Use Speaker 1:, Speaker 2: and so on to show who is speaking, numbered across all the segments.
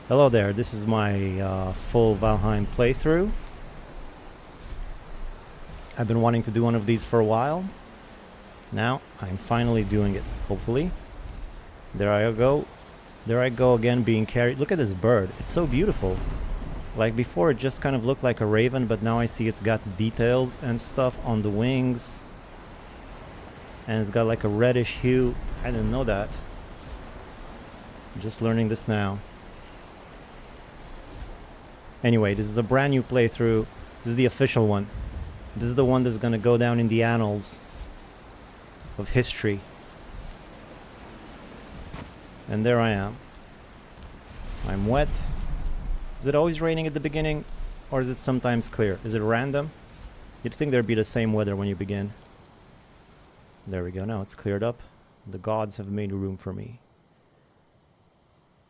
Speaker 1: Hello there, this is my full Valheim playthrough. I've been wanting to do one of these for a while. Now, I'm finally doing it, hopefully. There I go. There I go again being carried. Look at this bird, it's so beautiful. Like before it just kind of looked like a raven, but now I see it's got details and stuff on the wings. And it's got like a reddish hue. I didn't know that. I'm just learning this now. Anyway, this is a brand new playthrough. This is the official one. This is the one that's gonna go down in the annals of history. And there I am. I'm wet. Is it always raining at the beginning? Or is it sometimes clear? Is it random? You'd think there'd be the same weather when you begin. There we go, now it's cleared up. The gods have made room for me.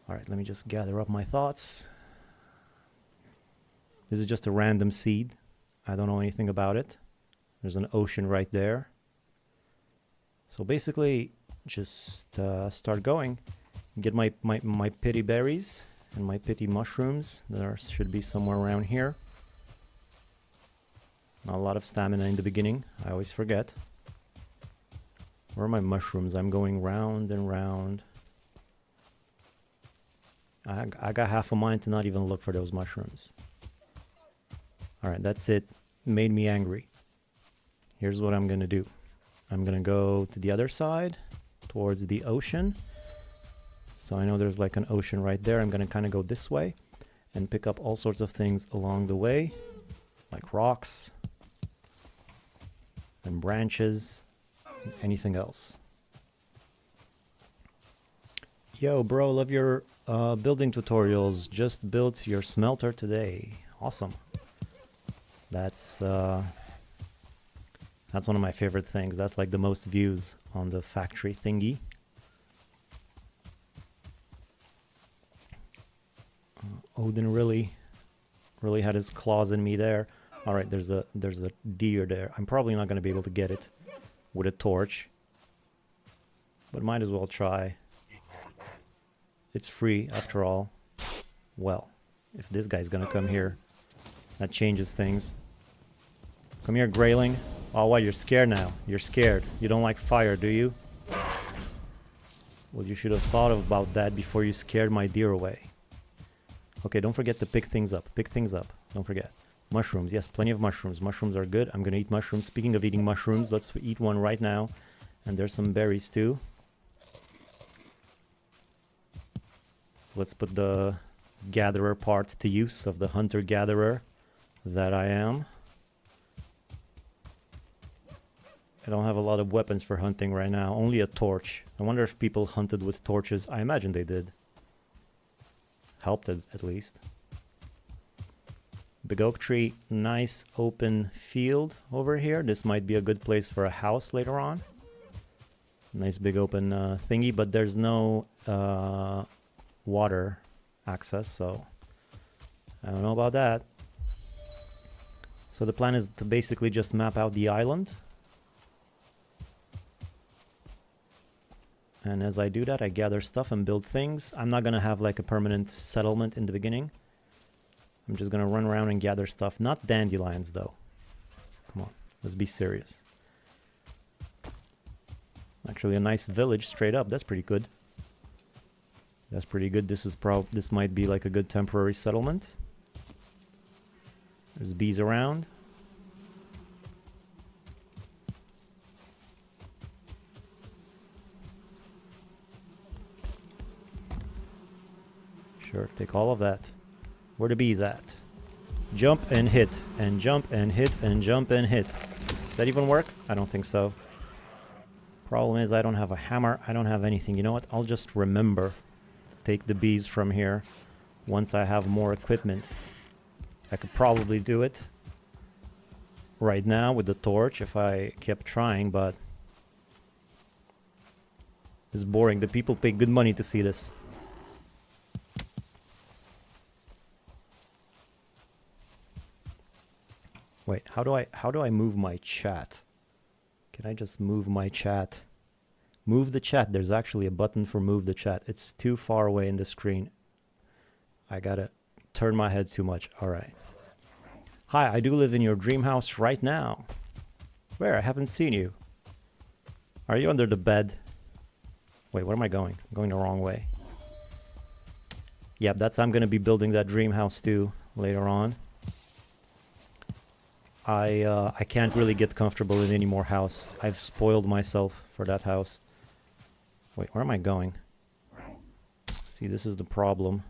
Speaker 1: Alright, let me just gather up my thoughts. This is just a random seed. I don't know anything about it. There's an ocean right there. So basically, just start going. Get my pity berries and my pity mushrooms. There should be somewhere around here. Not a lot of stamina in the beginning. I always forget. Where are my mushrooms? I'm going round and round. I got half a mind to not even look for those mushrooms. Alright, that's it. Made me angry. Here's what I'm gonna do. I'm gonna go to the other side, towards the ocean. So I know there's like an ocean right there. I'm gonna kind of go this way and pick up all sorts of things along the way, like rocks and branches, anything else. Yo, bro, love your building tutorials. Just built your smelter today. Awesome. That's one of my favorite things. That's like the most views on the factory thingy. Odin really had his claws in me there. All right, there's a deer there. I'm probably not going to be able to get it with a torch, but might as well try. It's free after all. Well, if this guy's gonna come here, that changes things. Come here, Grayling. Oh, what? You're scared now. You're scared. You don't like fire, do you? Well, you should have thought about that before you scared my deer away. Okay, don't forget to pick things up. Pick things up. Don't forget. Mushrooms. Yes, plenty of mushrooms. Mushrooms are good. I'm gonna eat mushrooms. Speaking of eating mushrooms, let's eat one right now. And there's some berries too. Let's put the gatherer part to use of the hunter-gatherer that I am. I don't have a lot of weapons for hunting right now, only a torch. I wonder if people hunted with torches. I imagine they did. Helped it, at least. Big oak tree, nice open field over here. This might be a good place for a house later on. Nice big open thingy, but there's no water access, so I don't know about that. So the plan is to basically just map out the island. And as I do that, I gather stuff and build things. I'm not gonna have like a permanent settlement in the beginning. I'm just gonna run around and gather stuff. Not dandelions though. Come on, let's be serious. Actually a nice village straight up. That's pretty good. That's pretty good. This might be like a good temporary settlement. There's bees around. Sure, take all of that. Where the bees at? Jump and hit, and jump and hit, and jump and hit. Does that even work? I don't think so. Problem is I don't have a hammer. I don't have anything. You know what? I'll just remember to take the bees from here once I have more equipment. I could probably do it right now with the torch if I kept trying, but it's boring. The people pay good money to see this. Wait, how do I move my chat? Can I just move my chat? Move the chat. There's actually a button for move the chat. It's too far away in the screen. I gotta turn my head too much. All right. Hi, I do live in your dream house right now. Where? I haven't seen you. Are you under the bed? Wait, where am I going? I'm going the wrong way. Yep, I'm gonna be building that dream house too later on. I can't really get comfortable in any more house. I've spoiled myself for that house. Wait, where am I going? See, this is the problem.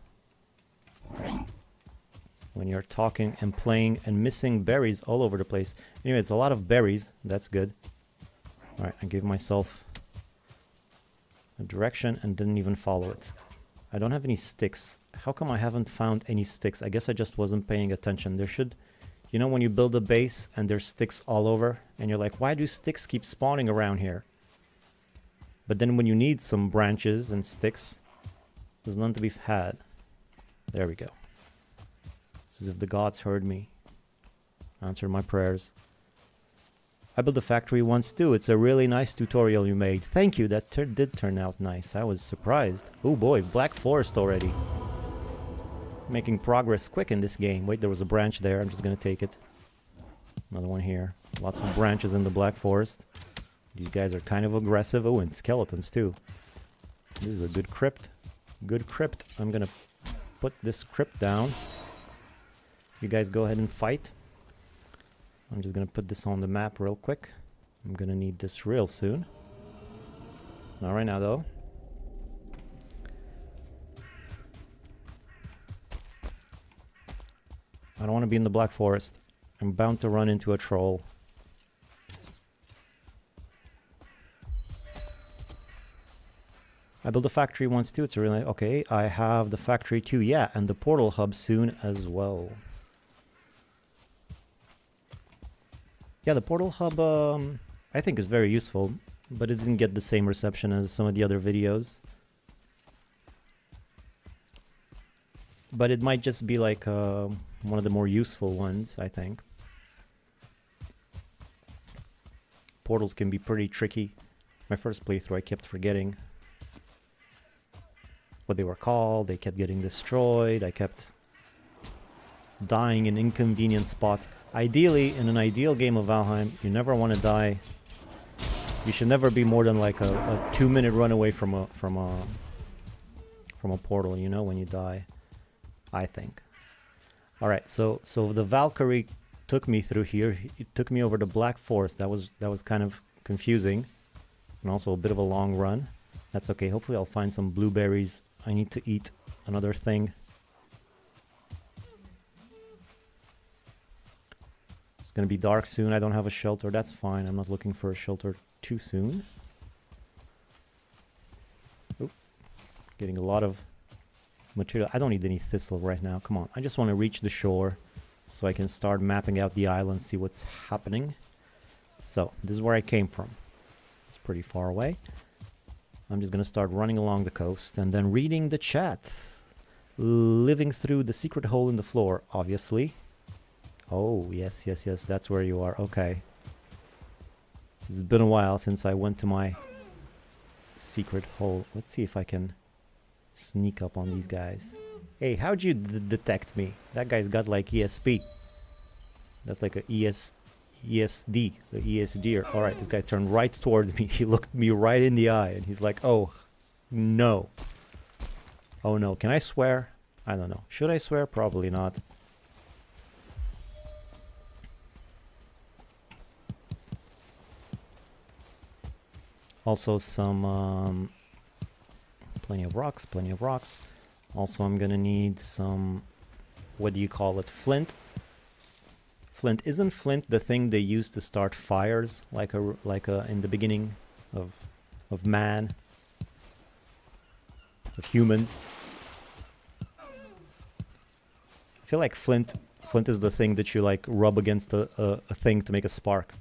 Speaker 1: When you're talking and playing and missing berries all over the place. Anyway, it's a lot of berries. That's good. Alright, I gave myself a direction and didn't even follow it. I don't have any sticks. How come I haven't found any sticks? I guess I just wasn't paying attention. There should... You know when you build a base and there's sticks all over? And you're like, why do sticks keep spawning around here? But then when you need some branches and sticks, there's none to be had. There we go. It's as if the gods heard me. Answered my prayers. I built a factory once too. It's a really nice tutorial you made. Thank you, that did turn out nice. I was surprised. Oh boy, Black Forest already. Making progress quick in this game. Wait, there was a branch there. I'm just gonna take it. Another one here. Lots of branches in the Black Forest. These guys are kind of aggressive. Oh, and skeletons too. This is a good crypt. Good crypt. I'm gonna put this crypt down. You guys go ahead and fight. I'm just gonna put this on the map real quick. I'm gonna need this real soon. Not right now though. I don't want to be in the Black Forest. I'm bound to run into a troll. I built a factory once too. It's really... Okay, I have the factory too. Yeah, and the portal hub soon as well. Yeah, the portal hub, I think is very useful, but it didn't get the same reception as some of the other videos. But it might just be like one of the more useful ones, I think. Portals can be pretty tricky. My first playthrough, I kept forgetting what they were called. They kept getting destroyed. I kept dying in inconvenient spots. Ideally, in an ideal game of Valheim, you never want to die. You should never be more than like a 2-minute run away from a portal, you know, when you die. I think. All right, so the Valkyrie took me through here. It took me over the Black Forest. That was kind of confusing, and also a bit of a long run. That's okay. Hopefully, I'll find some blueberries. I need to eat another thing. It's gonna be dark soon. I don't have a shelter. That's fine. I'm not looking for a shelter too soon. Oop. Getting a lot of material. I don't need any thistle right now. Come on. I just want to reach the shore so I can start mapping out the island, see what's happening. So, this is where I came from. It's pretty far away. I'm just going to start running along the coast and then reading the chat. Living through the secret hole in the floor, obviously. Oh, yes, yes, yes. That's where you are. Okay. It's been a while since I went to my secret hole. Let's see if I can sneak up on these guys. Hey, how'd you detect me? That guy's got like ESP. That's like a ESD, the ESD. Alright, this guy turned right towards me. He looked me right in the eye and he's like, oh, no. Oh no, can I swear? I don't know. Should I swear? Probably not. Also some, plenty of rocks, plenty of rocks. Also, I'm gonna need some, what do you call it, flint? Flint, isn't flint the thing they use to start fires, like a in the beginning of man, of humans? I feel like flint is the thing that you like rub against a thing to make a spark.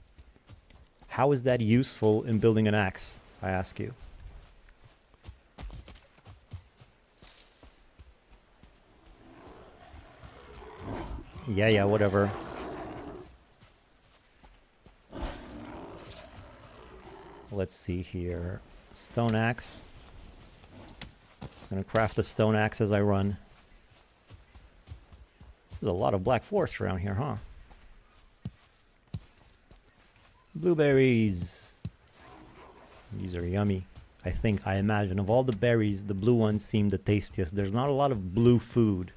Speaker 1: How is that useful in building an axe, I ask you? Yeah, whatever. Let's see here. Stone axe. I'm gonna craft the stone axe as I run. There's a lot of black forest around here, huh? Blueberries. These are yummy. I imagine of all the berries, the blue ones seem the tastiest. There's not a lot of blue food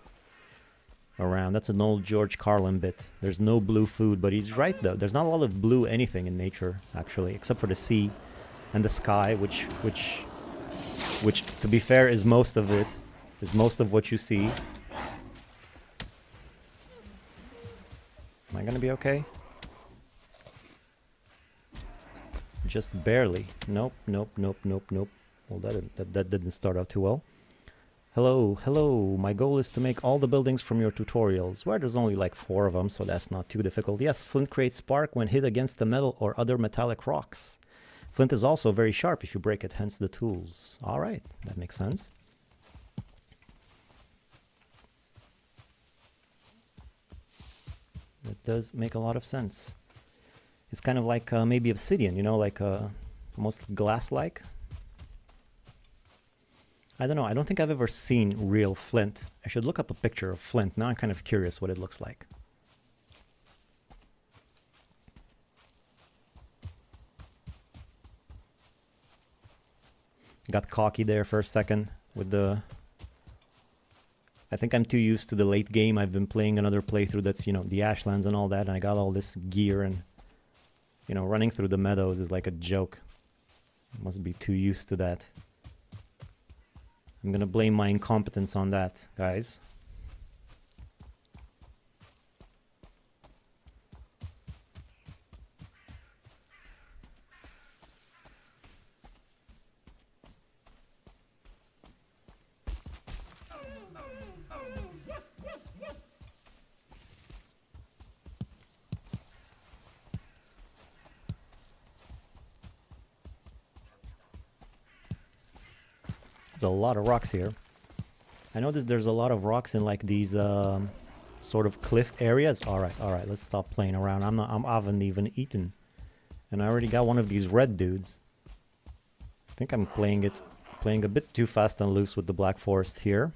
Speaker 1: around. That's an old George Carlin bit. There's no blue food, but he's right though. There's not a lot of blue anything in nature, actually, except for the sea and the sky, which to be fair is most of it. Is most of what you see. Am I gonna be okay? Just barely. Nope, nope, nope, nope, nope. Well, that didn't start out too well. Hello, hello. My goal is to make all the buildings from your tutorials. Well, there's only like 4 of them, so that's not too difficult. Yes, flint creates spark when hit against the metal or other metallic rocks. Flint is also very sharp if you break it, hence the tools. Alright, that makes sense. That does make a lot of sense. It's kind of like maybe obsidian, you know, like almost glass-like. I don't know, I don't think I've ever seen real flint. I should look up a picture of flint. Now I'm kind of curious what it looks like. Got cocky there for a second with the... I think I'm too used to the late game. I've been playing another playthrough that's, you know, the Ashlands and all that, and I got all this gear and, you know, running through the meadows is like a joke. I must be too used to that. I'm gonna blame my incompetence on that, guys. There's a lot of rocks here. I noticed there's a lot of rocks in like these sort of cliff areas. All right, let's stop playing around. I haven't even eaten, and I already got one of these red dudes. I think I'm playing a bit too fast and loose with the Black Forest here,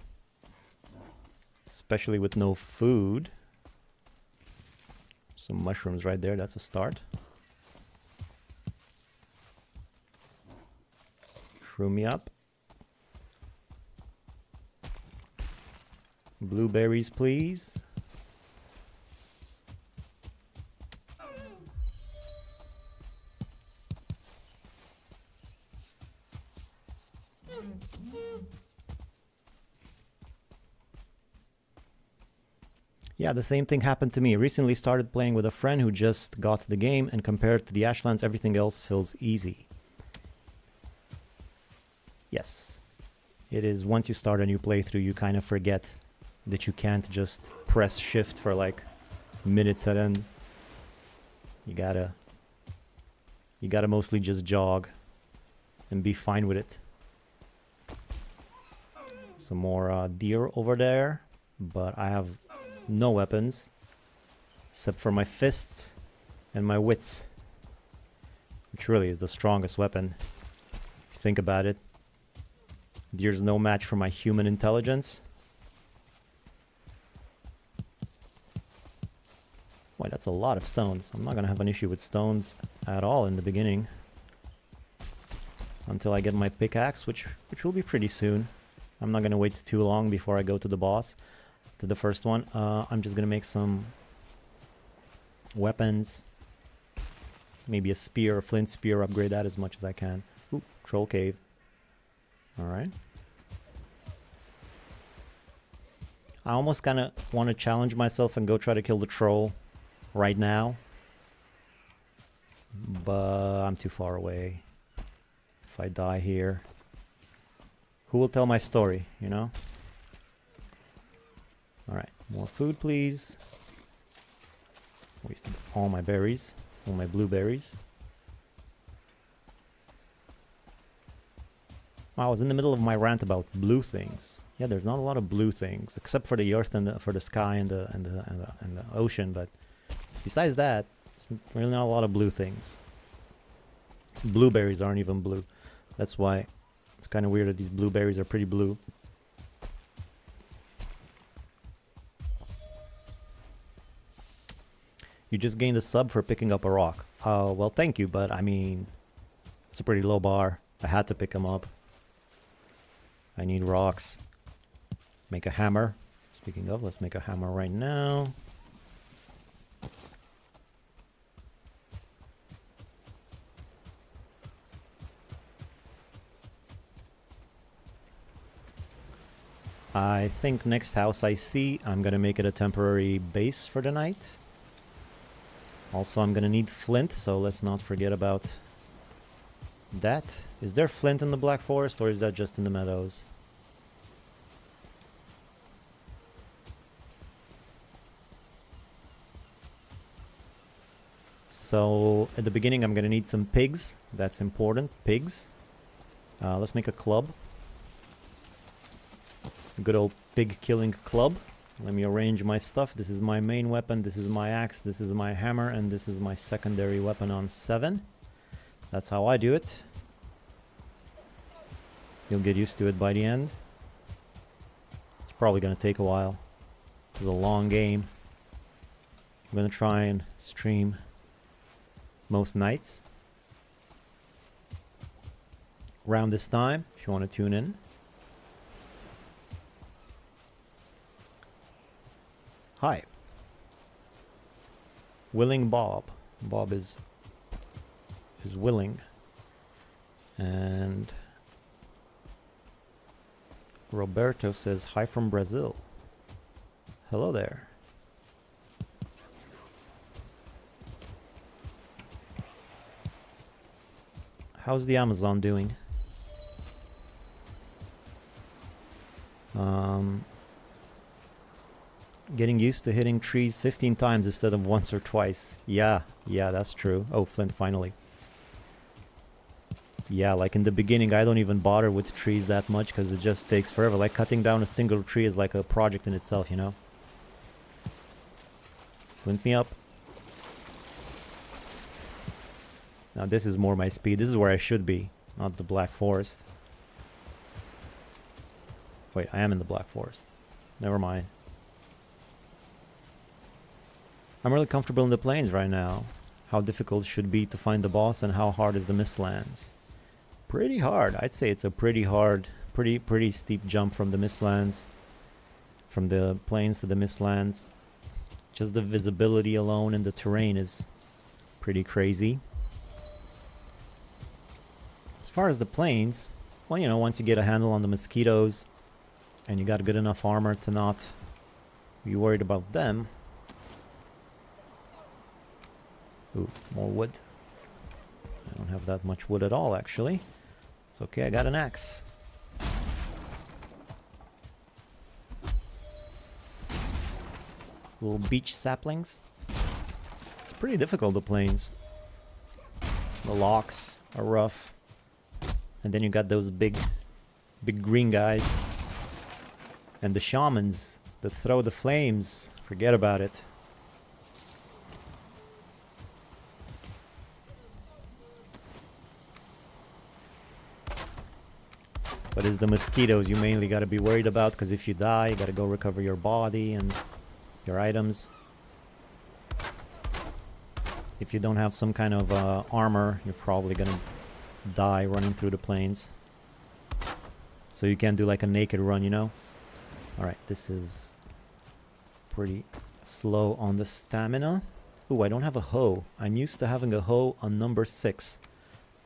Speaker 1: especially with no food. Some mushrooms right there. That's a start. Shrew me up. Blueberries, please. Yeah, the same thing happened to me. I recently started playing with a friend who just got the game, and compared to the Ashlands, everything else feels easy. Yes. It is, once you start a new playthrough, you kind of forget that you can't just press shift for like minutes at end. You gotta mostly just jog and be fine with it. Some more deer over there, but I have no weapons except for my fists and my wits, which really is the strongest weapon if you think about it. Deer's no match for my human intelligence. Boy, that's a lot of stones. I'm not gonna have an issue with stones at all in the beginning. Until I get my pickaxe, which will be pretty soon. I'm not gonna wait too long before I go to the boss, to the first one. I'm just gonna make some weapons. Maybe a spear, a flint spear, upgrade that as much as I can. Ooh, troll cave. Alright. I almost kind of want to challenge myself and go try to kill the troll right now. But I'm too far away. If I die here, who will tell my story, you know? Alright, more food please. Wasted all my berries, all my blueberries. I was in the middle of my rant about blue things. Yeah, there's not a lot of blue things, except for the earth and for the sky and the ocean. But besides that, it's really not a lot of blue things. Blueberries aren't even blue. That's why it's kind of weird that these blueberries are pretty blue. You just gained a sub for picking up a rock. Oh, well, thank you, but I mean, it's a pretty low bar. I had to pick them up. I need rocks. Make a hammer. Speaking of, let's make a hammer right now. I think next house I see, I'm gonna make it a temporary base for the night. Also, I'm gonna need flint, so let's not forget about that. Is there flint in the Black Forest, or is that just in the meadows? So, at the beginning, I'm gonna need some pigs. That's important. Pigs. Let's make a club. A good old pig killing club. Let me arrange my stuff. This is my main weapon, this is my axe, this is my hammer, and this is my secondary weapon on 7. That's how I do it. You'll get used to it by the end. It's probably gonna take a while. It's a long game. I'm gonna try and stream most nights around this time, if you want to tune in. Hi. Willing Bob. Bob is willing. And Roberto says hi from Brazil. Hello there. How's the Amazon doing? Getting used to hitting trees 15 times instead of once or twice. Yeah, that's true. Oh, flint, finally. Yeah, like in the beginning, I don't even bother with trees that much because it just takes forever. Like cutting down a single tree is like a project in itself, you know? Flint me up. Now this is more my speed. This is where I should be, not the Black Forest. Wait, I am in the Black Forest. Never mind. I'm really comfortable in the plains right now. How difficult should it be to find the boss, and how hard is the Mistlands? Pretty hard. I'd say it's a pretty hard, pretty steep jump from the Mistlands. From the plains to the Mistlands. Just the visibility alone and the terrain is pretty crazy. As far as the plains, well, you know, once you get a handle on the mosquitoes and you got good enough armor to not be worried about them. Ooh, more wood. I don't have that much wood at all, actually. It's okay, I got an axe. Little beach saplings. It's pretty difficult, the plains. The locks are rough. And then you got those big green guys. And the shamans that throw the flames. Forget about it. But it's the mosquitoes you mainly gotta be worried about, because if you die, you gotta go recover your body and your items. If you don't have some kind of armor, you're probably gonna die running through the plains. So you can't do like a naked run, you know? Alright, this is pretty slow on the stamina. Ooh, I don't have a hoe. I'm used to having a hoe on number 6.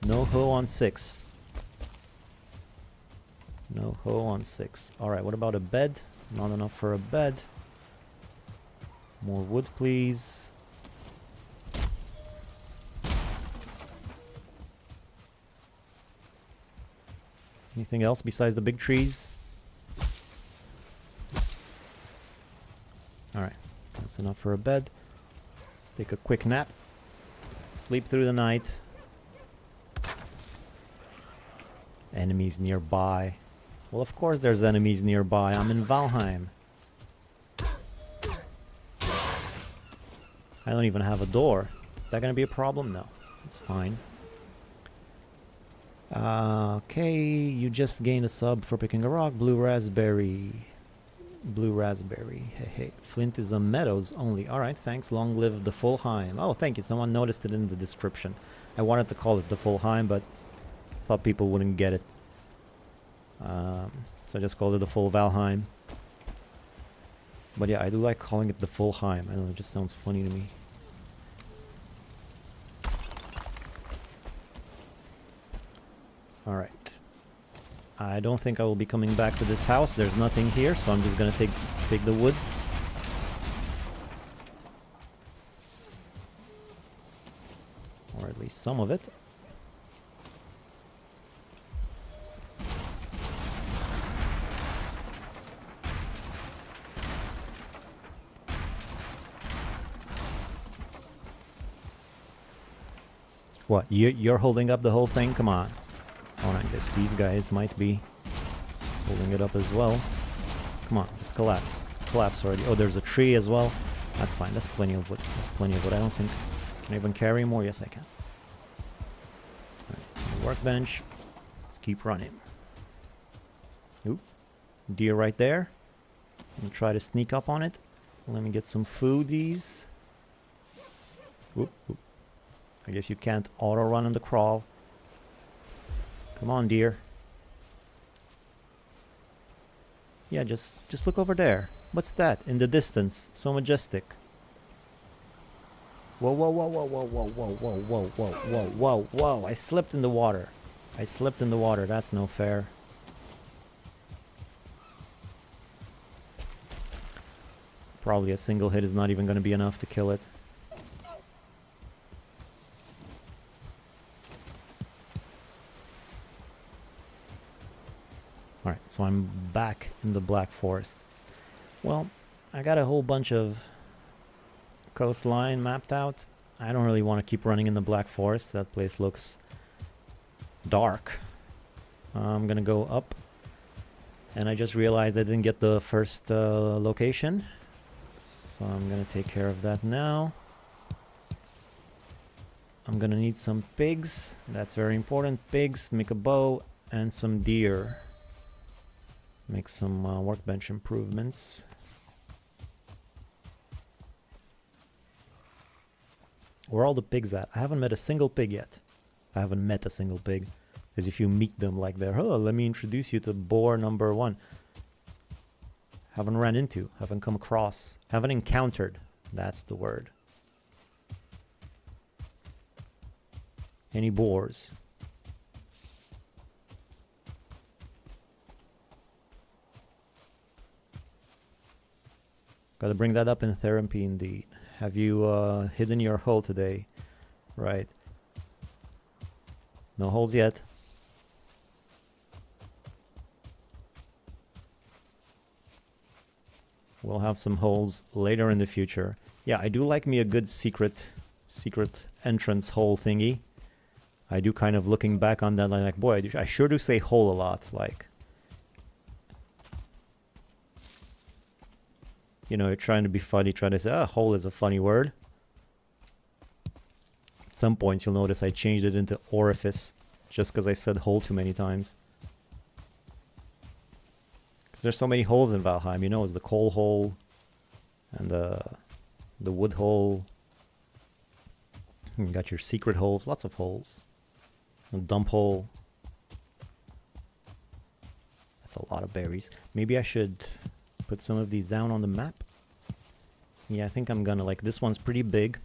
Speaker 1: No hoe on 6. No hoe on 6. Alright, what about a bed? Not enough for a bed. More wood, please. Anything else besides the big trees? Alright, that's enough for a bed. Let's take a quick nap. Sleep through the night. Enemies nearby. Well, of course there's enemies nearby. I'm in Valheim. I don't even have a door. Is that gonna be a problem? No, it's fine. Okay, you just gained a sub for picking a rock. Blue raspberry. Blue raspberry. Hey, hey. Flint is a meadows only. Alright, thanks. Long live the full Heim. Oh, thank you. Someone noticed it in the description. I wanted to call it the full Heim, but thought people wouldn't get it. So I just called it the full Valheim. But yeah, I do like calling it the full Heim. I don't know, it just sounds funny to me. Alright. I don't think I will be coming back to this house. There's nothing here, so I'm just gonna take the wood. Or at least some of it. What? You're holding up the whole thing? Come on. Oh, I guess these guys might be holding it up as well. Come on, just collapse. Collapse already. Oh, there's a tree as well. That's fine. That's plenty of wood. That's plenty of wood. I don't think... Can I even carry more? Yes, I can. Right. Workbench. Let's keep running. Oop. Deer right there. I'm gonna try to sneak up on it. Let me get some foodies. Oop, oop. I guess you can't auto-run in the crawl. Come on, deer. Yeah, just look over there. What's that in the distance? So majestic. Whoa, whoa, whoa, whoa, whoa, whoa, whoa, whoa, whoa, whoa, whoa, whoa, whoa. I slipped in the water. I slipped in the water. That's no fair. Probably a single hit is not even going to be enough to kill it. Alright, so I'm back in the Black Forest. Well, I got a whole bunch of coastline mapped out. I don't really want to keep running in the Black Forest. That place looks dark. I'm gonna go up. And I just realized I didn't get the first location. So I'm gonna take care of that now. I'm gonna need some pigs. That's very important. Pigs, make a bow, and some deer. Make some workbench improvements. Where are all the pigs at? I haven't met a single pig yet. I haven't met a single pig. Because if you meet them like they're, oh, let me introduce you to boar number 1. Haven't ran into, haven't come across, haven't encountered. That's the word. Any boars? Gotta bring that up in therapy indeed. Have you hidden your hole today? Right. No holes yet. We'll have some holes later in the future. Yeah, I do like me a good secret entrance hole thingy. I do kind of looking back on that like, boy, I sure do say hole a lot. Like, you know, you're trying to be funny, trying to say, ah, hole is a funny word. At some points you'll notice I changed it into orifice just because I said hole too many times. Because there's so many holes in Valheim, you know, it's the coal hole and the wood hole. You got your secret holes, lots of holes. A dump hole. That's a lot of berries. Maybe I should put some of these down on the map. Yeah, I think I'm gonna, like, this one's pretty big.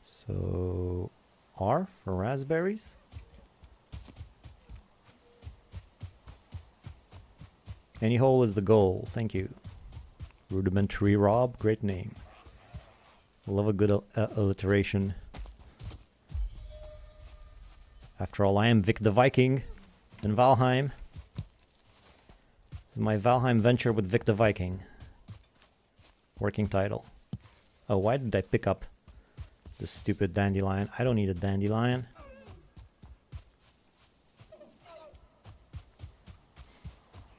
Speaker 1: So, R for raspberries. Any hole is the goal, thank you. Rudimentary Rob, great name. Love a good alliteration. After all, I am Vic the Viking in Valheim. This is my Valheim venture with Vic the Viking. Working title. Oh, why did I pick up this stupid dandelion? I don't need a dandelion.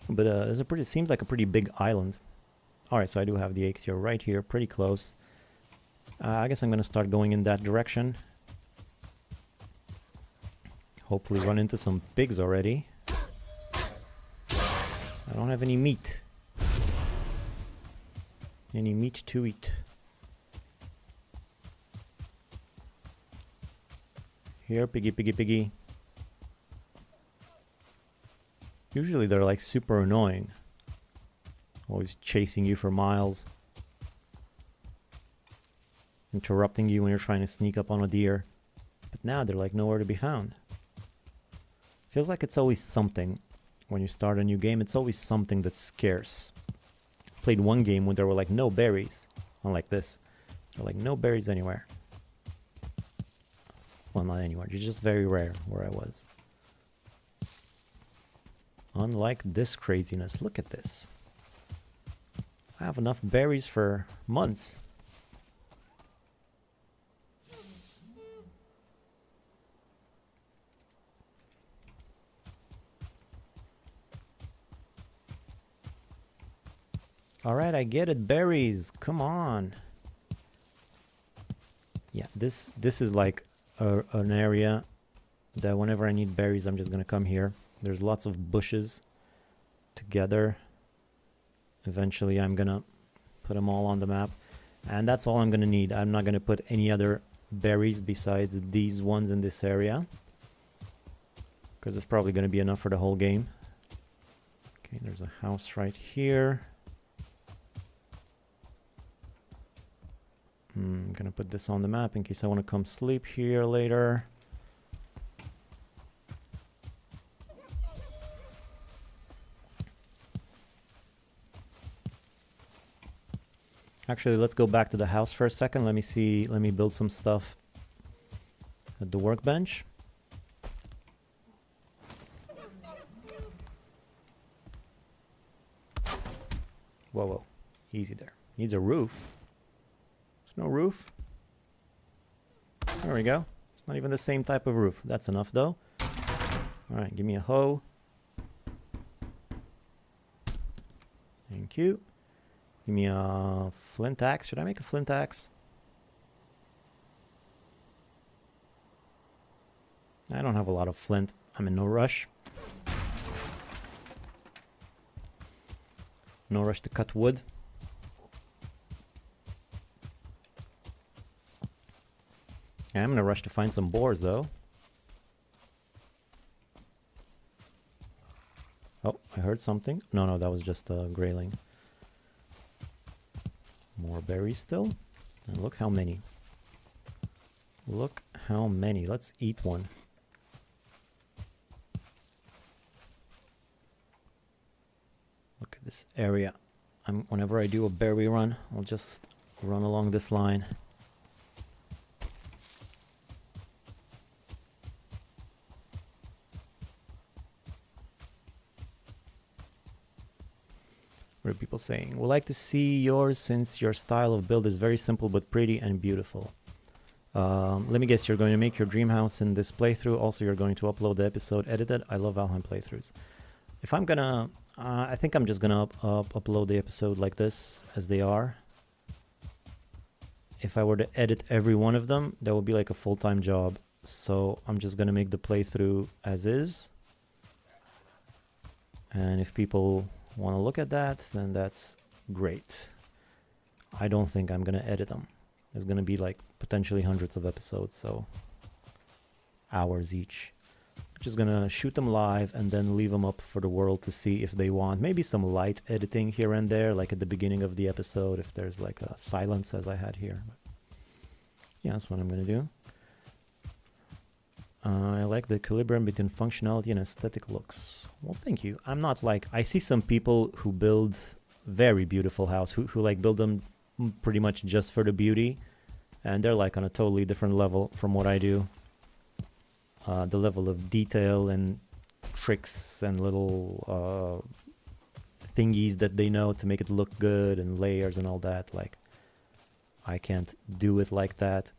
Speaker 1: But it seems like a pretty big island. Alright, so I do have the Eikthyr right here, pretty close. I guess I'm gonna start going in that direction. Hopefully run into some pigs already. I don't have any meat. Any meat to eat. Here, piggy, piggy, piggy. Usually they're like super annoying. Always chasing you for miles. Interrupting you when you're trying to sneak up on a deer. But now they're like nowhere to be found. Feels like it's always something. When you start a new game, it's always something that's scarce. Played one game when there were like no berries. Unlike this. There were like no berries anywhere. Well, not anywhere. It's just very rare where I was. Unlike this craziness. Look at this. I have enough berries for months. Alright, I get it. Berries. Come on. Yeah, this is like an area that whenever I need berries, I'm just going to come here. There's lots of bushes together. Eventually, I'm going to put them all on the map. And that's all I'm going to need. I'm not going to put any other berries besides these ones in this area. Because it's probably going to be enough for the whole game. Okay, there's a house right here. I'm gonna put this on the map in case I want to come sleep here later. Actually, let's go back to the house for a second. Let me build some stuff at the workbench. Whoa, whoa. Easy there. Needs a roof. No roof. There we go. It's not even the same type of roof. That's enough though. Alright, give me a hoe. Thank you. Give me a flint axe. Should I make a flint axe? I don't have a lot of flint. I'm in no rush. No rush to cut wood. I'm in a rush to find some boars, though. Oh, I heard something. No, that was just a grayling. More berries still. And look how many. Look how many. Let's eat one. Look at this area. Whenever I do a berry run, I'll just run along this line. What are people saying? We'd like to see yours since your style of build is very simple but pretty and beautiful. Let me guess, you're going to make your dream house in this playthrough. Also, you're going to upload the episode edited. I love Valheim playthroughs. If I'm gonna... I think I'm just gonna upload the episode like this, as they are. If I were to edit every one of them, that would be like a full-time job. So I'm just gonna make the playthrough as is. And if people want to look at that, then that's great. I don't think I'm gonna edit them. There's gonna be like potentially hundreds of episodes, so hours each. Just gonna shoot them live and then leave them up for the world to see if they want. Maybe some light editing here and there, like at the beginning of the episode, if there's like a silence as I had here. But yeah, that's what I'm gonna do. I like the equilibrium between functionality and aesthetic looks. Well, thank you. I'm not like... I see some people who build very beautiful house, who like build them pretty much just for the beauty. And they're like on a totally different level from what I do. The level of detail and tricks and little thingies that they know to make it look good and layers and all that. Like, I can't do it like that.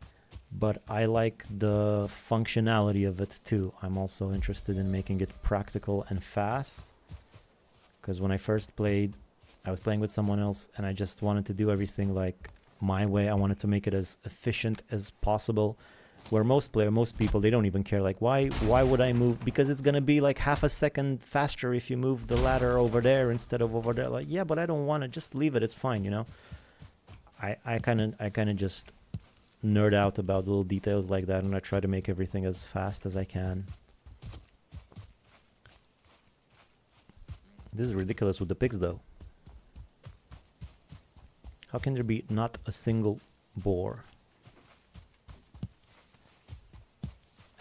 Speaker 1: But I like the functionality of it too. I'm also interested in making it practical and fast. Because when I first played, I was playing with someone else and I just wanted to do everything like my way. I wanted to make it as efficient as possible. Where most people, they don't even care. Like, why would I move? Because it's gonna be like half a second faster if you move the ladder over there instead of over there. Like, yeah, but I don't want to. Just leave it. It's fine, you know. I kind of just nerd out about little details like that, and I try to make everything as fast as I can. This is ridiculous with the pigs, though. How can there be not a single boar?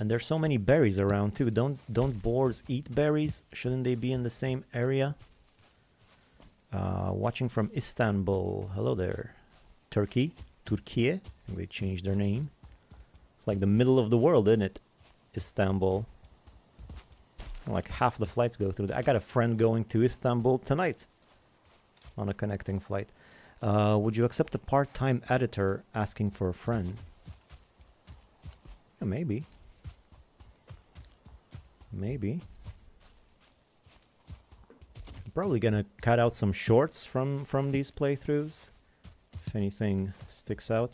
Speaker 1: And there's so many berries around too. Don't boars eat berries? Shouldn't they be in the same area? Watching from Istanbul. Hello there. Turkey. Turkiye. I think they changed their name. It's like the middle of the world, isn't it? Istanbul. Like half the flights go through there. I got a friend going to Istanbul tonight on a connecting flight. Would you accept a part-time editor asking for a friend? Yeah, maybe. Maybe. I'm probably gonna cut out some shorts from these playthroughs, if anything sticks out.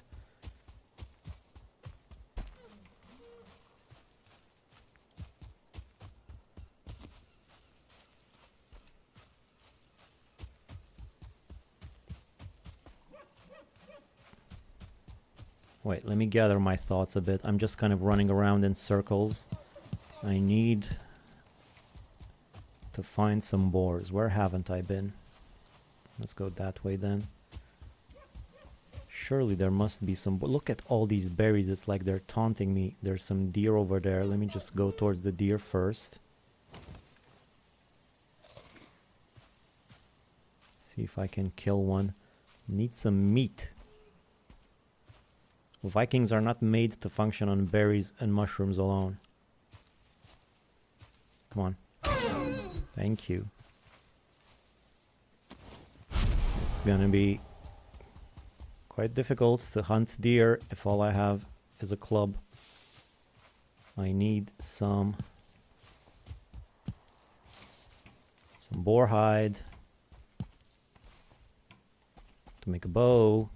Speaker 1: Wait, let me gather my thoughts a bit. I'm just kind of running around in circles. I need to find some boars. Where haven't I been? Let's go that way then. Surely there must be some... Look at all these berries. It's like they're taunting me. There's some deer over there. Let me just go towards the deer first. See if I can kill one. Need some meat. Vikings are not made to function on berries and mushrooms alone. Come on. Thank you. It's gonna be quite difficult to hunt deer if all I have is a club. I need some boar hide to make a bow.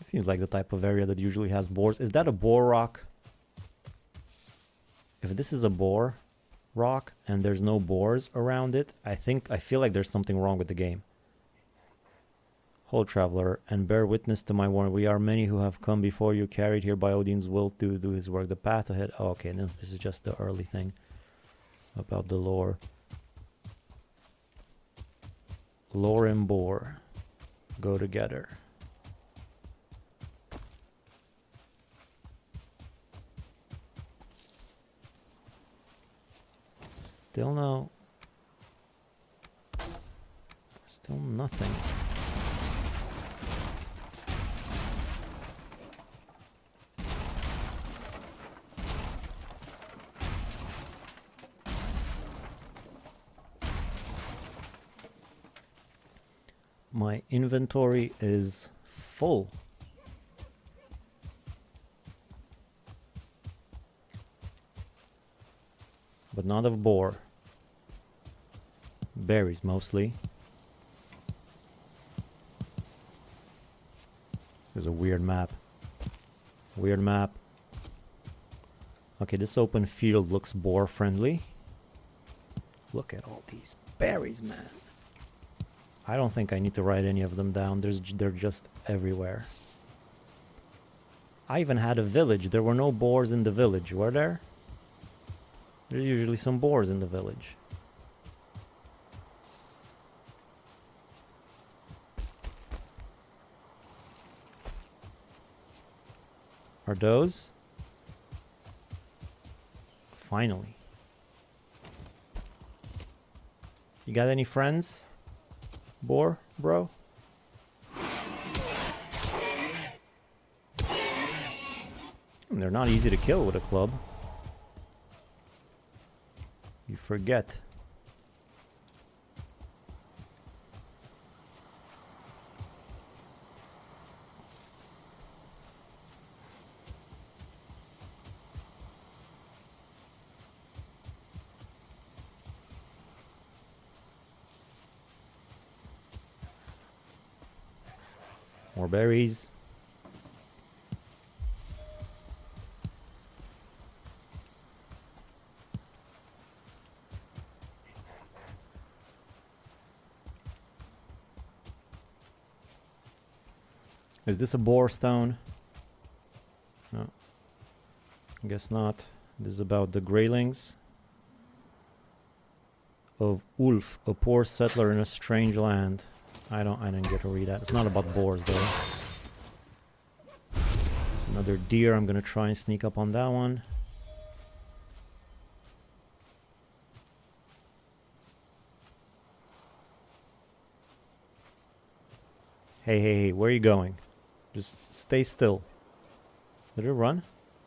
Speaker 1: It seems like the type of area that usually has boars. Is that a boar rock? If this is a boar rock and there's no boars around it, I feel like there's something wrong with the game. Hold, traveler, and bear witness to my warning. We are many who have come before you, carried here by Odin's will to do his work. The path ahead. Oh, okay, this is just the early thing about the lore. Lore and boar go together. Still no. Still nothing. My inventory is full. But not of boar. Berries mostly. There's a weird map. Weird map. Okay, this open field looks boar friendly. Look at all these berries, man. I don't think I need to write any of them down. They're just everywhere. I even had a village. There were no boars in the village, were there? There's usually some boars in the village. Are those? Finally. You got any friends? Boar, bro? They're not easy to kill with a club. You forget. More berries. Is this a boar stone? No. I guess not. This is about the Greylings of Ulf, a poor settler in a strange land. I didn't get to read that. It's not about boars though. It's another deer. I'm gonna try and sneak up on that one. Hey, where are you going? Just stay still. Did it run?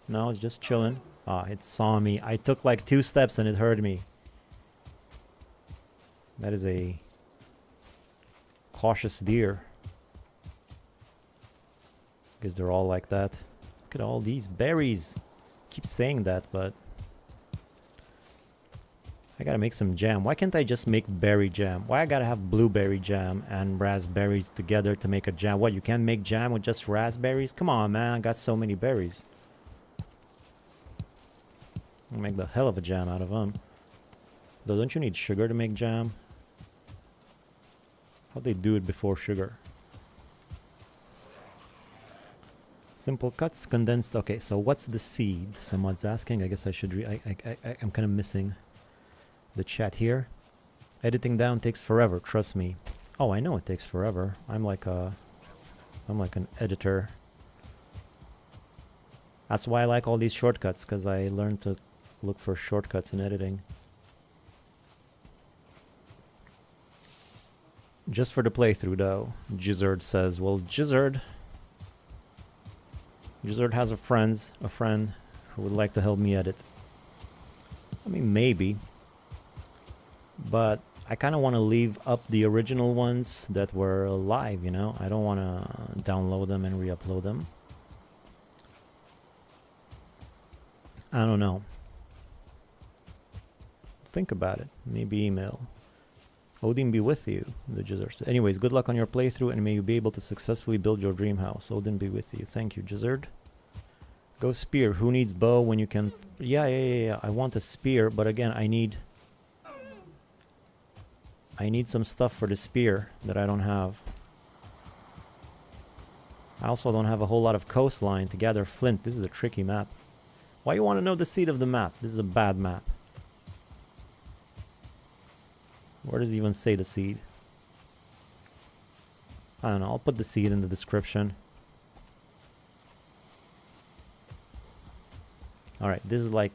Speaker 1: No, it's just chilling. Ah, it saw me. I took like 2 steps and it heard me. That is a cautious deer. Because they're all like that. Look at all these berries. Keep saying that, but I gotta make some jam. Why can't I just make berry jam? Why I gotta have blueberry jam and raspberries together to make a jam? What, you can't make jam with just raspberries? Come on, man. I got so many berries. I'll make the hell of a jam out of them. Though, don't you need sugar to make jam? How'd they do it before sugar? Simple cuts, condensed. Okay, so what's the seed? Someone's asking. I guess I should I'm kind of missing the chat here. Editing down takes forever, trust me. Oh, I know it takes forever. I'm like an editor. That's why I like all these shortcuts, because I learned to look for shortcuts in editing. Just for the playthrough though, Gizzard says. Well, Gizzard has a friend who would like to help me edit. I mean, maybe. But I kind of want to leave up the original ones that were live, you know? I don't want to download them and re-upload them. I don't know. Think about it. Maybe email. Odin be with you, the Gizzard said. Anyways, good luck on your playthrough and may you be able to successfully build your dream house. Odin be with you. Thank you, Gizzard. Go spear. Who needs bow when you can... Yeah. I want a spear, but again, I need some stuff for the spear that I don't have. I also don't have a whole lot of coastline to gather flint. This is a tricky map. Why you want to know the seed of the map? This is a bad map. Where does it even say the seed? I don't know. I'll put the seed in the description. Alright, this is like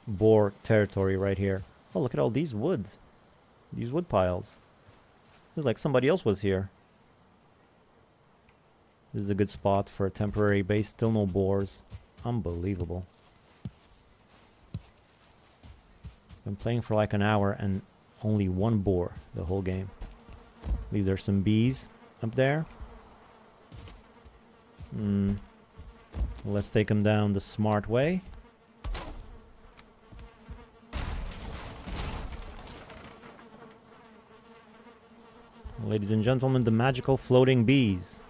Speaker 1: boar territory right here. Oh, look at all these wood. These wood piles. It's like somebody else was here. This is a good spot for a temporary base. Still no boars. Unbelievable. Been playing for like an hour and only 1 boar the whole game. These are some bees up there. Let's take them down the smart way. Ladies and gentlemen, the magical floating bees.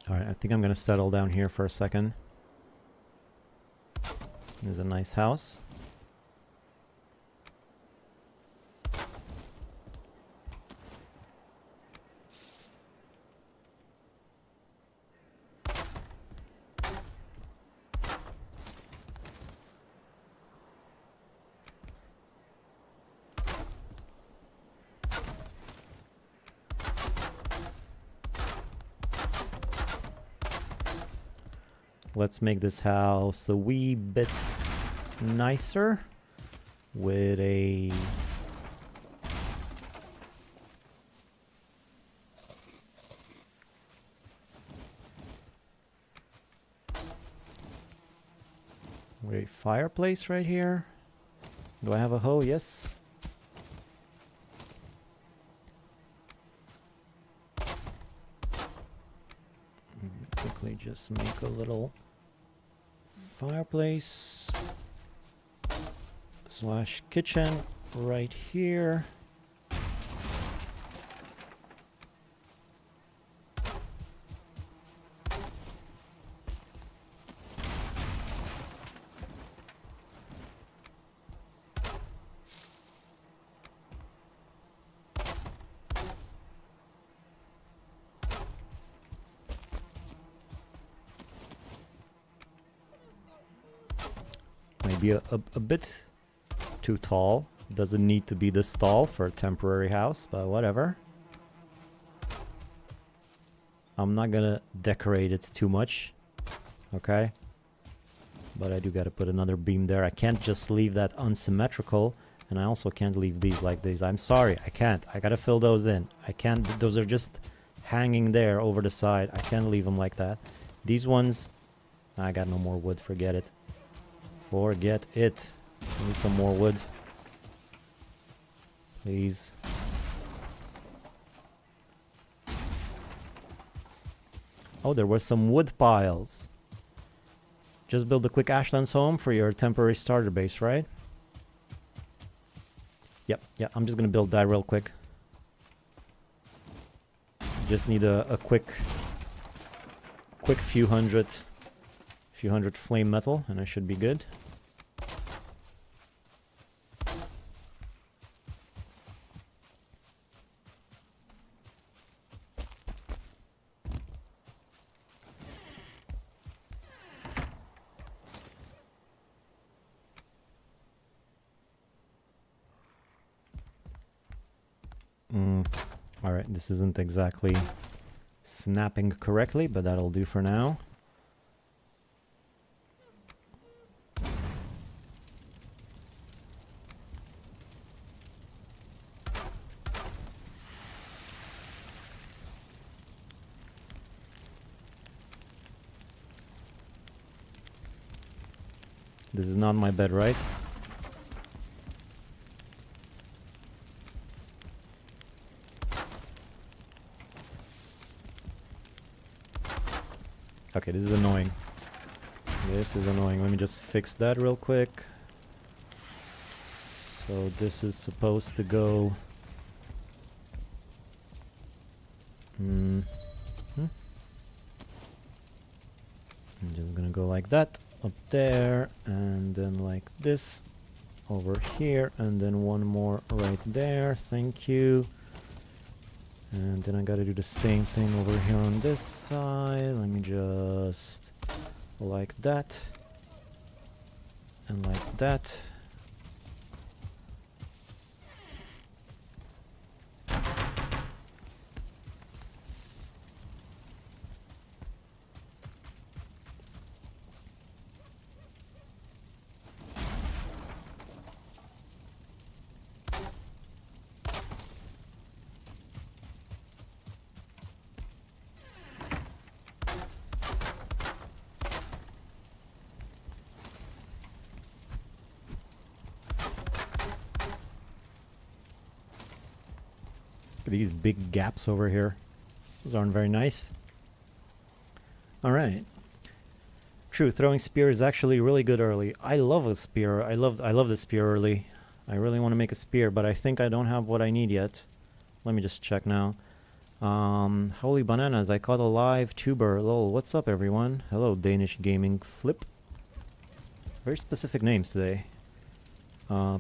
Speaker 1: Alright, I think I'm gonna settle down here for a second. There's a nice house. Let's make this house a wee bit nicer with a fireplace right here. Do I have a hoe? Yes. Quickly just make a little fireplace. slash kitchen right here. Maybe a bit too tall. Doesn't need to be this tall for a temporary house, but whatever. I'm not gonna decorate it too much, okay? But I do gotta put another beam there. I can't just leave that unsymmetrical, and I also can't leave these like these. I'm sorry, I can't. I gotta fill those in. I can't, those are just hanging there over the side. I can't leave them like that. These ones, I got no more wood, forget it. Forget it. Give me some more wood. Please. Oh, there were some wood piles. Just build a quick Ashlands home for your temporary starter base, right? Yep, yeah, I'm just gonna build that real quick. Just need a quick few hundred flame metal, and I should be good. Alright, this isn't exactly snapping correctly, but that'll do for now. This is not my bed, right? Okay, this is annoying. This is annoying. Let me just fix that real quick. So this is supposed to go... I'm just gonna go like that, up there, and then like this, over here, and then one more right there. Thank you. And then I gotta do the same thing over here on this side. Let me just like that and like that. These big gaps over here. Those aren't very nice. Alright. True, throwing spear is actually really good early. I love a spear. I love the spear early. I really want to make a spear, but I think I don't have what I need yet. Let me just check now. Holy bananas, I caught a live tuber. Lol, what's up everyone? Hello, Danish Gaming Flip. Very specific names today.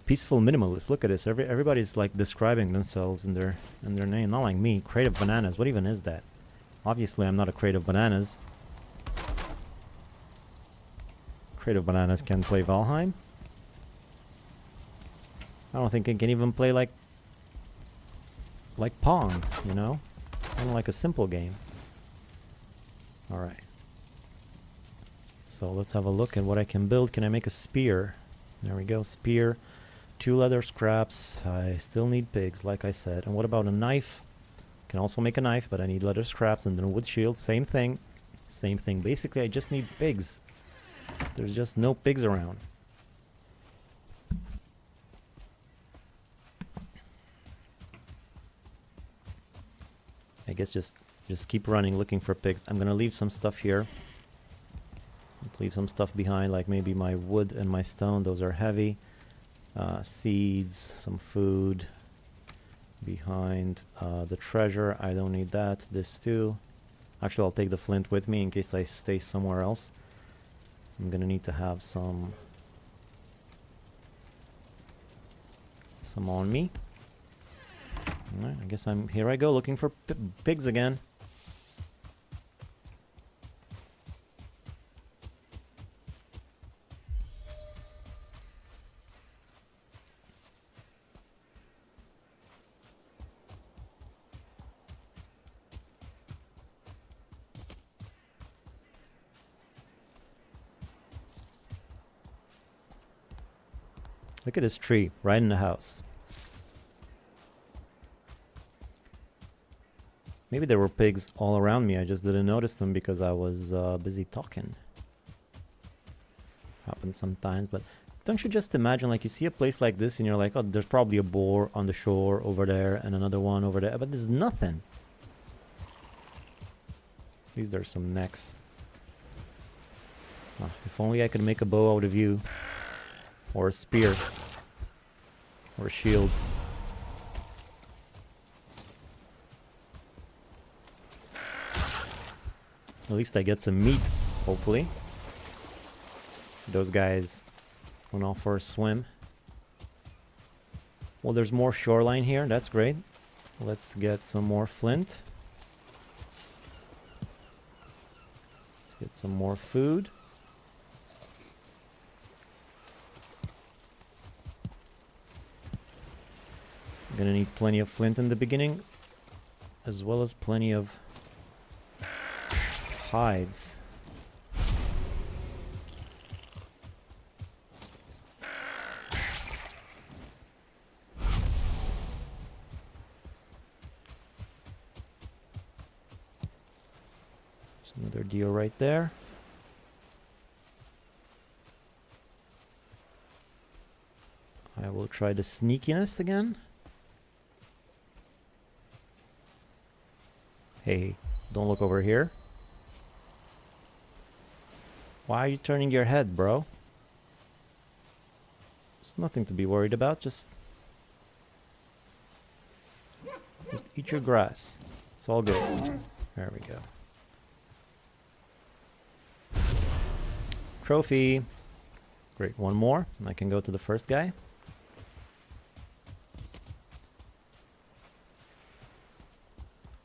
Speaker 1: Peaceful minimalist. Look at this. Everybody's like describing themselves in their name. Not like me. Creative bananas. What even is that? Obviously, I'm not a creative bananas. Creative bananas can play Valheim. I don't think it can even play like Pong. You know, kind of like a simple game. All right. So let's have a look at what I can build. Can I make a spear? There we go, spear, 2 leather scraps. I still need pigs, like I said. And what about a knife? Can also make a knife, but I need leather scraps and then a wood shield. Same thing. Same thing. Basically, I just need pigs. There's just no pigs around. I guess just keep running, looking for pigs. I'm gonna leave some stuff here. Let's leave some stuff behind, like maybe my wood and my stone. Those are heavy. Seeds, some food. Behind the treasure, I don't need that. This too. Actually, I'll take the flint with me in case I stay somewhere else. I'm gonna need to have some on me. Alright, I guess here I go looking for pigs again. Look at this tree right in the house. Maybe there were pigs all around me. I just didn't notice them because I was busy talking. Happens sometimes, but don't you just imagine, like, you see a place like this and you're like, oh, there's probably a boar on the shore over there and another one over there, but there's nothing. At least there's some necks. Ah, if only I could make a bow out of you. Or a spear. Or a shield. At least I get some meat, hopefully. Those guys went off for a swim. Well, there's more shoreline here. That's great. Let's get some more flint. Let's get some more food. I'm gonna need plenty of flint in the beginning, as well as plenty of hides. There's another deer right there. I will try the sneakiness again. Hey, don't look over here. Why are you turning your head, bro? There's nothing to be worried about. Just eat your grass. It's all good. There we go. Trophy. Great, one more. I can go to the first guy.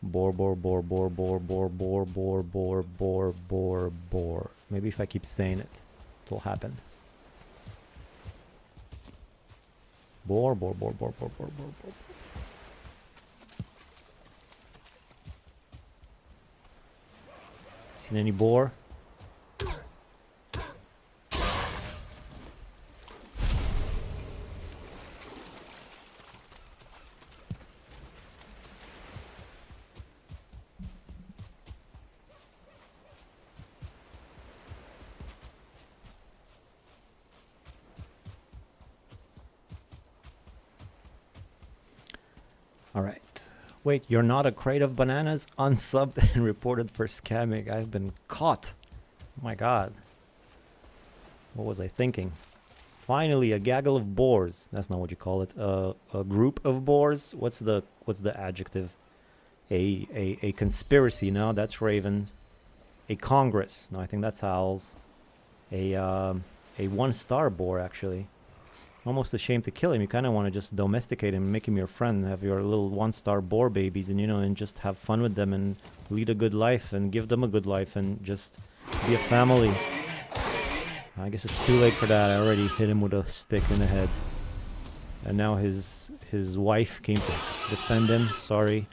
Speaker 1: Boar, boar, boar, boar, boar, boar, boar, boar, boar, boar, boar, boar. Maybe if I keep saying it, it'll happen. Boar, boar, boar, boar, boar, boar, boar, boar. Seen any boar? Alright. Wait, you're not a crate of bananas? Unsubbed and reported for scamming. I've been caught. Oh my god. What was I thinking? Finally, a gaggle of boars. That's not what you call it. A group of boars? What's the adjective? A conspiracy. No, that's ravens. A congress. No, I think that's owls. A 1-star boar, actually. Almost ashamed to kill him. You kind of want to just domesticate him, make him your friend, have your little 1-star boar babies, and and just have fun with them and lead a good life and give them a good life and just be a family. I guess it's too late for that. I already hit him with a stick in the head, and now his wife came to defend him. Sorry,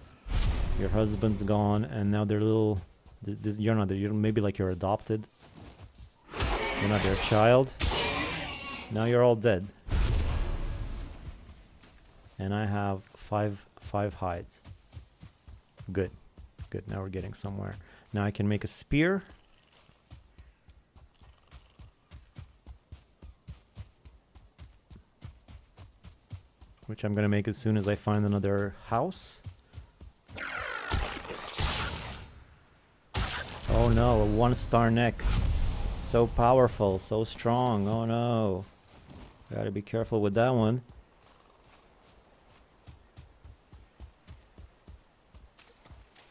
Speaker 1: your husband's gone, and now they're little. You're not. You're maybe like you're adopted. You're not their child. Now you're all dead. And I have five hides. Good. Good. Now we're getting somewhere. Now I can make a spear. Which I'm going to make as soon as I find another house. Oh no, a 1-star neck. So powerful, so strong. Oh no. Gotta be careful with that one.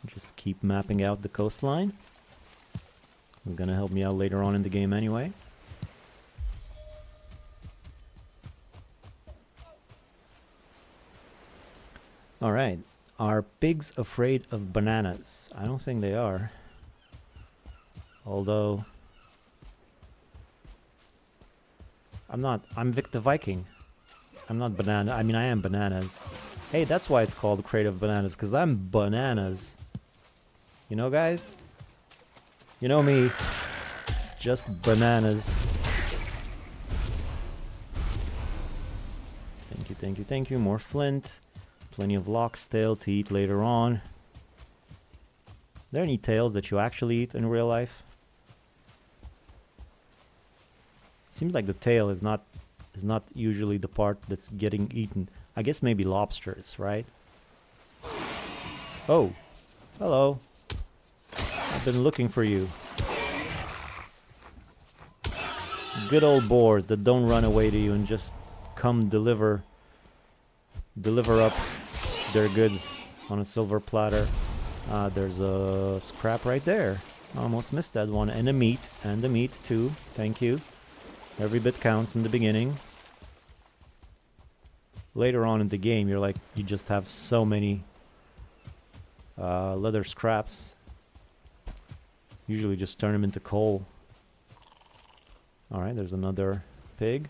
Speaker 1: Just keep mapping out the coastline. It's gonna help me out later on in the game anyway. Alright. Are pigs afraid of bananas? I don't think they are. Although... I'm Vic the Viking. I'm not banana. I mean, I am bananas. Hey, that's why it's called Crate of Bananas, because I'm bananas. You know, guys? You know me. Just bananas. Thank you, thank you, thank you. More flint. Plenty of lox tail to eat later on. Are there any tails that you actually eat in real life? Seems like the tail is not usually the part that's getting eaten. I guess maybe lobsters, right? Oh, hello. I've been looking for you. Good old boars that don't run away to you and just come deliver up their goods on a silver platter. There's a scrap right there. Almost missed that one. And a meat too. Thank you. Every bit counts in the beginning. Later on in the game, you just have so many leather scraps. Usually just turn them into coal. Alright, there's another pig.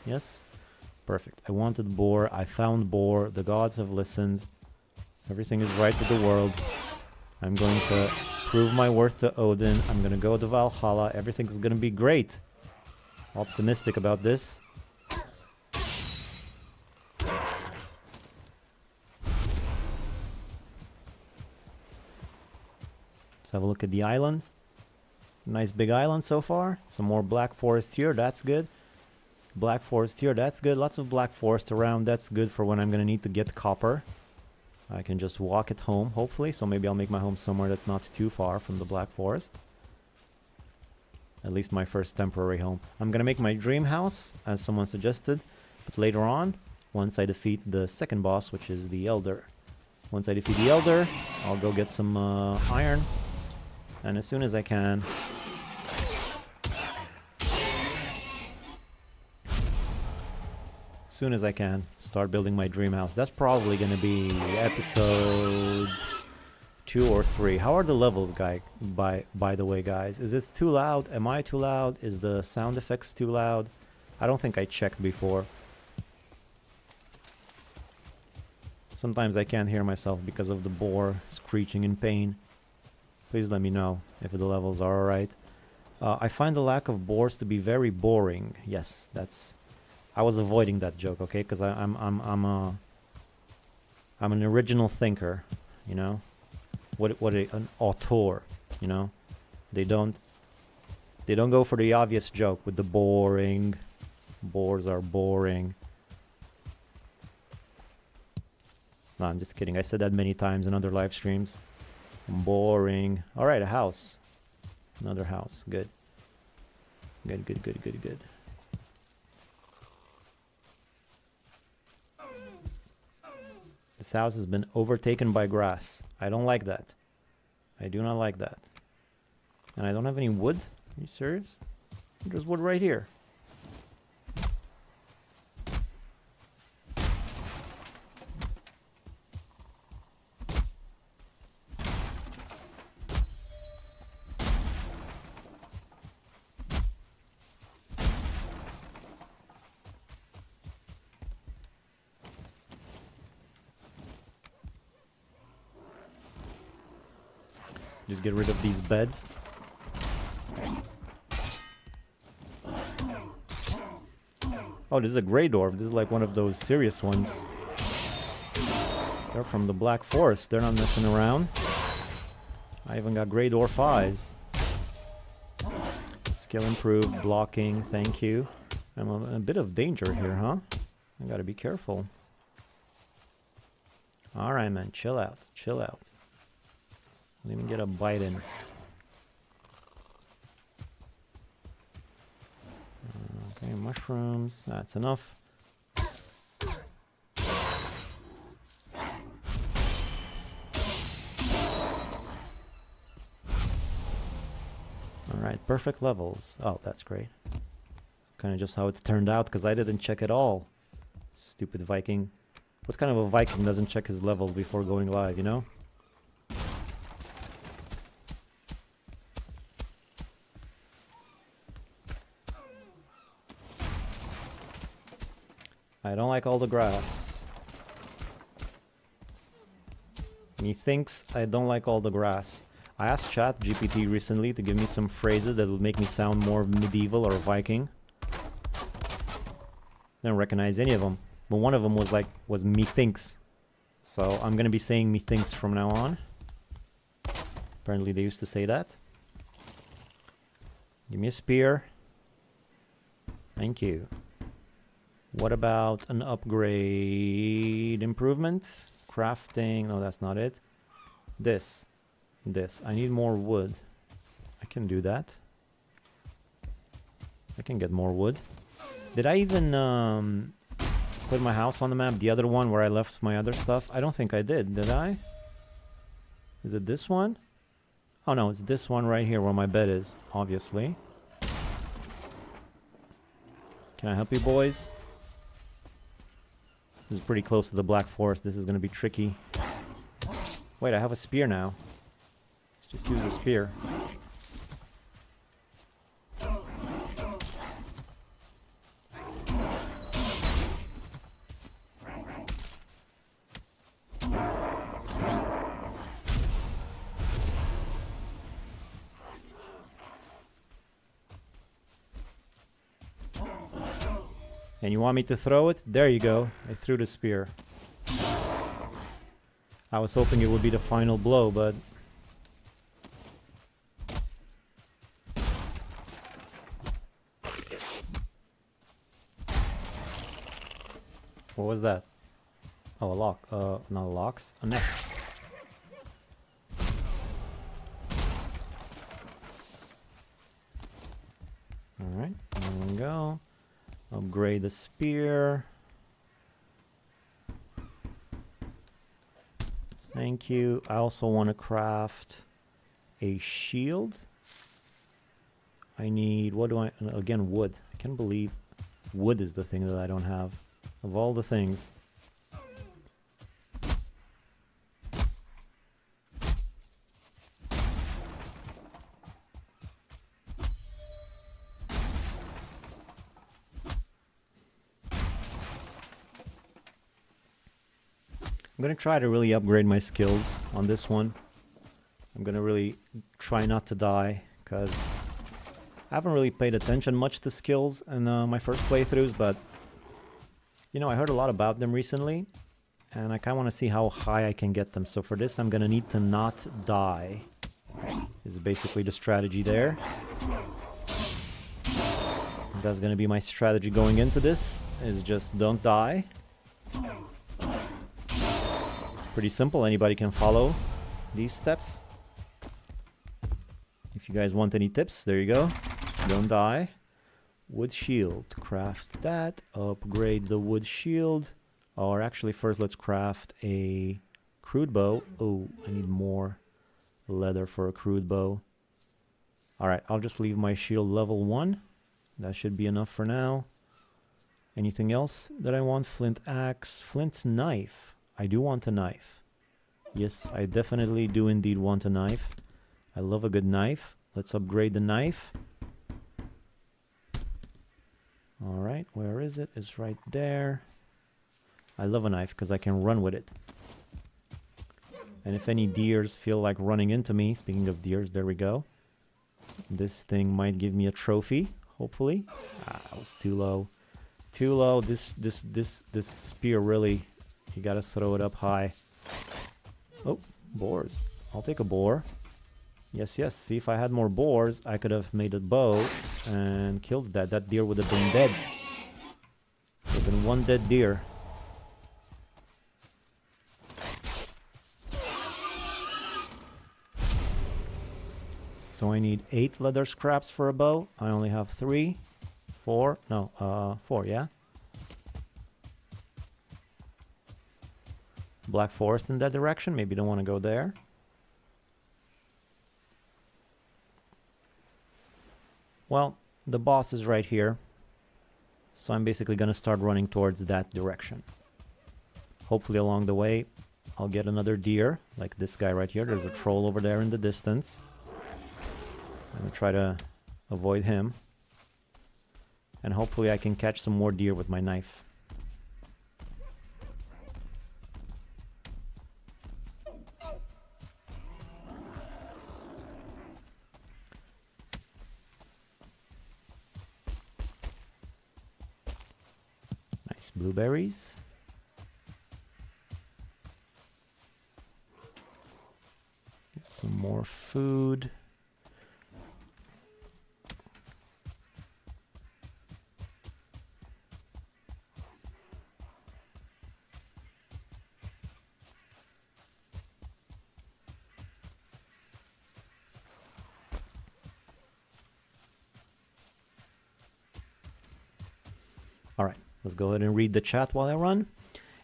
Speaker 1: Yes. Perfect. I wanted boar. I found boar. The gods have listened. Everything is right with the world. I'm going to prove my worth to Odin. I'm going to go to Valhalla. Everything's going to be great. Optimistic about this. Let's have a look at the island. Nice big island so far. Some more black forest here. That's good. Black forest here. That's good. Lots of black forest around. That's good for when I'm going to need to get copper. I can just walk it home, hopefully. So maybe I'll make my home somewhere that's not too far from the black forest. At least my first temporary home. I'm gonna make my dream house, as someone suggested. But later on, once I defeat the second boss, which is the Elder. Once I defeat the Elder, I'll go get some iron. And as soon as I can... start building my dream house. That's probably gonna be episode 2 or 3. How are the levels, by the way, guys? Is it too loud? Am I too loud? Is the sound effects too loud? I don't think I checked before. Sometimes I can't hear myself because of the boar screeching in pain. Please let me know if the levels are alright. I find the lack of boars to be very boring. Yes, that's... I was avoiding that joke, okay? Because I'm an original thinker, you know? An auteur, you know? They don't go for the obvious joke with the boring. Boars are boring. No, I'm just kidding. I said that many times in other live streams. Boring. Alright, a house. Another house. Good. Good. This house has been overtaken by grass. I don't like that. I do not like that. And I don't have any wood? Are you serious? There's wood right here. Just get rid of these beds. Oh, this is a grey dwarf. This is like one of those serious ones. They're from the Black Forest. They're not messing around. I even got grey dwarf eyes. Skill improved, blocking, thank you. I'm in a bit of danger here, huh? I gotta be careful. Alright, man, chill out, chill out. Let me get a bite in. Okay, mushrooms. That's enough. Alright, perfect levels. Oh, that's great. Kind of just how it turned out, because I didn't check at all. Stupid Viking. What kind of a Viking doesn't check his levels before going live, you know? I don't like all the grass. Methinks I don't like all the grass. I asked Chat GPT recently to give me some phrases that would make me sound more medieval or Viking. Didn't recognize any of them, but one of them was methinks. So I'm gonna be saying methinks from now on. Apparently they used to say that. Give me a spear. Thank you. What about an upgrade improvement? Crafting, no, that's not it. This. I need more wood. I can do that. I can get more wood. Did I even put my house on the map? The other one where I left my other stuff? I don't think I did I? Is it this one? Oh no, it's this one right here where my bed is, obviously. Can I help you boys? This is pretty close to the Black Forest. This is going to be tricky. Wait, I have a spear now. Let's just use a spear. And you want me to throw it? There you go. I threw the spear. I was hoping it would be the final blow, but... What was that? Oh, a lock. Not a locks. A neck. Alright, there we go. Upgrade the spear. Thank you. I also want to craft a shield. I need, what do I, again, wood. I can't believe wood is the thing that I don't have. Of all the things. I'm gonna try to really upgrade my skills on this one. I'm gonna really try not to die, because I haven't really paid attention much to skills in my first playthroughs, but you know, I heard a lot about them recently, and I kinda wanna see how high I can get them. So for this, I'm gonna need to not die. This is basically the strategy there. That's gonna be my strategy going into this, is just don't die. Pretty simple, anybody can follow these steps. If you guys want any tips, there you go. Just don't die. Wood shield, craft that, upgrade the wood shield. Or actually first let's craft a crude bow. Oh, I need more leather for a crude bow. Alright, I'll just leave my shield level 1. That should be enough for now. Anything else that I want? Flint axe, flint knife. I do want a knife. Yes, I definitely do indeed want a knife. I love a good knife. Let's upgrade the knife. Alright, where is it? It's right there. I love a knife because I can run with it. And if any deers feel like running into me, speaking of deers, there we go. This thing might give me a trophy, hopefully. Ah, I was too low. Too low. This spear really... You gotta throw it up high. Oh, boars. I'll take a boar. Yes, yes. See, if I had more boars, I could have made a bow and killed that. That deer would have been dead. Would have been one dead deer. So I need 8 leather scraps for a bow. I only have 3. 4? No, 4, yeah? Black Forest in that direction. Maybe don't want to go there. Well, the boss is right here. So I'm basically going to start running towards that direction. Hopefully along the way, I'll get another deer, like this guy right here. There's a troll over there in the distance. I'm going to try to avoid him. And hopefully I can catch some more deer with my knife. Nice blueberries. Get some more food. All right, let's go ahead and read the chat while I run.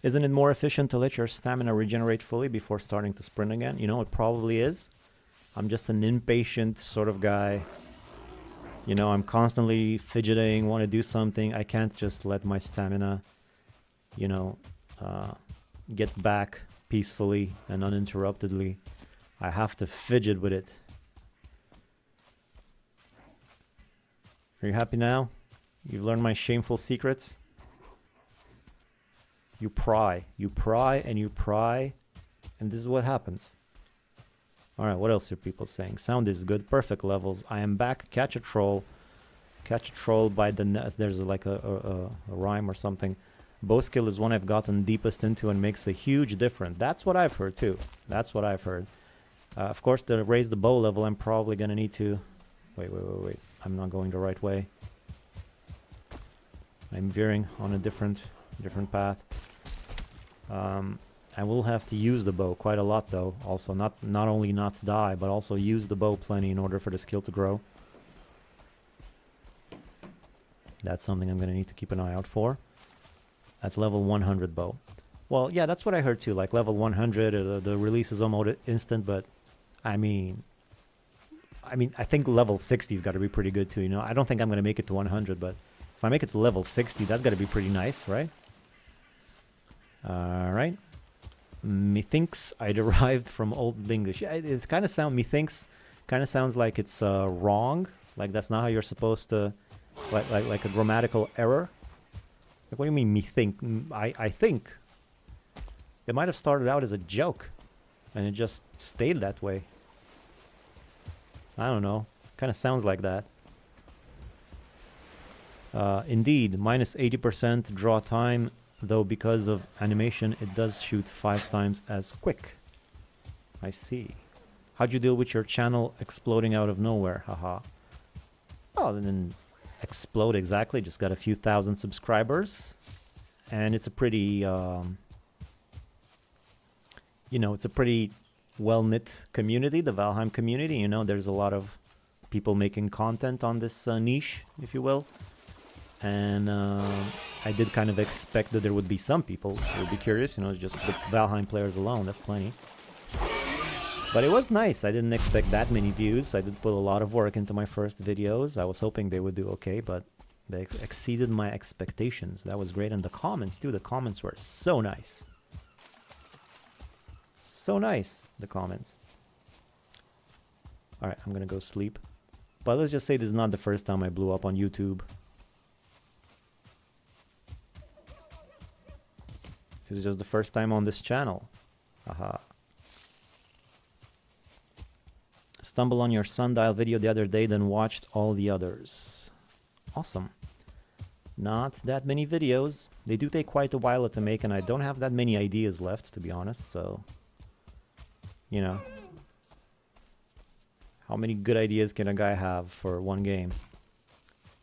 Speaker 1: Isn't it more efficient to let your stamina regenerate fully before starting to sprint again? You know, it probably is. I'm just an impatient sort of guy. You know, I'm constantly fidgeting, want to do something. I can't just let my stamina, you know, get back peacefully and uninterruptedly. I have to fidget with it. Are you happy now? You've learned my shameful secrets? You pry, and you pry, and this is what happens. Alright, what else are people saying? Sound is good, perfect levels. I am back, catch a troll. Catch a troll by the net. There's like a rhyme or something. Bow skill is one I've gotten deepest into and makes a huge difference. That's what I've heard too. That's what I've heard. Of course, to raise the bow level, I'm probably going to need to... Wait. I'm not going the right way. I'm veering on a different path. I will have to use the bow quite a lot though. Also, not only not die, but also use the bow plenty in order for the skill to grow. That's something I'm going to need to keep an eye out for. At level 100 bow. Well, yeah, that's what I heard too. Like level 100, the release is almost instant, but I mean, I think level 60's got to be pretty good too, you know? I don't think I'm going to make it to 100, but if I make it to level 60, that's got to be pretty nice, right? Alright. Methinks I derived from Old English. Yeah, it's kind of sound, methinks kind of sounds like it's wrong. Like that's not how you're supposed to, like a grammatical error. Like what do you mean methink? I think. It might have started out as a joke. And it just stayed that way. I don't know. Kind of sounds like that. Indeed, minus 80% draw time, though because of animation it does shoot 5 times as quick. I see. How'd you deal with your channel exploding out of nowhere? Haha. Oh, then explode exactly. Just got a few thousand subscribers. And it's a pretty, you know, it's a pretty well-knit community, the Valheim community. You know, there's a lot of people making content on this niche, if you will. And I did kind of expect that there would be some people who would be curious, you know, just the Valheim players alone, that's plenty. But it was nice. I didn't expect that many views. I did put a lot of work into my first videos. I was hoping they would do okay, but they exceeded my expectations. That was great. And the comments, too. The comments were so nice. So nice, the comments. Alright, I'm gonna go sleep. But let's just say this is not the first time I blew up on YouTube. This is just the first time on this channel. Haha. Stumbled on your sundial video the other day, then watched all the others. Awesome. Not that many videos. They do take quite a while to make, and I don't have that many ideas left, to be honest, so... You know. How many good ideas can a guy have for one game?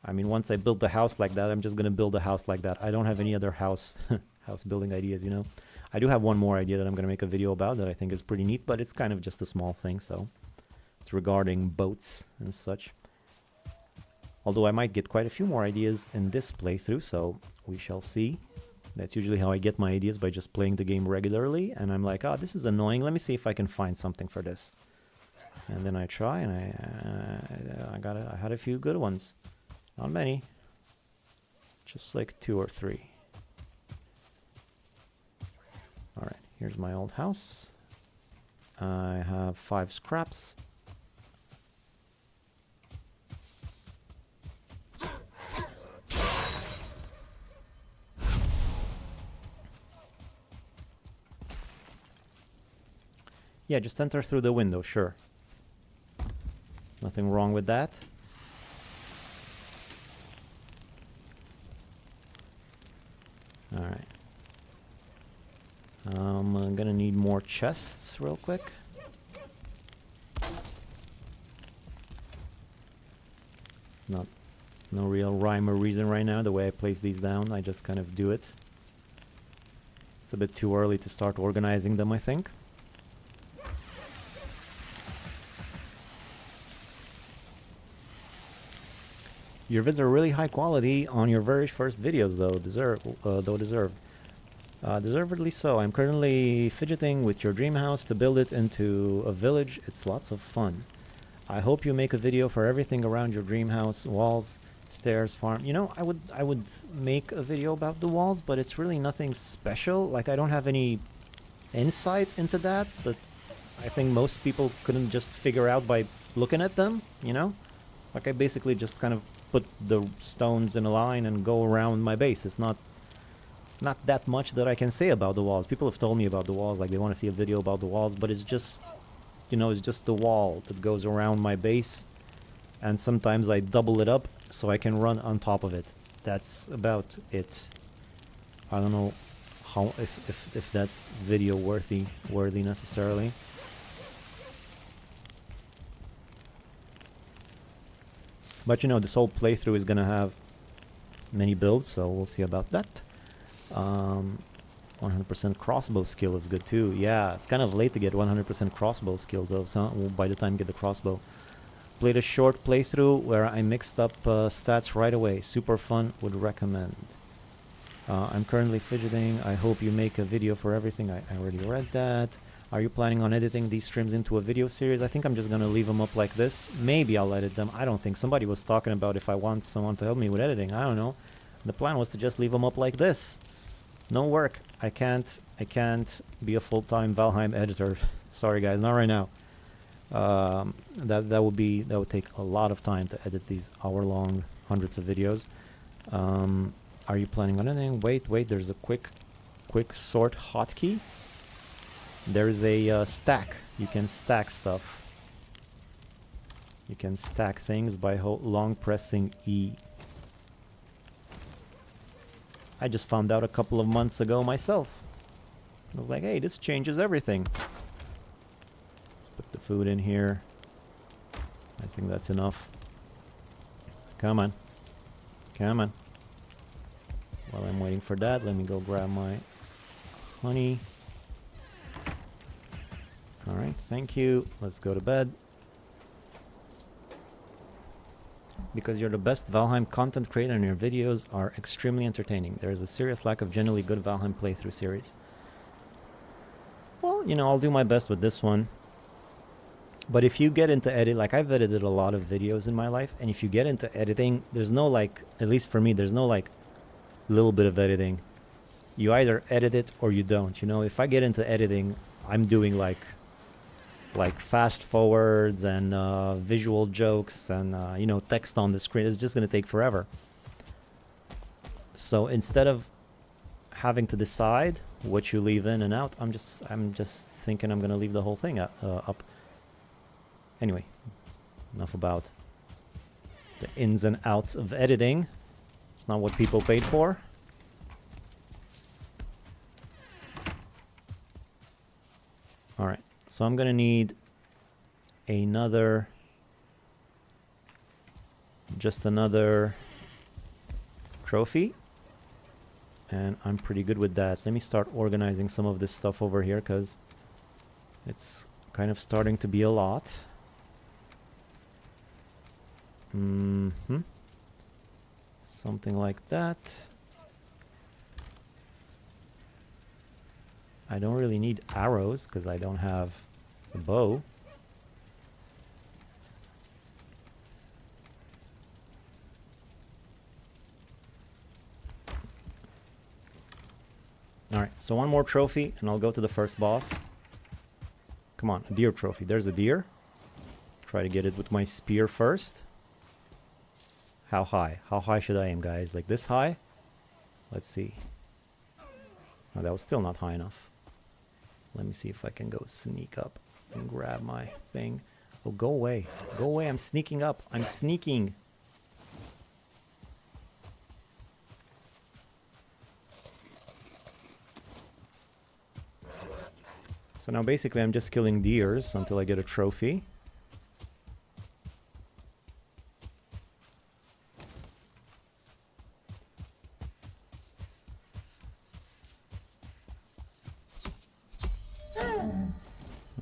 Speaker 1: I mean, once I build the house like that, I'm just gonna build a house like that. I don't have any other house building ideas, you know. I do have one more idea that I'm gonna make a video about that I think is pretty neat, but it's kind of just a small thing, so... It's regarding boats and such. Although I might get quite a few more ideas in this playthrough, so we shall see. That's usually how I get my ideas, by just playing the game regularly, and I'm like, oh, this is annoying, let me see if I can find something for this. And then I try, and I had a few good ones. Not many. Just like 2 or 3. Alright, here's my old house. I have 5 scraps. Yeah, just enter through the window, sure. Nothing wrong with that. Alright. I'm gonna need more chests real quick. No real rhyme or reason right now, the way I place these down, I just kind of do it. It's a bit too early to start organizing them, I think. Your vids are really high quality on your very first videos, though. Deservedly so. I'm currently fidgeting with your dream house to build it into a village. It's lots of fun. I hope you make a video for everything around your dream house, walls, stairs, farm. You know, I would make a video about the walls, but it's really nothing special. Like, I don't have any insight into that, but I think most people couldn't just figure out by looking at them, you know? Like, I basically just kind of put the stones in a line and go around my base. It's not that much that I can say about the walls. People have told me about the walls, like they want to see a video about the walls, but it's just, you know, it's just the wall that goes around my base, and sometimes I double it up so I can run on top of it. That's about it. I don't know how if that's video worthy necessarily. But you know, this whole playthrough is gonna have many builds, so we'll see about that. 100% crossbow skill is good too. Yeah, it's kind of late to get 100% crossbow skill though, so by the time you get the crossbow. Played a short playthrough where I mixed up stats right away. Super fun, would recommend. I'm currently fidgeting. I hope you make a video for everything. I already read that. Are you planning on editing these streams into a video series? I think I'm just gonna leave them up like this. Maybe I'll edit them. I don't think. Somebody was talking about if I want someone to help me with editing. I don't know. The plan was to just leave them up like this. No work. I can't be a full-time Valheim editor. Sorry guys, not right now. That would take a lot of time to edit these hour-long hundreds of videos. Are you planning on anything? Wait, there's a quick sort hotkey. There's a stack. You can stack stuff. You can stack things by long pressing E. I just found out a couple of months ago myself. I was like, hey, this changes everything. Let's put the food in here. I think that's enough. Come on. Come on. While I'm waiting for that, let me go grab my honey. Alright, thank you. Let's go to bed. Because you're the best Valheim content creator and your videos are extremely entertaining. There is a serious lack of genuinely good Valheim playthrough series. Well, you know, I'll do my best with this one. But if you get into edit, like I've edited a lot of videos in my life, and if you get into editing, there's no like, at least for me, there's no like little bit of editing. You either edit it or you don't. You know, if I get into editing, I'm doing like fast forwards and visual jokes and you know, text on the screen. It's just gonna take forever. So instead of having to decide what you leave in and out, I'm just thinking I'm gonna leave the whole thing up. Anyway, enough about the ins and outs of editing. It's not what people paid for. All right. So I'm gonna need just another trophy, and I'm pretty good with that. Let me start organizing some of this stuff over here because it's kind of starting to be a lot. Something like that. I don't really need arrows because I don't have a bow. Alright, so one more trophy and I'll go to the first boss. Come on, a deer trophy. There's a deer. Try to get it with my spear first. How high? How high should I aim, guys? Like this high? Let's see. Oh, that was still not high enough. Let me see if I can go sneak up and grab my thing. Oh, go away. Go away. I'm sneaking up. I'm sneaking. So now basically I'm just killing deers until I get a trophy.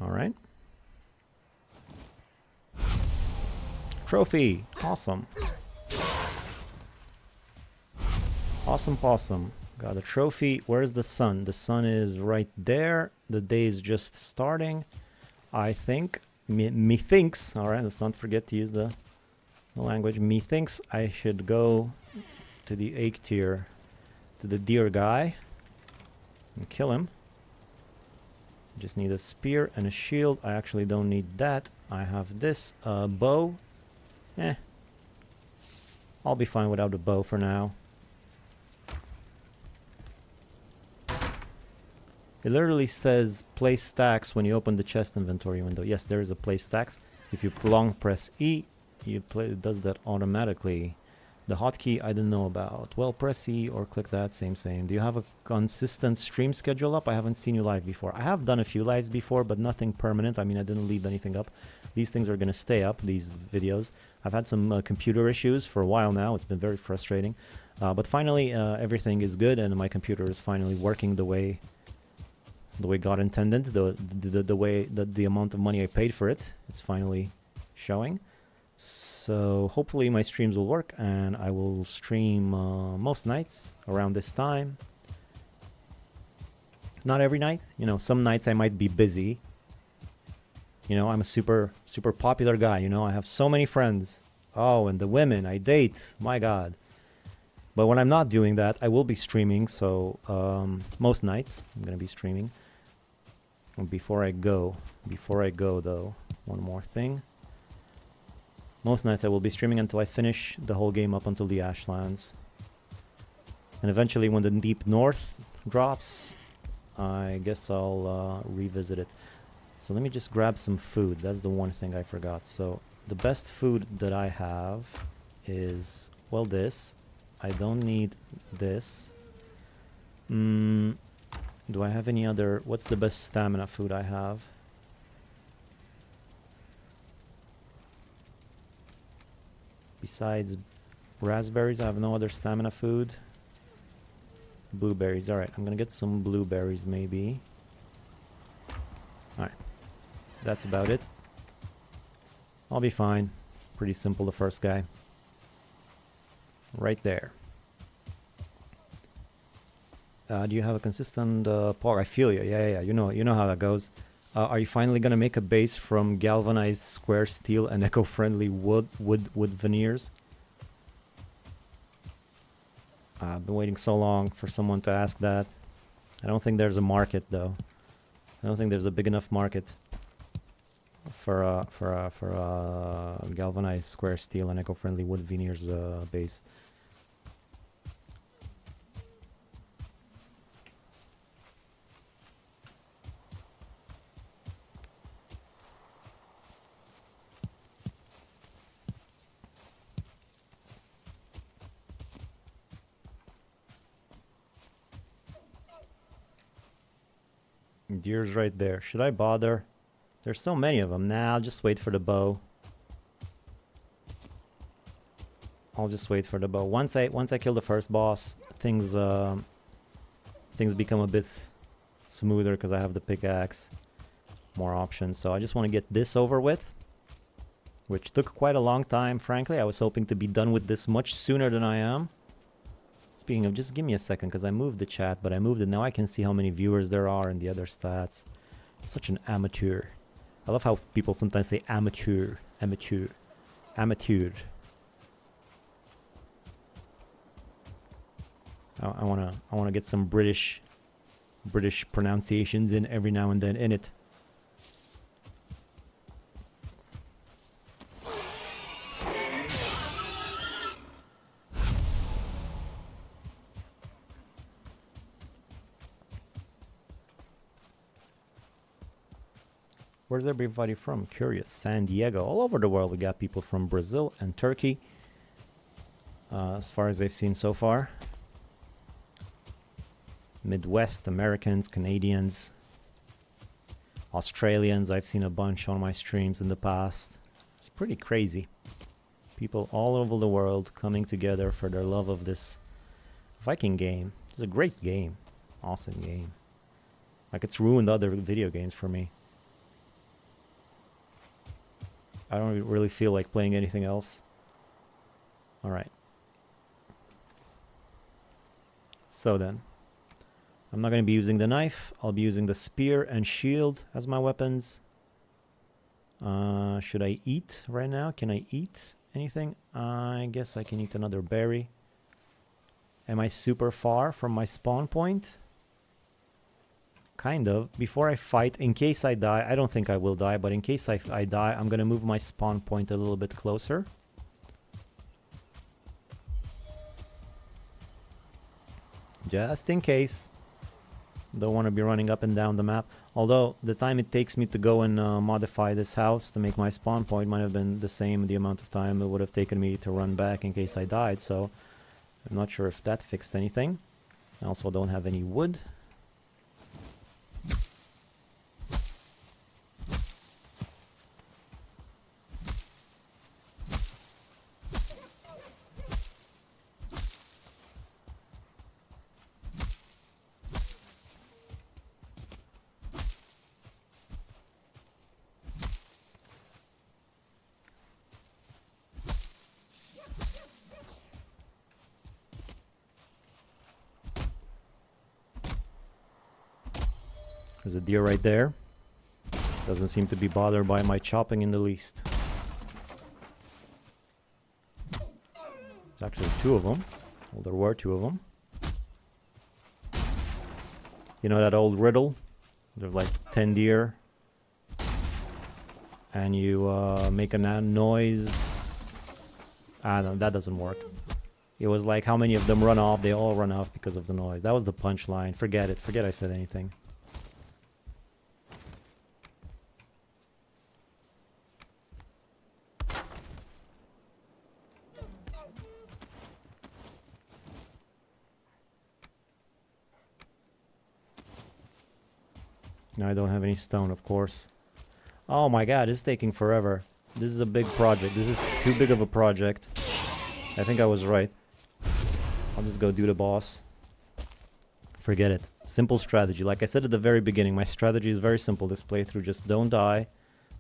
Speaker 1: Alright. Trophy! Awesome. Awesome possum. Got a trophy. Where's the sun? The sun is right there. The day is just starting. I think. Methinks. Alright, let's not forget to use the language. Methinks I should go to the Eikthyr, to the deer guy, and kill him. Just need a spear and a shield. I actually don't need that. I have this bow. I'll be fine without a bow for now. It literally says place stacks when you open the chest inventory window. Yes, there is a place stacks. If you long press E, it does that automatically. The hotkey I didn't know about. Well, press E or click that, same. Do you have a consistent stream schedule up? I haven't seen you live before. I have done a few lives before, but nothing permanent. I mean, I didn't leave anything up. These things are going to stay up, these videos. I've had some computer issues for a while now. It's been very frustrating. But finally, everything is good, and my computer is finally working the way God intended. The way that the amount of money I paid for it, it's finally showing. So hopefully my streams will work, and I will stream most nights around this time. Not every night, you know, some nights I might be busy. You know, I'm a super popular guy, you know, I have so many friends. Oh, and the women I date, my God. But when I'm not doing that, I will be streaming, so most nights I'm gonna be streaming. And before I go though, one more thing. Most nights I will be streaming until I finish the whole game up until the Ashlands. And eventually when the Deep North drops, I guess I'll revisit it. So let me just grab some food. That's the one thing I forgot. So the best food that I have is, well, this. I don't need this. Do I have any other... What's the best stamina food I have? Besides raspberries, I have no other stamina food. Blueberries. Alright, I'm gonna get some blueberries maybe. Alright, so that's about it. I'll be fine. Pretty simple, the first guy. Right there. Do you have a consistent power? I feel you. Yeah. You know how that goes. Are you finally gonna make a base from galvanized square steel and eco-friendly wood veneers? I've been waiting so long for someone to ask that. I don't think there's a market though. I don't think there's a big enough market for galvanized square steel and eco-friendly wood veneers base. Deer's right there. Should I bother? There's so many of them. Nah, I'll just wait for the bow. I'll just wait for the bow. Once I kill the first boss, things become a bit smoother because I have the pickaxe, more options. So I just want to get this over with, which took quite a long time. Frankly, I was hoping to be done with this much sooner than I am. Speaking of, just give me a second, because I moved the chat, but I moved it. Now I can see how many viewers there are and the other stats. Such an amateur. I love how people sometimes say amateur. Amateur. Amateur. I wanna get some British pronunciations in every now and then in it. Where's everybody from? Curious. San Diego. All over the world we got people from Brazil and Turkey. As far as I've seen so far. Midwest, Americans, Canadians, Australians. I've seen a bunch on my streams in the past. It's pretty crazy. People all over the world coming together for their love of this Viking game. It's a great game. Awesome game. Like, it's ruined other video games for me. I don't really feel like playing anything else. Alright. So then. I'm not going to be using the knife. I'll be using the spear and shield as my weapons. Should I eat right now? Can I eat anything? I guess I can eat another berry. Am I super far from my spawn point? Kind of. Before I fight, in case I die, I don't think I will die, but in case I die, I'm going to move my spawn point a little bit closer. Just in case. Don't want to be running up and down the map. Although the time it takes me to go and modify this house to make my spawn point might have been the same, the amount of time it would have taken me to run back in case I died. So I'm not sure if that fixed anything. I also don't have any wood. There's a deer right there. Doesn't seem to be bothered by my chopping in the least. There's actually two of them. Well, there were two of them. You know that old riddle? There's like 10 deer. And you make a noise. Ah, no, that doesn't work. It was like how many of them run off? They all run off because of the noise. That was the punchline. Forget it. Forget I said anything. Now I don't have any stone, of course. Oh my god, this is taking forever. This is a big project. This is too big of a project. I think I was right. I'll just go do the boss. Forget it. Simple strategy. Like I said at the very beginning, my strategy is very simple this playthrough. Just don't die.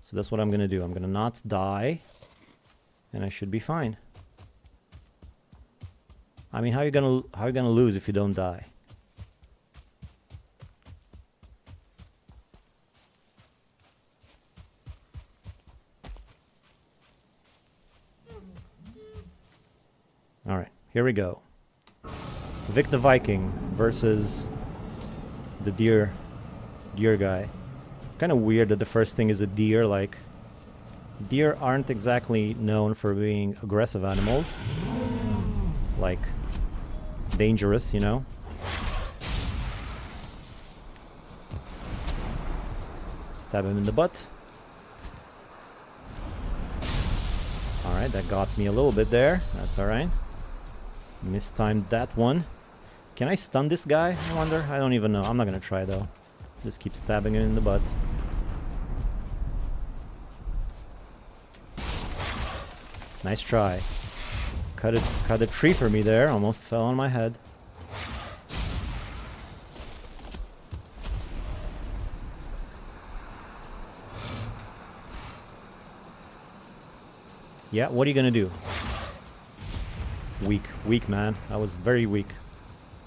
Speaker 1: So that's what I'm gonna do. I'm gonna not die. And I should be fine. I mean, how are you gonna lose if you don't die? Alright, here we go. Vic the Viking versus the deer guy. Kind of weird that the first thing is a deer. Like, deer aren't exactly known for being aggressive animals. Like, dangerous, you know? Stab him in the butt. Alright, that got me a little bit there. That's alright. Mistimed that one. Can I stun this guy, I wonder? I don't even know. I'm not gonna try though. Just keep stabbing him in the butt. Nice try. Cut a tree for me there. Almost fell on my head. Yeah, what are you gonna do? Weak, man. I was very weak.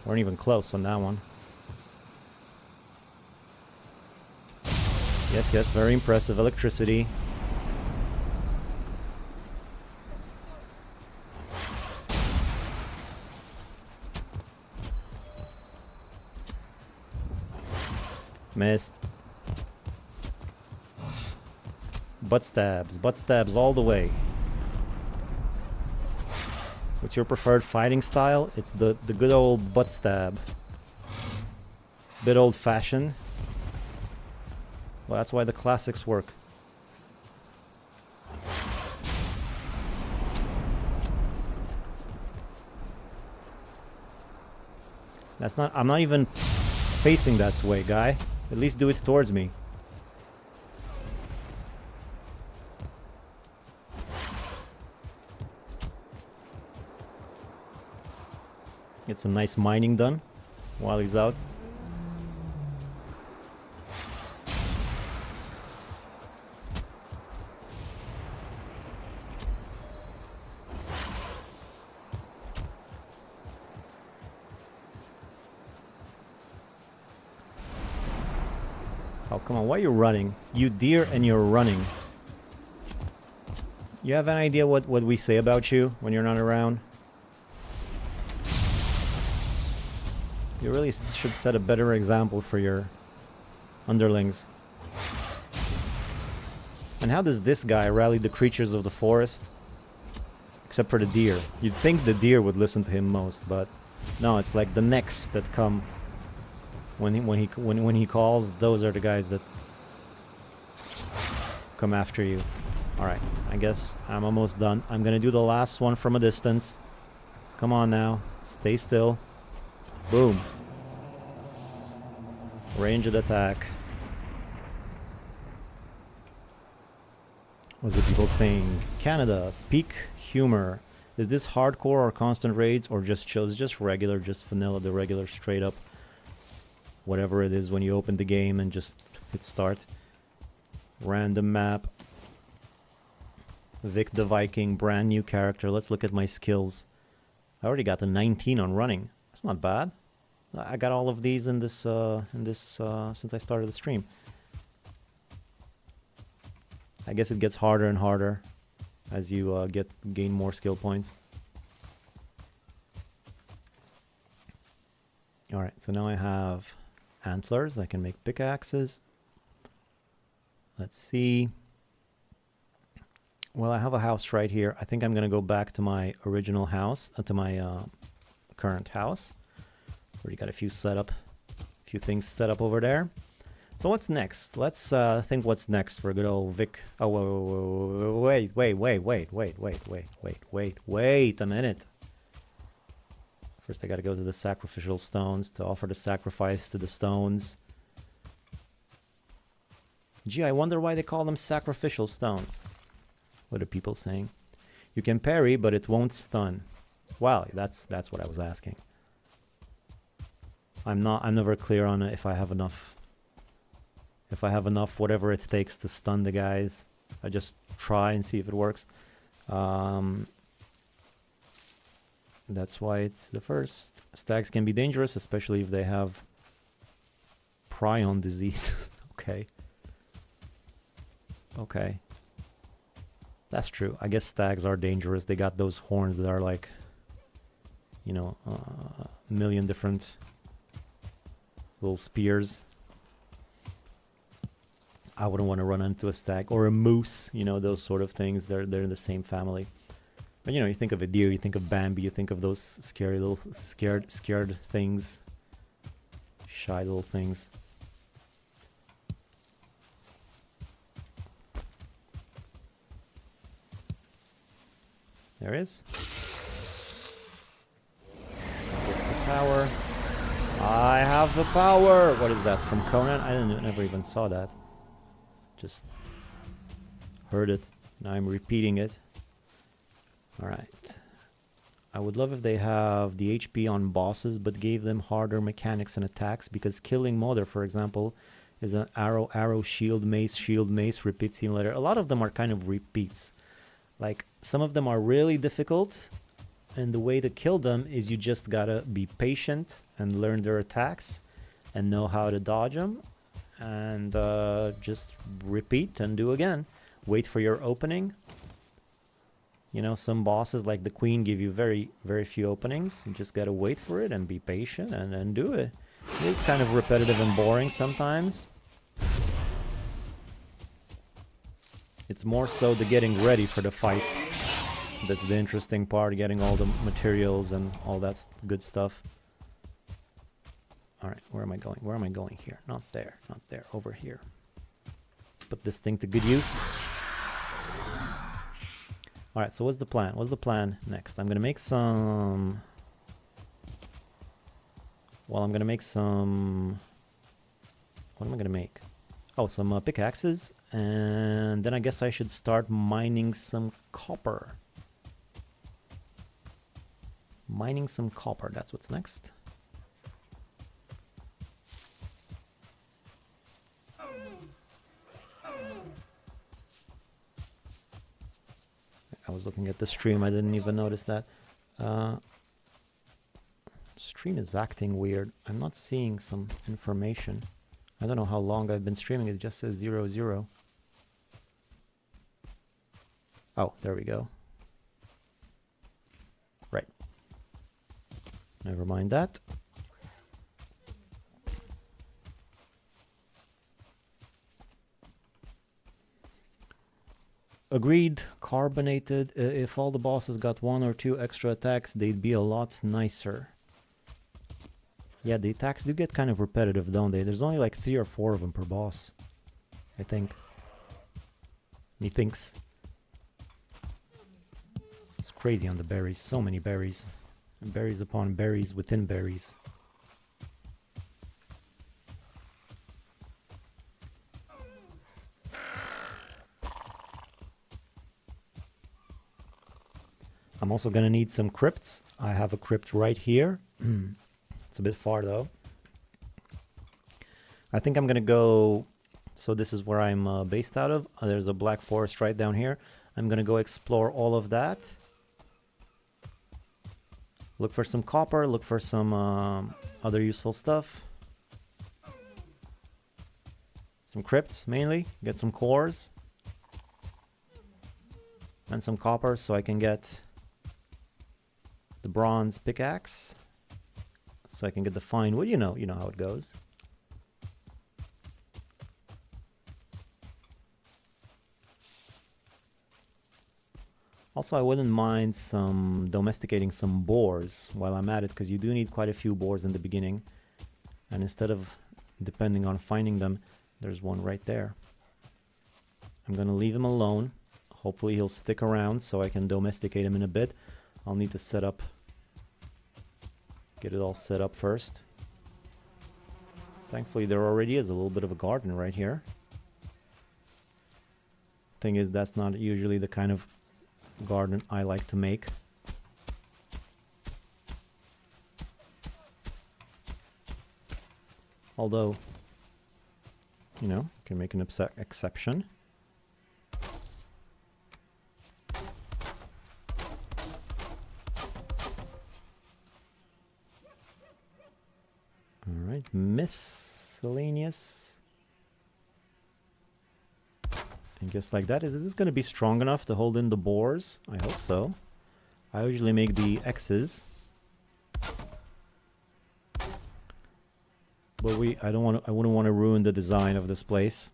Speaker 1: Weren't even close on that one. Yes, yes, very impressive. Electricity. Missed. Butt stabs all the way. What's your preferred fighting style? It's the good old butt stab. Bit old-fashioned. Well, that's why the classics work. That's not... I'm not even facing that way, guy. At least do it towards me. Get some nice mining done while he's out. Oh, come on, why are you running? You deer and you're running. You have an idea what we say about you when you're not around? You really should set a better example for your underlings. And how does this guy rally the creatures of the forest? Except for the deer. You'd think the deer would listen to him most, but no, it's like the necks that come when he calls. Those are the guys that come after you. All right, I guess I'm almost done. I'm gonna do the last one from a distance. Come on now, stay still. Boom. Ranged attack. What's the people saying? Canada, peak humor. Is this hardcore or constant raids or just chills? Just regular, just vanilla, the regular straight up. Whatever it is when you open the game and just hit start. Random map. Vic the Viking, brand new character. Let's look at my skills. I already got the 19 on running. That's not bad. I got all of these in this since I started the stream. I guess it gets harder and harder as you gain more skill points. All right, so now I have antlers. I can make pickaxes. Let's see. Well, I have a house right here. I think I'm gonna go back to my original house, to my current house. Already got a few things set up over there. So what's next? Let's think what's next for good old Vic. Oh, wait a minute. First I gotta go to the sacrificial stones to offer the sacrifice to the stones. Gee, I wonder why they call them sacrificial stones. What are people saying? You can parry, but it won't stun. Wow, that's what I was asking. I'm never clear on if I have enough. If I have enough, whatever it takes to stun the guys. I just try and see if it works. That's why it's the first. Stags can be dangerous, especially if they have prion disease. Okay. Okay. That's true. I guess stags are dangerous. They got those horns that are like, you know, a million different little spears. I wouldn't want to run into a stag or a moose, you know, those sort of things. They're in the same family. But you know, you think of a deer, you think of Bambi, you think of those scary little scared things. Shy little things. There is. The power. I have the power. What is that from Conan? I never even saw that. Just heard it. Now I'm repeating it. All right. I would love if they have the HP on bosses, but gave them harder mechanics and attacks, because killing Mother, for example, is an arrow, shield, mace, repeat simulator. A lot of them are kind of repeats. Like, some of them are really difficult, And the way to kill them is you just gotta be patient and learn their attacks and know how to dodge them, and just repeat and do again. Wait for your opening. You know, some bosses like the Queen give you very, very few openings. You just gotta wait for it and be patient and then do it. It is kind of repetitive and boring sometimes. It's more so the getting ready for the fight. That's the interesting part, getting all the materials and all that good stuff. Alright, where am I going? Where am I going here? Not there, not there, over here. Let's put this thing to good use. Alright, so what's the plan? What's the plan next? I'm gonna make some... Well, I'm gonna make some... What am I gonna make? Oh, some pickaxes. And then I guess I should start mining some copper. Mining some copper, that's what's next. I was looking at the stream, I didn't even notice that. Stream is acting weird. I'm not seeing some information. I don't know how long I've been streaming, it just says 00. Oh, there we go. Right. Never mind that. Agreed, carbonated. If all the bosses got 1 or 2 extra attacks, they'd be a lot nicer. Yeah, the attacks do get kind of repetitive, don't they? There's only like 3 or 4 of them per boss, I think. Methinks. It's crazy on the berries. So many berries. Berries upon berries within berries. I'm also gonna need some crypts. I have a crypt right here. It's a bit far though. I think I'm gonna go... So this is where I'm based out of. There's a black forest right down here. I'm gonna go explore all of that. Look for some copper, look for some other useful stuff. Some crypts mainly, get some cores. And some copper so I can get the bronze pickaxe. So I can get the fine wood, you know how it goes. Also, I wouldn't mind domesticating some boars while I'm at it, because you do need quite a few boars in the beginning. And instead of depending on finding them, there's one right there. I'm gonna leave him alone. Hopefully he'll stick around so I can domesticate him in a bit. I'll need to set up, get it all set up first. Thankfully there already is a little bit of a garden right here. Thing is, that's not usually the kind of garden I like to make. Although, you know, can make an exception. Alright, miscellaneous. And just like that, is this going to be strong enough to hold in the boars? I hope so. I usually make the X's. But I wouldn't want to ruin the design of this place.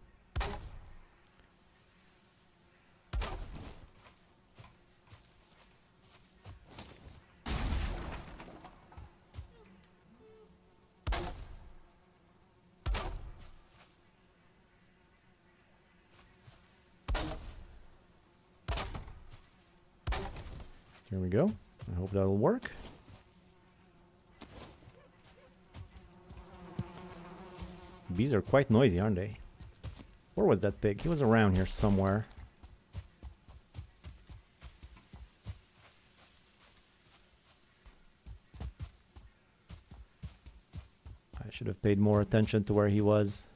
Speaker 1: There we go. I hope that'll work. Bees are quite noisy, aren't they? Where was that pig? He was around here somewhere. I should have paid more attention to where he was.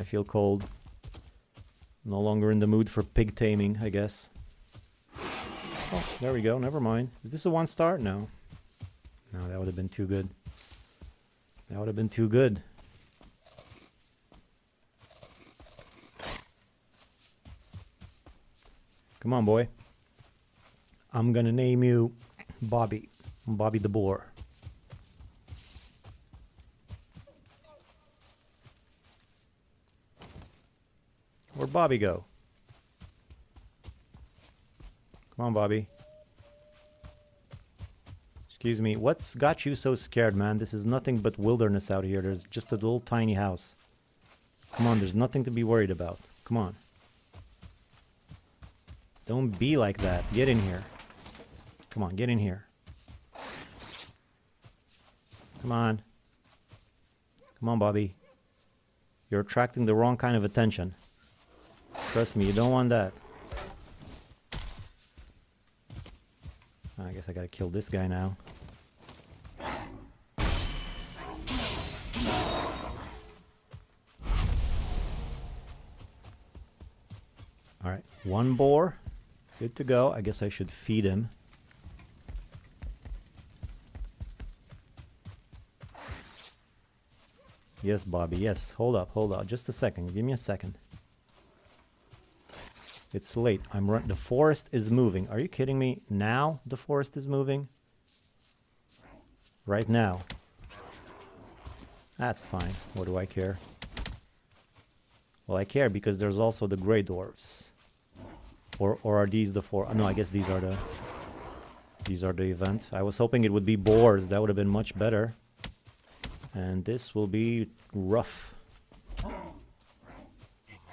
Speaker 1: I feel cold. No longer in the mood for pig taming, I guess. Oh, there we go. Never mind. Is this a 1-star? No. No, that would have been too good. That would have been too good. Come on, boy. I'm gonna name you Bobby. Bobby the Boar. Where'd Bobby go? Come on, Bobby. Excuse me. What's got you so scared, man? This is nothing but wilderness out here. There's just a little tiny house. Come on, there's nothing to be worried about. Come on. Don't be like that. Get in here. Come on, get in here. Come on. Come on, Bobby. You're attracting the wrong kind of attention. Trust me, you don't want that. I guess I gotta kill this guy now. Alright, 1 boar. Good to go. I guess I should feed him. Yes, Bobby, yes. Hold up. Just a second. Give me a second. It's late. The forest is moving. Are you kidding me? Now the forest is moving? Right now. That's fine. What do I care? Well, I care because there's also the Grey Dwarfs. Or are these the 4? No, I guess these are the event. I was hoping it would be boars. That would have been much better. And this will be rough.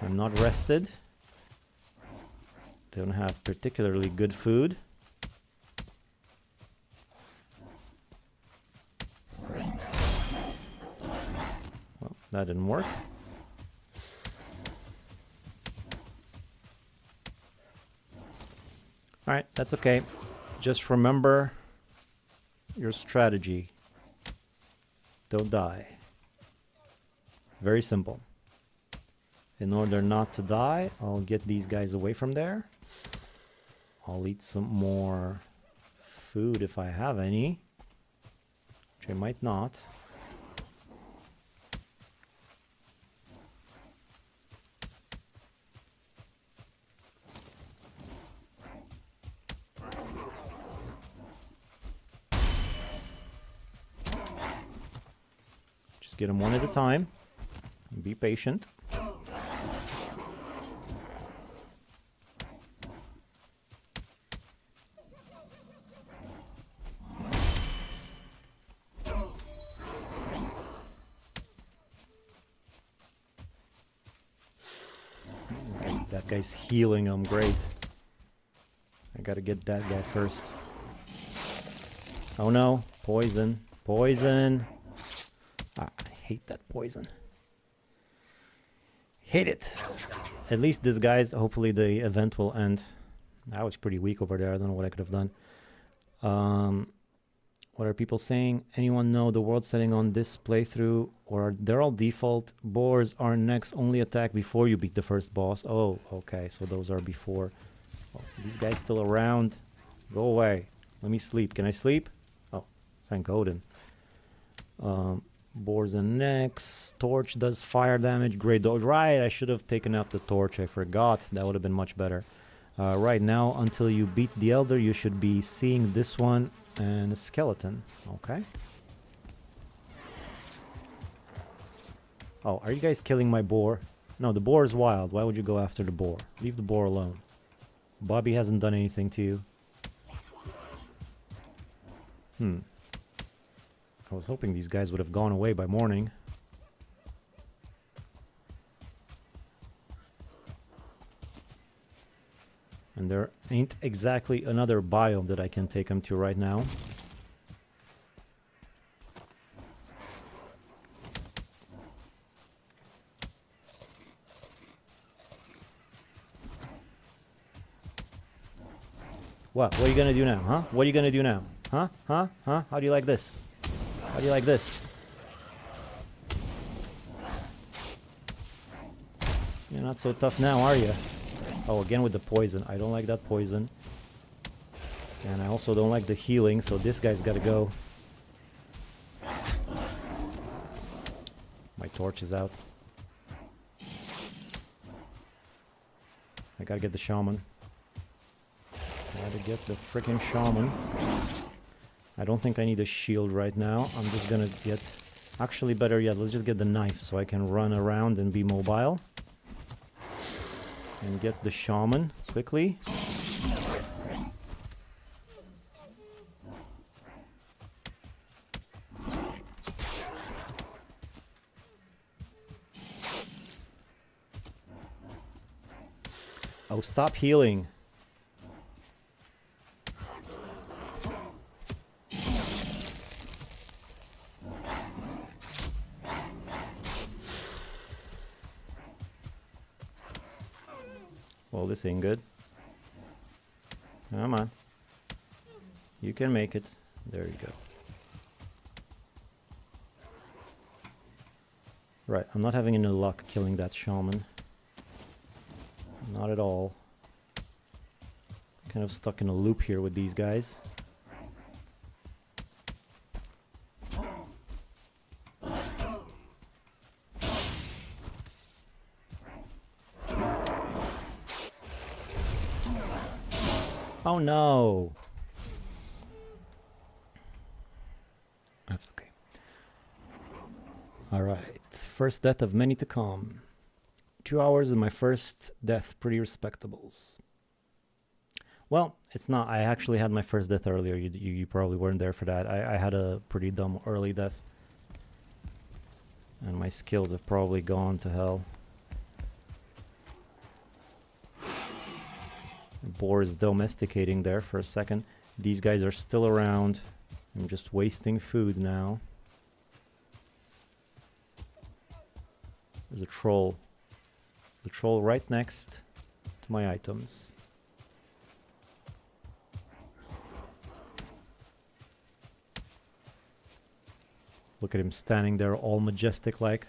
Speaker 1: I'm not rested. Don't have particularly good food. Well, that didn't work. Alright, that's okay. Just remember your strategy. Don't die. Very simple. In order not to die, I'll get these guys away from there. I'll eat some more food if I have any, which I might not. Just get them one at a time. Be patient. That guy's healing him. Great. I gotta get that guy first. Oh no. Poison. Poison. Ah, I hate that poison. Hate it. At least this guy's... Hopefully the event will end. I was pretty weak over there. I don't know what I could have done. What are people saying? Anyone know the world setting on this playthrough? Or they're all default? Boars are next. Only attack before you beat the first boss. Oh, okay. So those are before. Oh, these guys still around. Go away. Let me sleep. Can I sleep? Oh, thank Odin. Boars and next. Torch does fire damage. Great dog. Right, I should have taken out the torch. I forgot. That would have been much better. Right now, until you beat the Elder, you should be seeing this one and a skeleton. Okay. Oh, are you guys killing my boar? No, the boar is wild. Why would you go after the boar? Leave the boar alone. Bobby hasn't done anything to you. I was hoping these guys would have gone away by morning. And there ain't exactly another biome that I can take them to right now. What? What are you gonna do now, huh? What are you gonna do now? Huh? Huh? Huh? How do you like this? How do you like this? You're not so tough now, are you? Oh, again with the poison. I don't like that poison. And I also don't like the healing, so this guy's gotta go. My torch is out. I gotta get the shaman. Gotta get the freaking shaman. I don't think I need a shield right now. I'm just gonna get... Actually, better yet, let's just get the knife so I can run around and be mobile. And get the shaman quickly. Oh, stop healing. Well, this ain't good. Come on. You can make it. There you go. Right, I'm not having any luck killing that shaman. Not at all. Kind of stuck in a loop here with these guys. Oh no! That's okay. Alright, first death of many to come. 2 hours and my first death, pretty respectables. Well, it's not. I actually had my first death earlier. You probably weren't there for that. I had a pretty dumb early death. And my skills have probably gone to hell. Boar is domesticating there for a second. These guys are still around. I'm just wasting food now. There's a troll. The troll right next to my items. Look at him standing there all majestic like.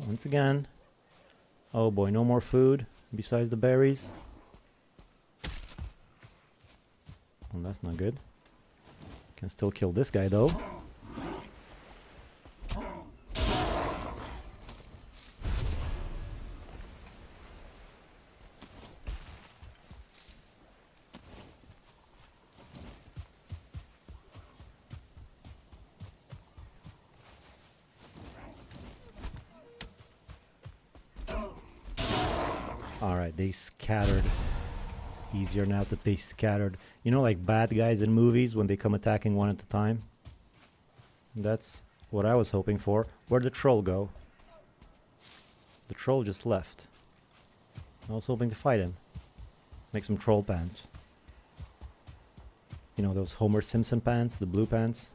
Speaker 1: Once again. Oh boy, no more food besides the berries. Well, that's not good. Can still kill this guy though. Alright, they scattered. It's easier now that they scattered. You know, like bad guys in movies when they come attacking one at a time? That's what I was hoping for. Where'd the troll go? The troll just left. I was hoping to fight him. Make some troll pants. You know, those Homer Simpson pants, the blue pants.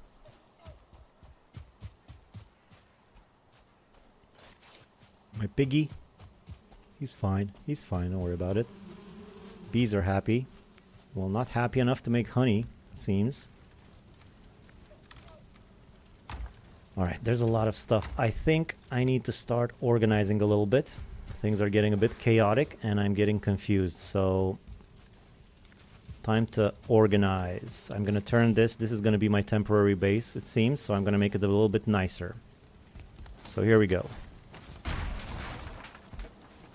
Speaker 1: My piggy. He's fine. He's fine. Don't worry about it. Bees are happy. Well, not happy enough to make honey, it seems. Alright, there's a lot of stuff. I think I need to start organizing a little bit. Things are getting a bit chaotic and I'm getting confused. So, time to organize. I'm going to turn this. This is going to be my temporary base, it seems. So I'm going to make it a little bit nicer. So here we go.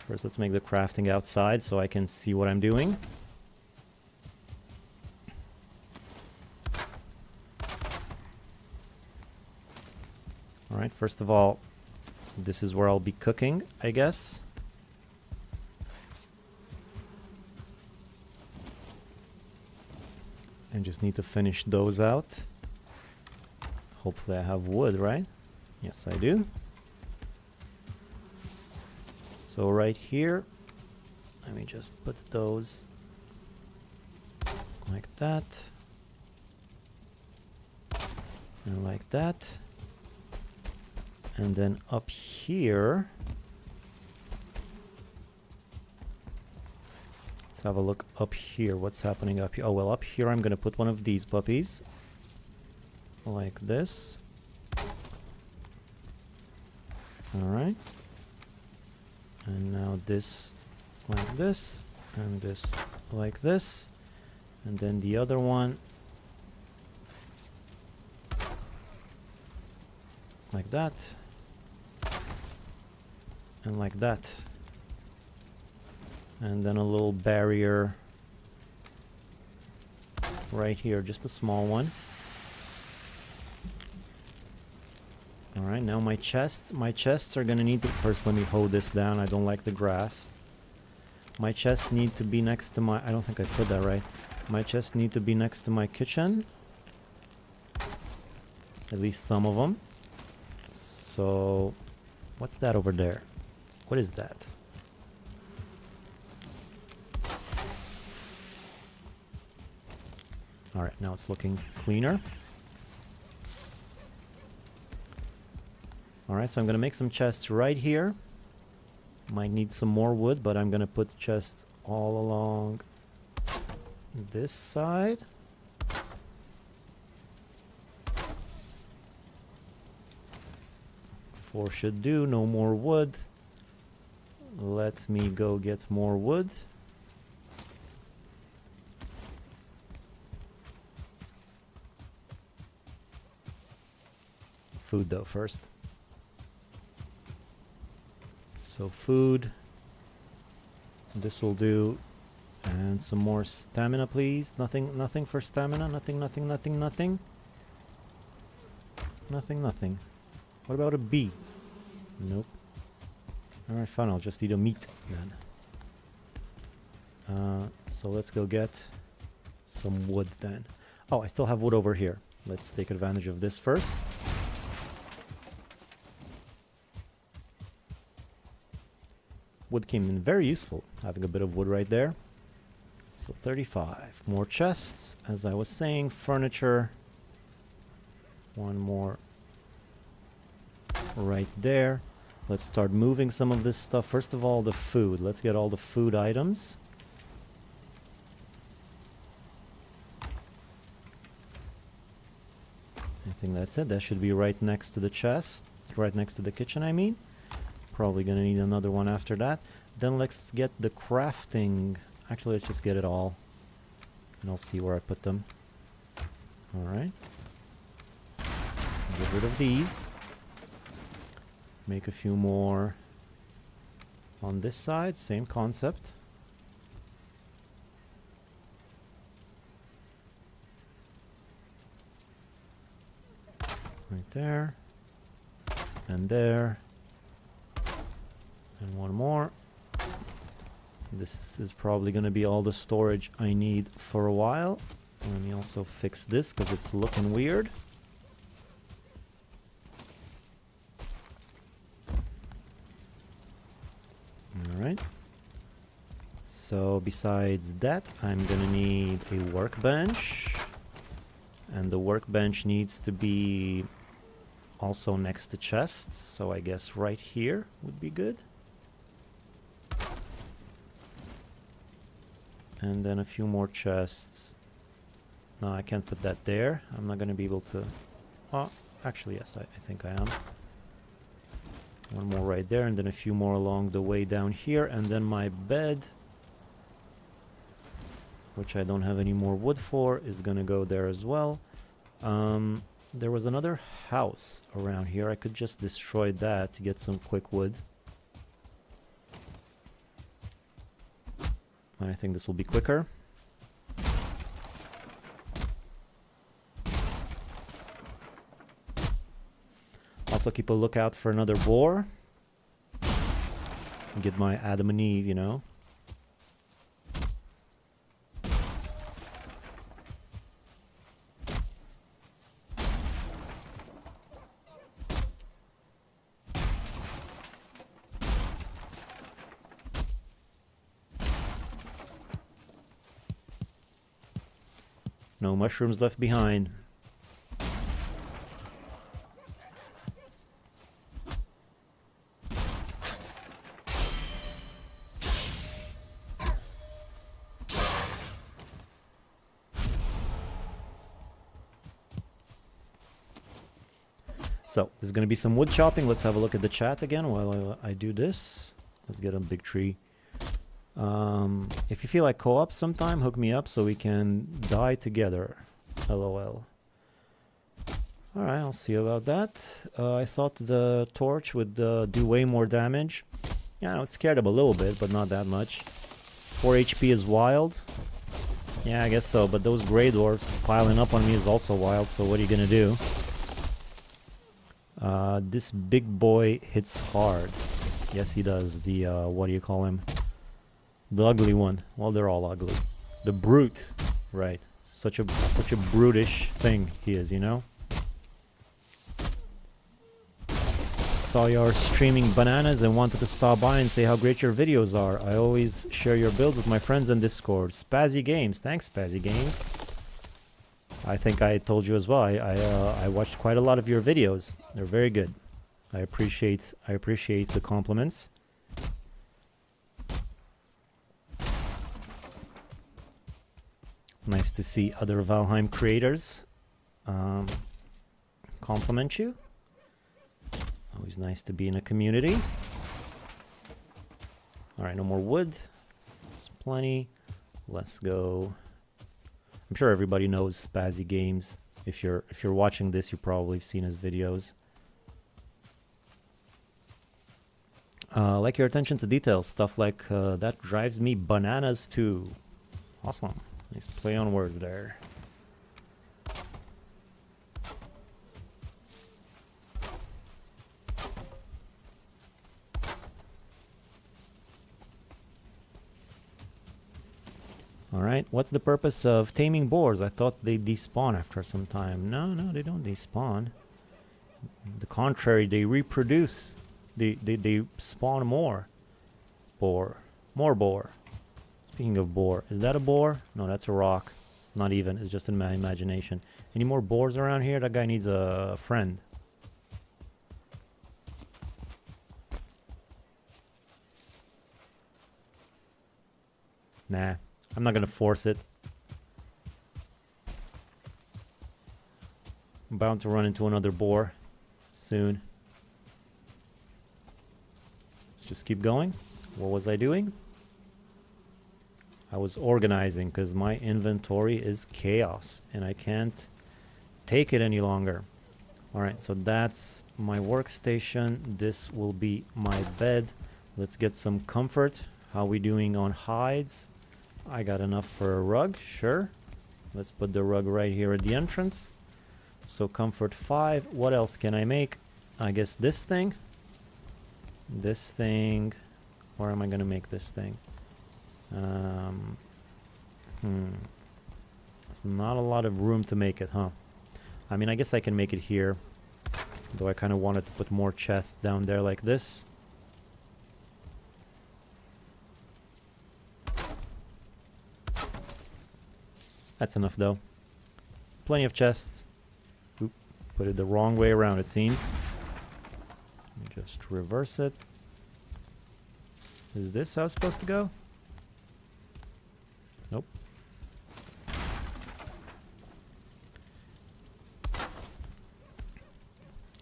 Speaker 1: First, let's make the crafting outside so I can see what I'm doing. Alright, first of all, this is where I'll be cooking, I guess. And just need to finish those out. Hopefully I have wood, right? Yes, I do. So right here, let me just put those like that. And like that. And then up here, let's have a look up here. What's happening up here? Oh, well, up here I'm going to put one of these puppies. Like this. Alright. And now this like this. And this like this. And then the other one like that. And like that. And then a little barrier right here, just a small one. Alright, now my chests are gonna need to... First, let me hold this down. I don't like the grass. My chests need to be next to my... I don't think I put that right. My chests need to be next to my kitchen. At least some of them. So... what's that over there? What is that? Alright, now it's looking cleaner. Alright, so I'm gonna make some chests right here. Might need some more wood, but I'm gonna put chests all along this side. Four should do, no more wood. Let me go get more wood. Food though first. So food. This will do. And some more stamina, please. Nothing for stamina. Nothing. Nothing. What about a bee? Nope. Alright, fine. I'll just eat a meat then. So let's go get some wood then. Oh, I still have wood over here. Let's take advantage of this first. Wood came in very useful, having a bit of wood right there. So 35. More chests. As I was saying, furniture. One more right there. Let's start moving some of this stuff. First of all, the food. Let's get all the food items. I think that's it. That should be right next to the chest. Right next to the kitchen, I mean. Probably gonna need another one after that. Then let's get the crafting. Actually, let's just get it all. And I'll see where I put them. Alright. Get rid of these. Make a few more on this side. Same concept. Right there. And there. And one more. This is probably going to be all the storage I need for a while. Let me also fix this because it's looking weird. Alright. So besides that, I'm going to need a workbench. And the workbench needs to be also next to chests. So I guess right here would be good. And then a few more chests. No, I can't put that there. I'm not going to be able to... Oh, actually, yes, I think I am. One more right there, and then a few more along the way down here. And then my bed, which I don't have any more wood for, is going to go there as well. There was another house around here. I could just destroy that to get some quick wood. I think this will be quicker. Also keep a lookout for another boar. Get my Adam and Eve, you know. No mushrooms left behind. So there's going to be some wood chopping. Let's have a look at the chat again while I do this. Let's get a big tree. If you feel like co-op sometime, hook me up so we can die together. LOL. Alright, I'll see about that. I thought the torch would do way more damage. Yeah, I was scared of a little bit, but not that much. 4 HP is wild. Yeah, I guess so, but those grey dwarfs piling up on me is also wild, so what are you gonna do? This big boy hits hard. Yes, he does. The, what do you call him? The ugly one. Well, they're all ugly. The brute. Right. Such a brutish thing he is, you know? Saw you're streaming bananas and wanted to stop by and say how great your videos are. I always share your builds with my friends in Discord. Spazzy Games. Thanks, Spazzy Games. I think I told you as well. I watched quite a lot of your videos. They're very good. I appreciate the compliments. Nice to see other Valheim creators compliment you. Always nice to be in a community. Alright, no more wood. There's plenty. Let's go. I'm sure everybody knows Spazzy Games. If you're watching this, you probably have seen his videos. Like your attention to detail. Stuff like that drives me bananas too. Awesome. Nice play on words there. Alright, what's the purpose of taming boars? I thought they despawn after some time. No, they don't despawn. The contrary, they reproduce. They spawn more. Boar. More boar. Speaking of boar, is that a boar? No, that's a rock. Not even, it's just in my imagination. Any more boars around here? That guy needs a friend. Nah. I'm not gonna force it. I'm bound to run into another boar soon. Let's just keep going. What was I doing? I was organizing because my inventory is chaos and I can't take it any longer. Alright, so that's my workstation. This will be my bed. Let's get some comfort. How we doing on hides? I got enough for a rug, sure. Let's put the rug right here at the entrance. So comfort 5. What else can I make? I guess this thing. This thing. Where am I gonna make this thing? There's not a lot of room to make it, huh? I mean, I guess I can make it here. Though I kind of wanted to put more chests down there like this. That's enough though. Plenty of chests. Oop, put it the wrong way around it seems. Let me just reverse it. Is this how it's supposed to go? Nope.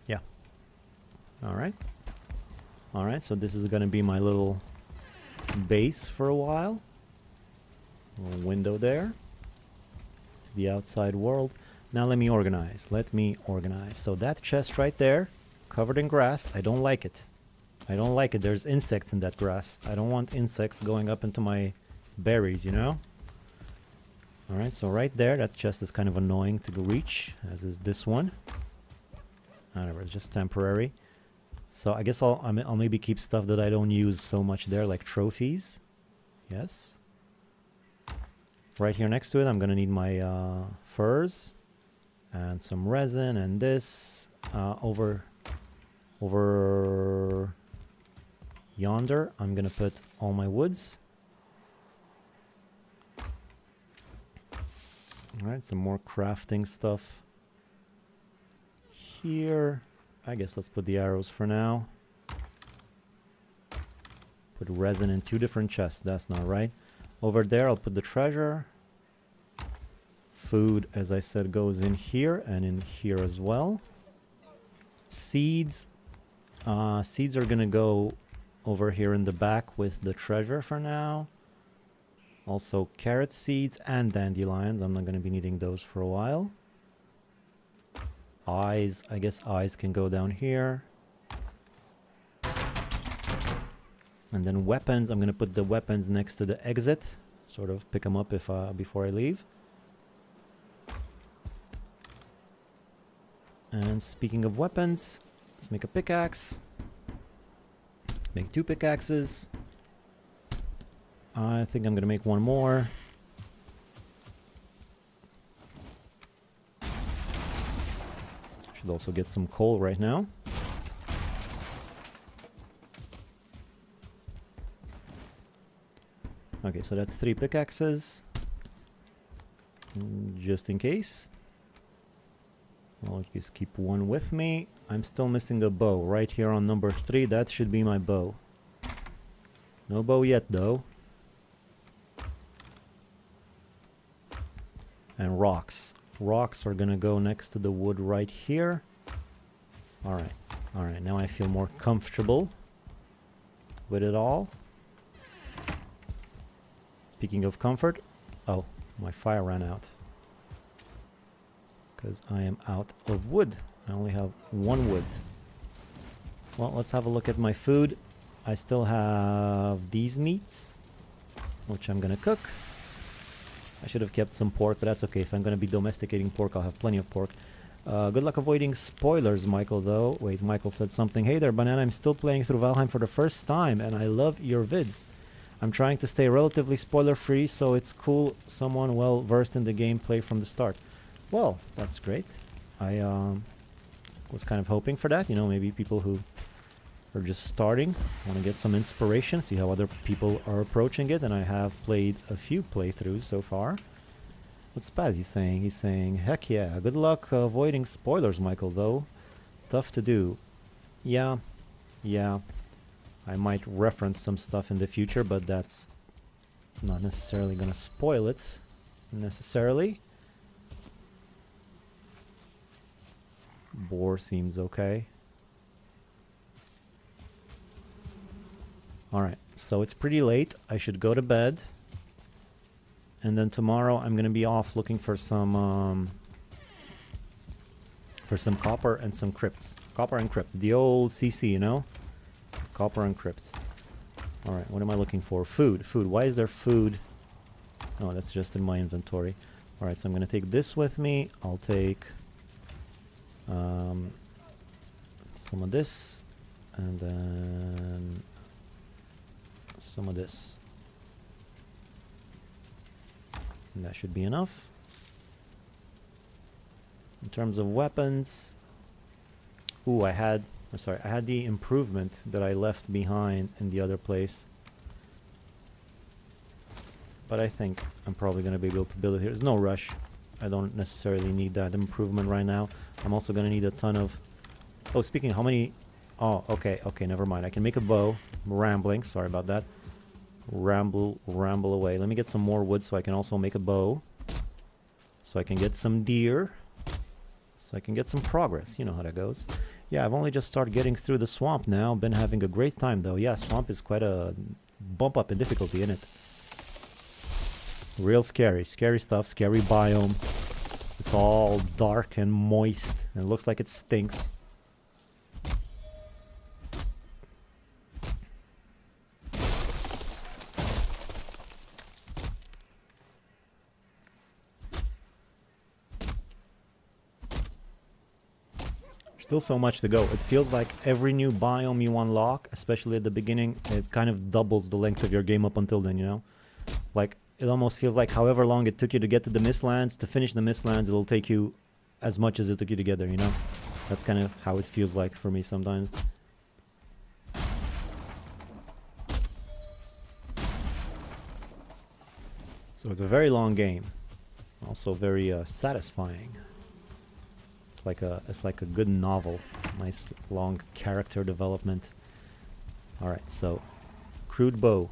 Speaker 1: Yeah. Alright. Alright, so this is gonna be my little base for a while. A little window there. The outside world. Now let me organize. So that chest right there, covered in grass, I don't like it. I don't like it. There's insects in that grass. I don't want insects going up into my berries, you know? Alright, so right there, that chest is kind of annoying to reach, as is this one. Whatever, it's just temporary. So I guess I'll maybe keep stuff that I don't use so much there, like trophies. Yes. Right here next to it, I'm gonna need my furs and some resin and this over yonder. I'm gonna put all my woods. All right, some more crafting stuff here. I guess let's put the arrows for now. Put resin in 2 different chests. That's not right. Over there, I'll put the treasure. Food, as I said, goes in here and in here as well. Seeds. Seeds are gonna go over here in the back with the treasure for now. Also carrot seeds and dandelions. I'm not gonna be needing those for a while. Eyes. I guess eyes can go down here. And then weapons. I'm gonna put the weapons next to the exit. Sort of pick them up if before I leave. And speaking of weapons, let's make a pickaxe. Make 2 pickaxes. I think I'm gonna make 1 more. Should also get some coal right now. Okay, so that's 3 pickaxes. Just in case. I'll just keep 1 with me. I'm still missing a bow right here on number 3. That should be my bow. No bow yet, though. And rocks. Rocks are gonna go next to the wood right here. Alright. Alright, now I feel more comfortable with it all. Speaking of comfort. Oh, my fire ran out. Because I am out of wood. I only have 1 wood. Well, let's have a look at my food. I still have these meats, which I'm gonna cook. I should have kept some pork, but that's okay. If I'm gonna be domesticating pork, I'll have plenty of pork. Good luck avoiding spoilers, Michael, though. Wait, Michael said something. Hey there, Banana. I'm still playing through Valheim for the first time, and I love your vids. I'm trying to stay relatively spoiler-free, so it's cool someone well-versed in the game play from the start. Well, that's great. I was kind of hoping for that. You know, maybe people who are just starting want to get some inspiration, see how other people are approaching it. And I have played a few playthroughs so far. What's Spazzy saying? He's saying, heck yeah, good luck avoiding spoilers, Michael, though. Tough to do. Yeah. I might reference some stuff in the future, but that's not necessarily going to spoil it, necessarily. Boar seems okay. Alright, so it's pretty late. I should go to bed. And then tomorrow I'm going to be off looking for some copper and some crypts. Copper and crypts. The old CC, you know? Copper and crypts. Alright, what am I looking for? Food. Food. Why is there food? Oh, that's just in my inventory. Alright, so I'm going to take this with me. I'll take some of this. And then some of this. And that should be enough. In terms of weapons, ooh, I had the improvement that I left behind in the other place. But I think I'm probably going to be able to build it here. There's no rush. I don't necessarily need that improvement right now. I'm also going to need a ton of... Oh, speaking of how many... Oh, okay, never mind. I can make a bow. I'm rambling, sorry about that. Ramble away. Let me get some more wood so I can also make a bow. So I can get some deer. So I can get some progress. You know how that goes. Yeah, I've only just started getting through the swamp now. Been having a great time though. Yeah, swamp is quite a bump up in difficulty, isn't it? Real scary. Scary stuff. Scary biome. It's all dark and moist. And it looks like it stinks. Still so much to go. It feels like every new biome you unlock, especially at the beginning, it kind of doubles the length of your game up until then, you know? Like, it almost feels like however long it took you to get to the Mistlands, to finish the Mistlands, it'll take you as much as it took you to get there, you know? That's kind of how it feels like for me sometimes. So it's a very long game. Also very satisfying. It's like a good novel. Nice long character development. Alright, so crude bow.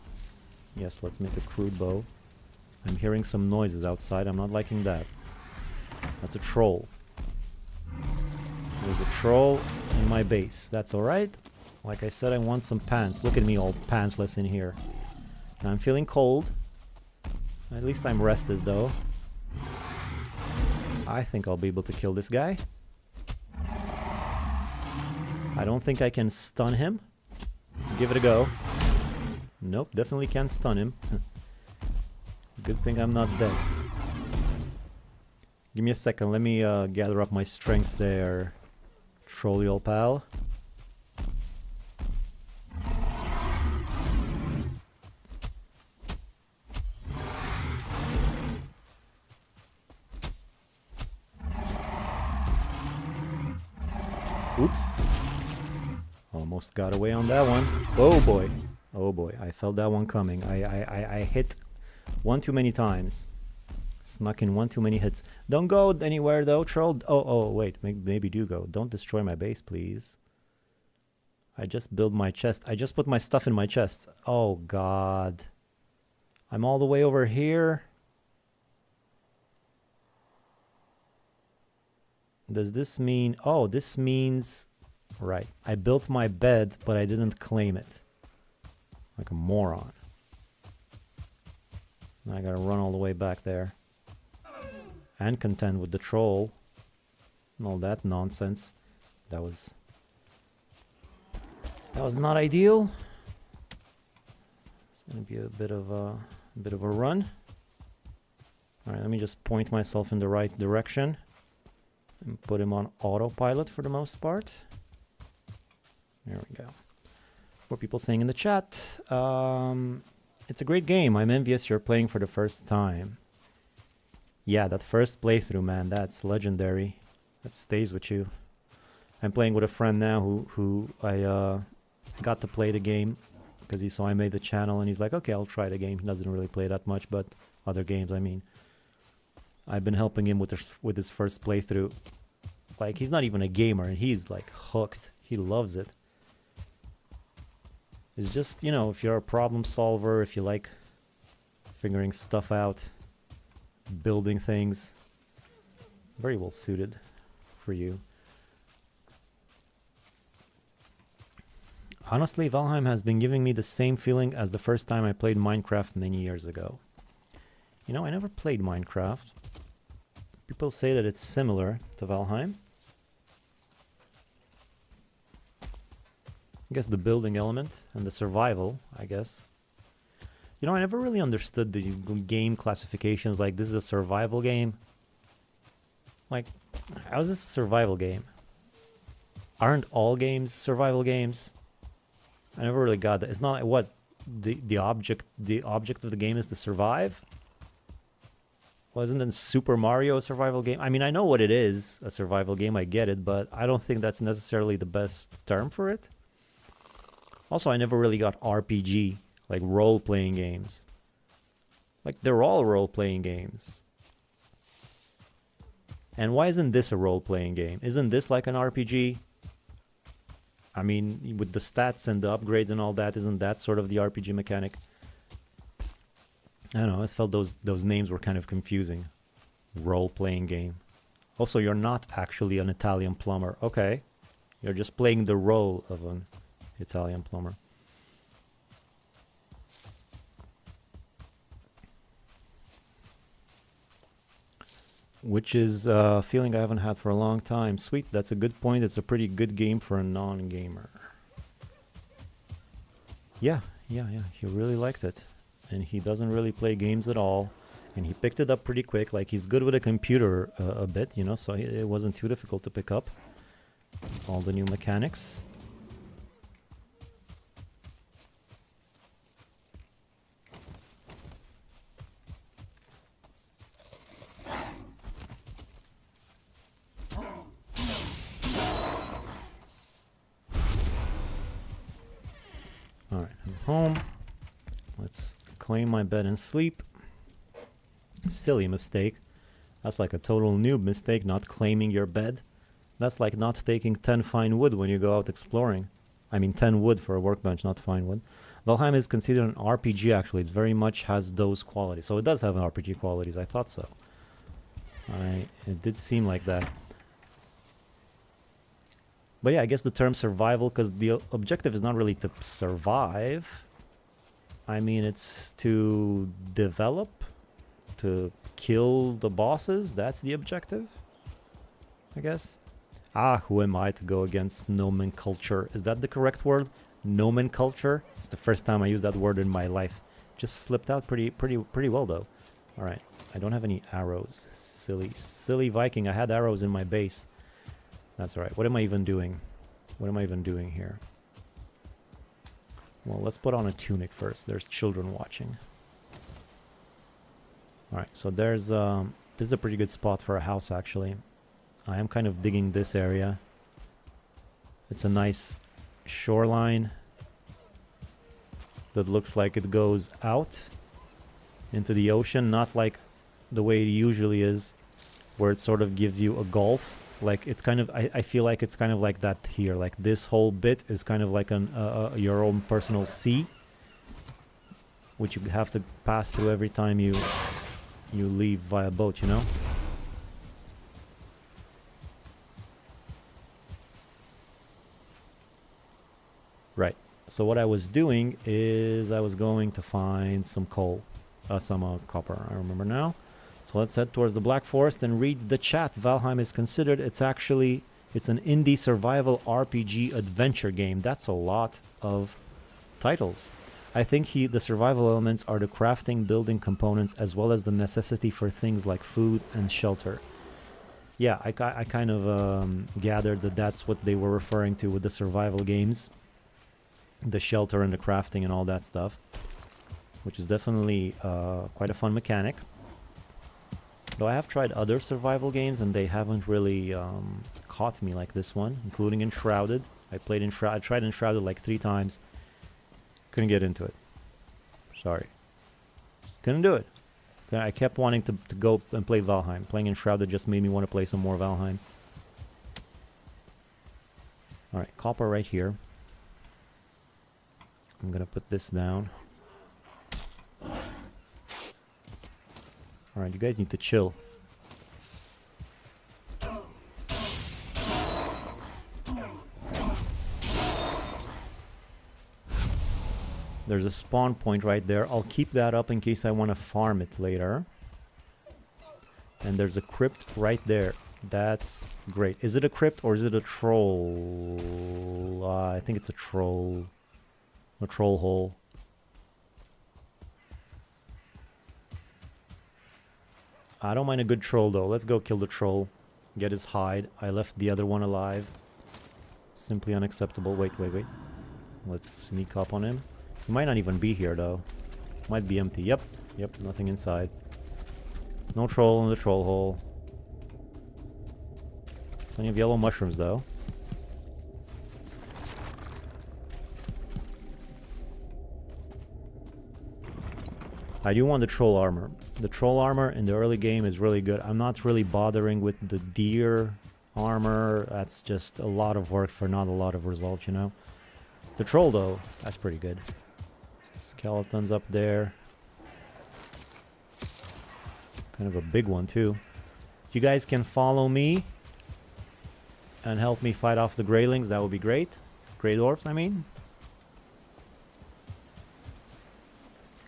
Speaker 1: Yes, let's make a crude bow. I'm hearing some noises outside. I'm not liking that. That's a troll. There's a troll in my base. That's alright. Like I said, I want some pants. Look at me all pantless in here. Now I'm feeling cold. At least I'm rested though. I think I'll be able to kill this guy. I don't think I can stun him. Give it a go. Nope, definitely can't stun him. Good thing I'm not dead. Give me a second, let me gather up my strengths there, trolley old pal. Oops. Almost got away on that one. Oh boy. Oh boy, I felt that one coming. I hit one too many times. Snuck in one too many hits. Don't go anywhere though, troll. Oh, wait, maybe do go. Don't destroy my base, please. I just built my chest. I just put my stuff in my chest. Oh god. I'm all the way over here. Does this mean... Oh, this means... Right. I built my bed, but I didn't claim it. Like a moron. Now I gotta run all the way back there. And contend with the troll. And all that nonsense. That was not ideal. It's gonna be a bit of a run. Alright, let me just point myself in the right direction. And put him on autopilot for the most part. There we go. What are people saying in the chat? It's a great game. I'm envious you're playing for the first time. Yeah, that first playthrough, man, that's legendary. That stays with you. I'm playing with a friend now who I got to play the game because he saw I made the channel and he's like, okay, I'll try the game. He doesn't really play that much, but other games, I mean. I've been helping him with his first playthrough. Like, he's not even a gamer, and he's, like, hooked. He loves it. It's just, you know, if you're a problem solver, if you like figuring stuff out, building things, very well suited for you. Honestly, Valheim has been giving me the same feeling as the first time I played Minecraft many years ago. You know, I never played Minecraft. People say that it's similar to Valheim. I guess the building element and the survival, I guess. You know, I never really understood these game classifications, like this is a survival game. Like, how is this a survival game? Aren't all games survival games? I never really got that. It's not like what the object of the game is to survive. Wasn't it Super Mario a survival game? I mean, I know what it is, a survival game, I get it, but I don't think that's necessarily the best term for it. Also, I never really got RPG, like role-playing games. Like, they're all role-playing games. And why isn't this a role-playing game? Isn't this like an RPG? I mean, with the stats and the upgrades and all that, isn't that sort of the RPG mechanic? I don't know, I felt those names were kind of confusing. Role-playing game. Also, you're not actually an Italian plumber. Okay. You're just playing the role of an Italian plumber. Which is a feeling I haven't had for a long time. Sweet, that's a good point. It's a pretty good game for a non-gamer. Yeah, he really liked it. And he doesn't really play games at all. And he picked it up pretty quick. Like, he's good with a computer a bit, you know, so it wasn't too difficult to pick up all the new mechanics. Alright, I'm home. Let's claim my bed and sleep. Silly mistake. That's like a total noob mistake, not claiming your bed. That's like not taking 10 fine wood when you go out exploring. I mean 10 wood for a workbench, not fine wood. Valheim is considered an RPG actually. It very much has those qualities. So it does have RPG qualities, I thought so. It did seem like that. But yeah, I guess the term survival, because the objective is not really to survive. I mean, it's to develop, to kill the bosses. That's the objective, I guess. Ah, who am I to go against nomenclature? Is that the correct word? Nomenclature? It's the first time I used that word in my life. Just slipped out pretty well though. All right, I don't have any arrows. Silly Viking. I had arrows in my base. That's all right. What am I even doing? What am I even doing here? Well, let's put on a tunic first. There's children watching. All right, so there's this is a pretty good spot for a house actually. I am kind of digging this area. It's a nice shoreline that looks like it goes out into the ocean, not like the way it usually is, where it sort of gives you a gulf. Like it's kind of, I feel like it's kind of like that here. Like this whole bit is kind of like your own personal sea, which you have to pass through every time you leave via boat, you know? Right. So what I was doing is I was going to find some coal, some copper, I remember now. So let's head towards the Black Forest and read the chat. Valheim is considered, it's an indie survival RPG adventure game. That's a lot of titles. I think the survival elements are the crafting, building components, as well as the necessity for things like food and shelter. Yeah, I kind of gathered that that's what they were referring to with the survival games. The shelter and the crafting and all that stuff. Which is definitely quite a fun mechanic. Though I have tried other survival games and they haven't really caught me like this one, including Enshrouded. I tried Enshrouded like 3 times. Couldn't get into it. Sorry. Just couldn't do it. I kept wanting to go and play Valheim. Playing Enshrouded just made me want to play some more Valheim. Alright, copper right here. I'm gonna put this down. Alright, you guys need to chill. There's a spawn point right there. I'll keep that up in case I want to farm it later. And there's a crypt right there. That's great. Is it a crypt or is it a troll? I think it's a troll. A troll hole. I don't mind a good troll though. Let's go kill the troll. Get his hide. I left the other one alive. Simply unacceptable. Wait. Let's sneak up on him. He might not even be here though. Might be empty. Yep, nothing inside. No troll in the troll hole. Plenty of yellow mushrooms though. I do want the troll armor. The troll armor in the early game is really good. I'm not really bothering with the deer armor. That's just a lot of work for not a lot of results, you know? The troll though, that's pretty good. Skeletons up there. Kind of a big one too. You guys can follow me and help me fight off the Greylings. That would be great. Grey Dwarfs, I mean.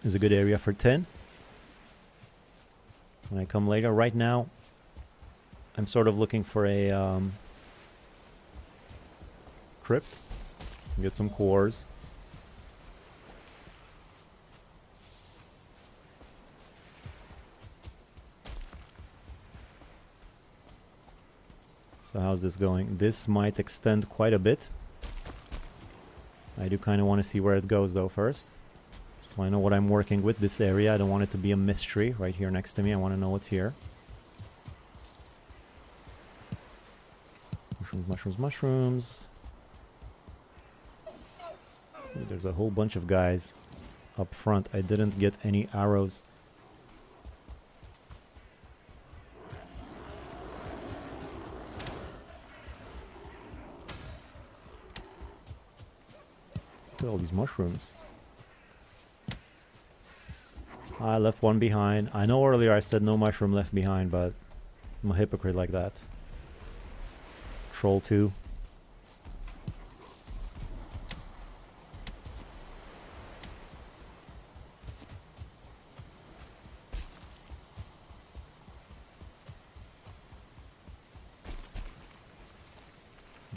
Speaker 1: Is a good area for 10. When I come later, right now, I'm sort of looking for a crypt. Get some cores. So how's this going? This might extend quite a bit. I do kind of want to see where it goes though first. So I know what I'm working with this area. I don't want it to be a mystery right here next to me. I want to know what's here. Mushrooms. Ooh, there's a whole bunch of guys up front. I didn't get any arrows. Look at all these mushrooms. I left one behind. I know earlier I said no mushroom left behind, but I'm a hypocrite like that. Troll 2.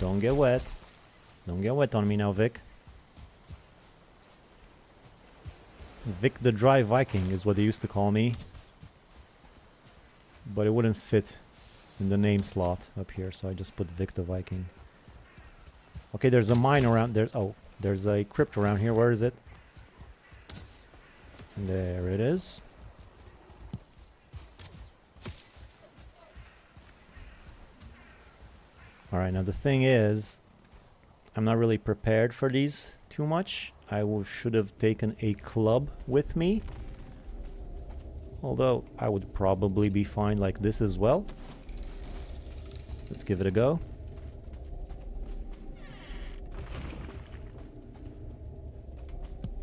Speaker 1: Don't get wet. Don't get wet on me now, Vic. Vic the Dry Viking is what they used to call me. But it wouldn't fit in the name slot up here, so I just put Vic the Viking. Okay, there's a mine around. There's a crypt around here. Where is it? There it is. Alright, now the thing is, I'm not really prepared for these too much. I should have taken a club with me. Although, I would probably be fine like this as well. Let's give it a go.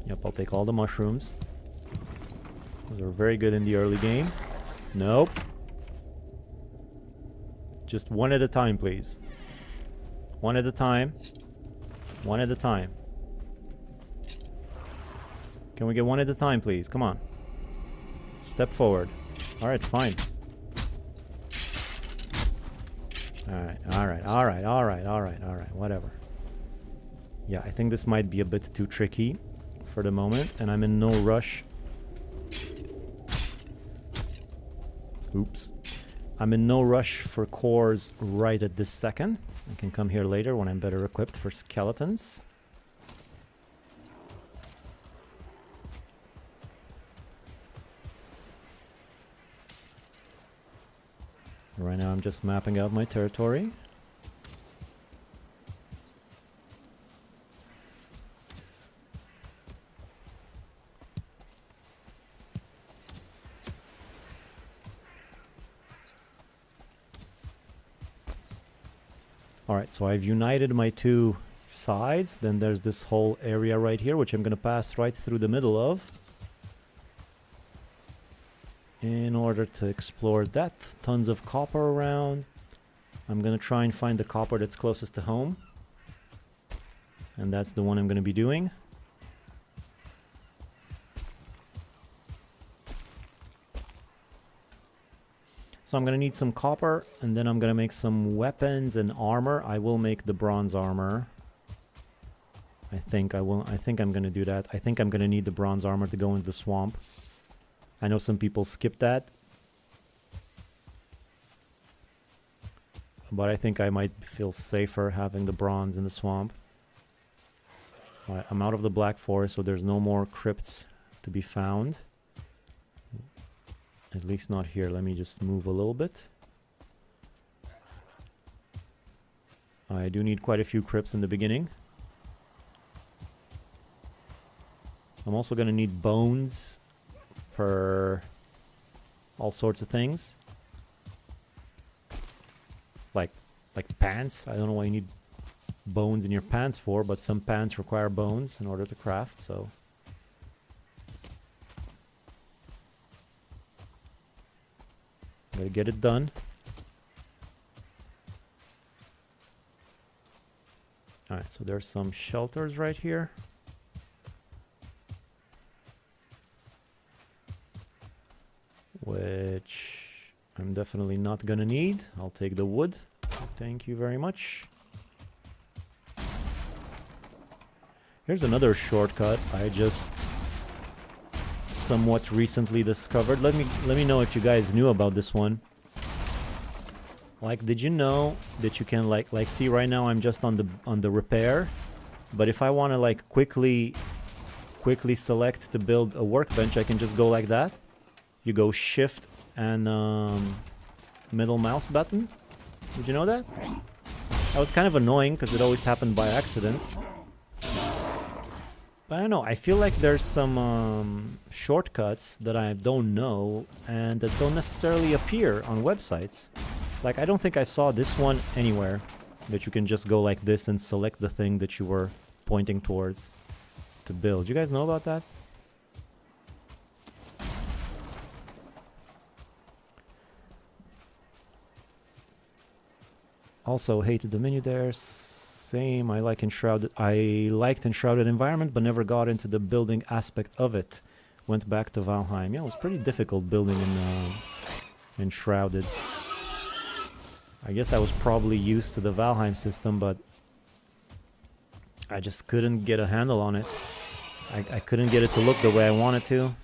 Speaker 1: Yep, I'll take all the mushrooms. Those are very good in the early game. Nope. Just one at a time, please. One at a time. One at a time. Can we get one at a time, please? Come on. Step forward. Alright, fine. Alright, whatever. Yeah, I think this might be a bit too tricky for the moment, and I'm in no rush. Oops. I'm in no rush for cores right at this second. I can come here later when I'm better equipped for skeletons. Right now I'm just mapping out my territory. Alright, so I've united my two sides. Then there's this whole area right here, which I'm going to pass right through the middle of. In order to explore that. Tons of copper around. I'm going to try and find the copper that's closest to home. And that's the one I'm going to be doing. So I'm going to need some copper, and then I'm going to make some weapons and armor. I will make the bronze armor. I think I'm going to do that. I think I'm going to need the bronze armor to go into the swamp. I know some people skip that. But I think I might feel safer having the bronze in the swamp. Alright, I'm out of the Black Forest, so there's no more crypts to be found. At least not here. Let me just move a little bit. I do need quite a few crypts in the beginning. I'm also going to need bones for all sorts of things. Like pants. I don't know why you need bones in your pants for, but some pants require bones in order to craft, so... Gotta get it done. Alright, so there's some shelters right here. Which I'm definitely not gonna need. I'll take the wood. Thank you very much. Here's another shortcut I just somewhat recently discovered. Let me know if you guys knew about this one. Like, did you know that you can like see right now I'm just on the repair, but if I want to like quickly select to build a workbench, I can just go like that. You go shift and middle mouse button. Did you know that? That was kind of annoying because it always happened by accident. But I don't know, I feel like there's some shortcuts that I don't know and that don't necessarily appear on websites. Like, I don't think I saw this one anywhere, that you can just go like this and select the thing that you were pointing towards to build. You guys know about that? Also, hated the menu there. Same. I liked Enshrouded Environment, but never got into the building aspect of it. Went back to Valheim. Yeah, it was pretty difficult building in Enshrouded. I guess I was probably used to the Valheim system, but I just couldn't get a handle on it. I couldn't get it to look the way I wanted to.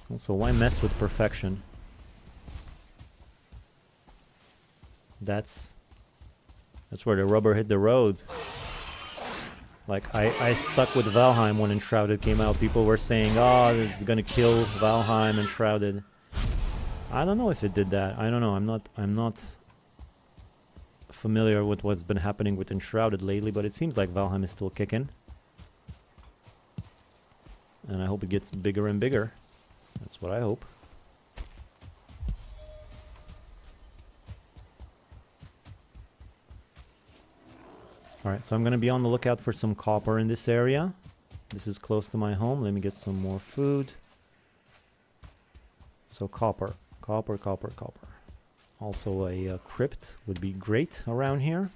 Speaker 1: Also, why mess with perfection? That's where the rubber hit the road. Like, I stuck with Valheim when Enshrouded came out. People were saying, oh, this is gonna kill Valheim, Enshrouded. I don't know if it did that. I don't know. I'm not familiar with what's been happening with Enshrouded lately, but it seems like Valheim is still kicking. And I hope it gets bigger and bigger. That's what I hope. Alright, so I'm gonna be on the lookout for some copper in this area. This is close to my home. Let me get some more food. So copper. Copper, copper, copper. Also a crypt would be great around here.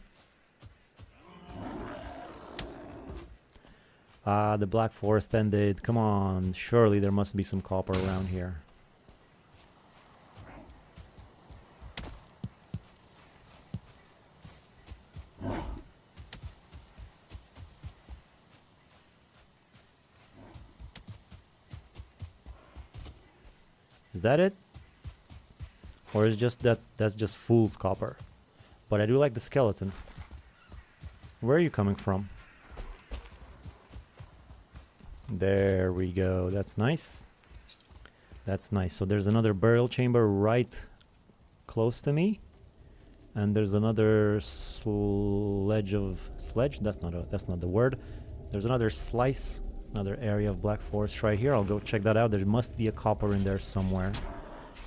Speaker 1: The Black Forest ended. Come on, surely there must be some copper around here. Is that it? Or is just that's just fool's copper? But I do like the skeleton. Where are you coming from? There we go. That's nice. That's nice. So there's another burial chamber right close to me. And there's another sledge? That's not the word. There's another slice, another area of Black Forest right here. I'll go check that out. There must be a copper in there somewhere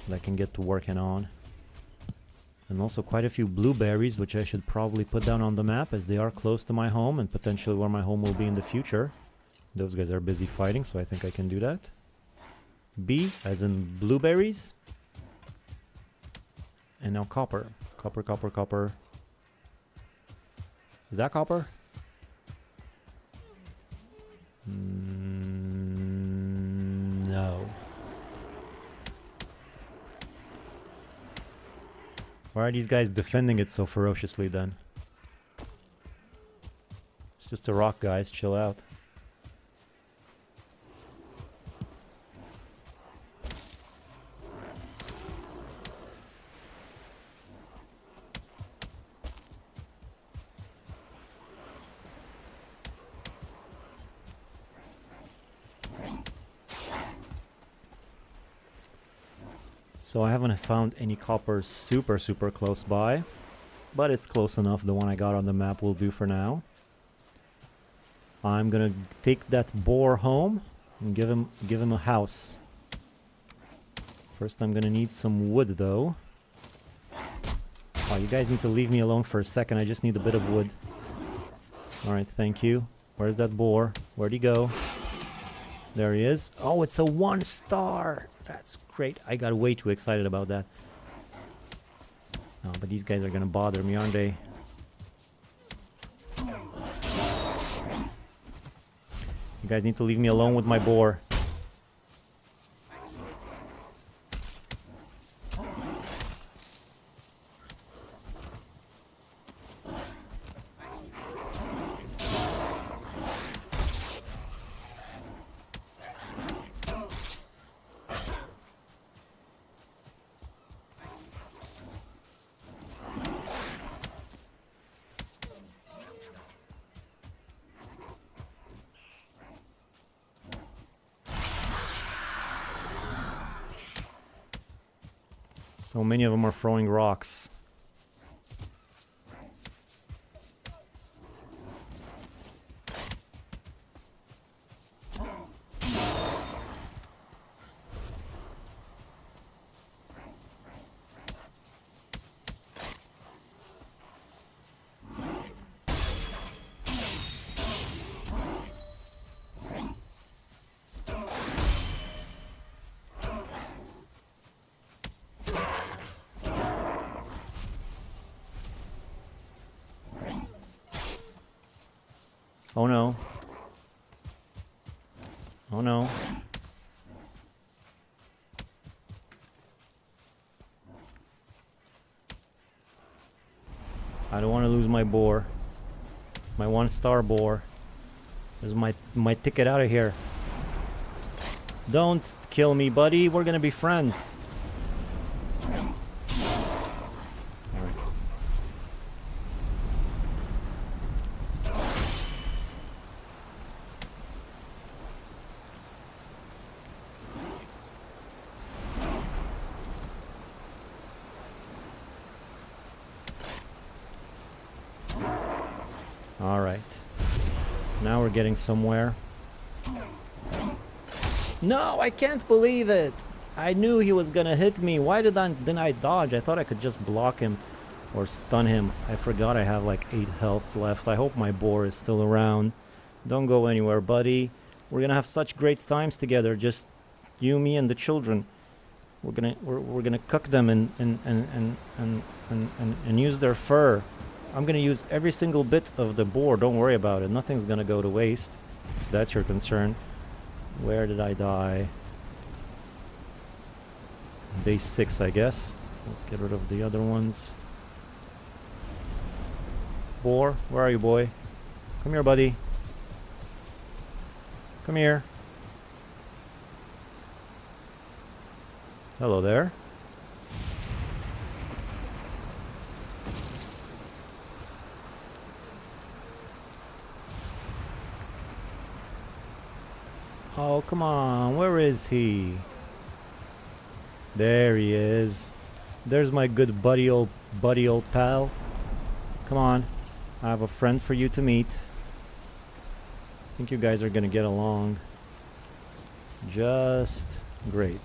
Speaker 1: that I can get to working on. And also quite a few blueberries, which I should probably put down on the map as they are close to my home and potentially where my home will be in the future. Those guys are busy fighting, so I think I can do that. B, as in blueberries. And now copper. Copper, copper, copper. Is that copper? No. Why are these guys defending it so ferociously then? It's just a rock, guys. Chill out. So I haven't found any copper super close by, but it's close enough. The one I got on the map will do for now. I'm gonna take that boar home and give him a house. First I'm gonna need some wood though. Oh, you guys need to leave me alone for a second. I just need a bit of wood. Alright, thank you. Where's that boar? Where'd he go? There he is. Oh, it's a 1 star! That's great. I got way too excited about that. Oh, but these guys are gonna bother me, aren't they? You guys need to leave me alone with my boar. So many of them are throwing rocks. Oh no. Oh no. I don't want to lose my boar. My 1-star boar. There's my ticket out of here. Don't kill me, buddy. We're gonna be friends. Alright. Now we're getting somewhere. No, I can't believe it! I knew he was gonna hit me. Why didn't I dodge? I thought I could just block him or stun him. I forgot I have like 8 health left. I hope my boar is still around. Don't go anywhere, buddy. We're gonna have such great times together. Just you, me, and the children. We're gonna cook them and use their fur. I'm gonna use every single bit of the boar. Don't worry about it. Nothing's gonna go to waste, if that's your concern. Where did I die? Day 6, I guess. Let's get rid of the other ones. Boar, where are you, boy? Come here, buddy. Come here. Hello there. Oh, come on. Where is he? There he is. There's my good buddy old pal. Come on. I have a friend for you to meet. I think you guys are gonna get along just great.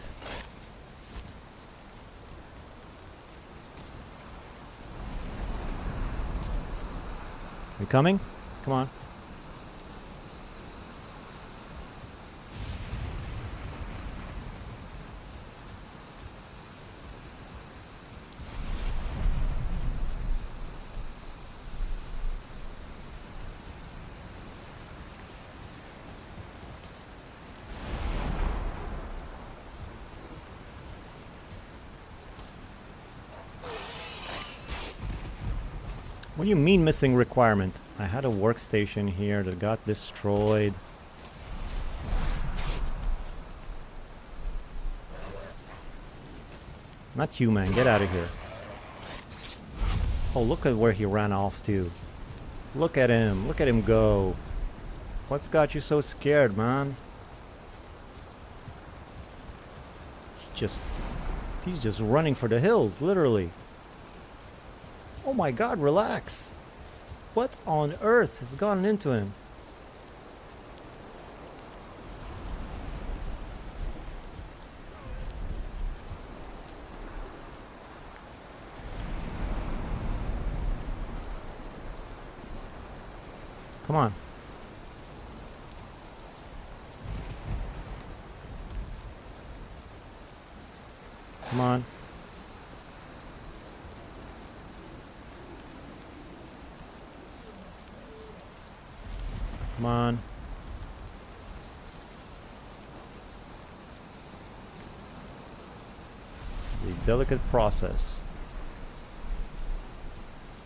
Speaker 1: You coming? Come on. What do you mean missing requirement? I had a workstation here that got destroyed. Not you, man. Get out of here. Oh, look at where he ran off to. Look at him. Look at him go. What's got you so scared, man? He's just running for the hills, literally. Oh my god, relax. What on earth has gotten into him? Come on. Come on. Come on. The delicate process.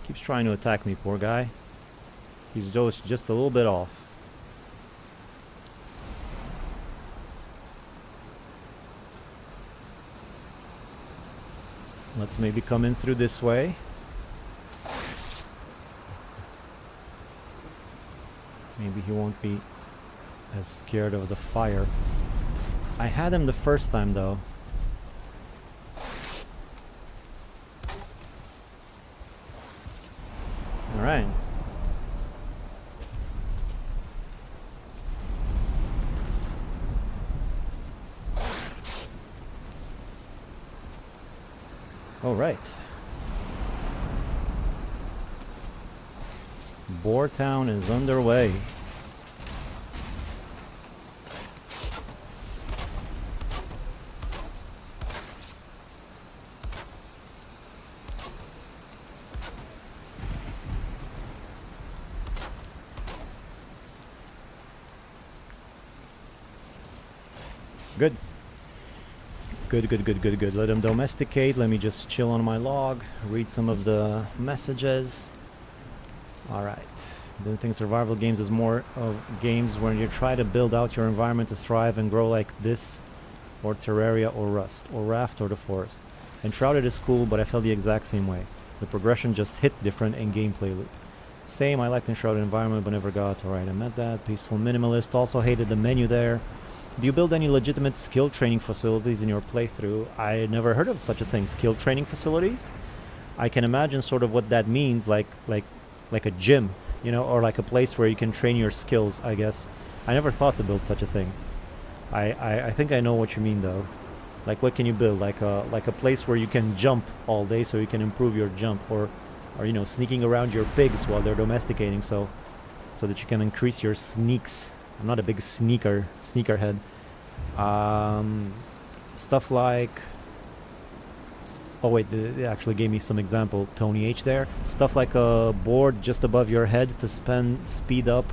Speaker 1: Keeps trying to attack me, poor guy. He's just a little bit off. Let's maybe come in through this way. Maybe he won't be as scared of the fire. I had him the first time, though. All right. All right. Boar Town is underway. Good. Good. Let him domesticate. Let me just chill on my log, read some of the messages. Alright. Didn't think survival games is more of games where you try to build out your environment to thrive and grow like this, or Terraria or Rust, or Raft or The Forest. Enshrouded is cool, but I felt the exact same way. The progression just hit different in gameplay loop. Same, I liked Enshrouded environment but never got alright, I met that. Peaceful Minimalist, also hated the menu there. Do you build any legitimate skill training facilities in your playthrough? I never heard of such a thing. Skill training facilities? I can imagine sort of what that means, like a gym, you know, or like a place where you can train your skills, I guess. I never thought to build such a thing. I think I know what you mean though. Like what can you build? Like a place where you can jump all day so you can improve your jump, or you know, sneaking around your pigs while they're domesticating so that you can increase your sneaks. I'm not a big sneakerhead. Stuff like... Oh wait, they actually gave me some example, Tony H there. Stuff like a board just above your head to speed up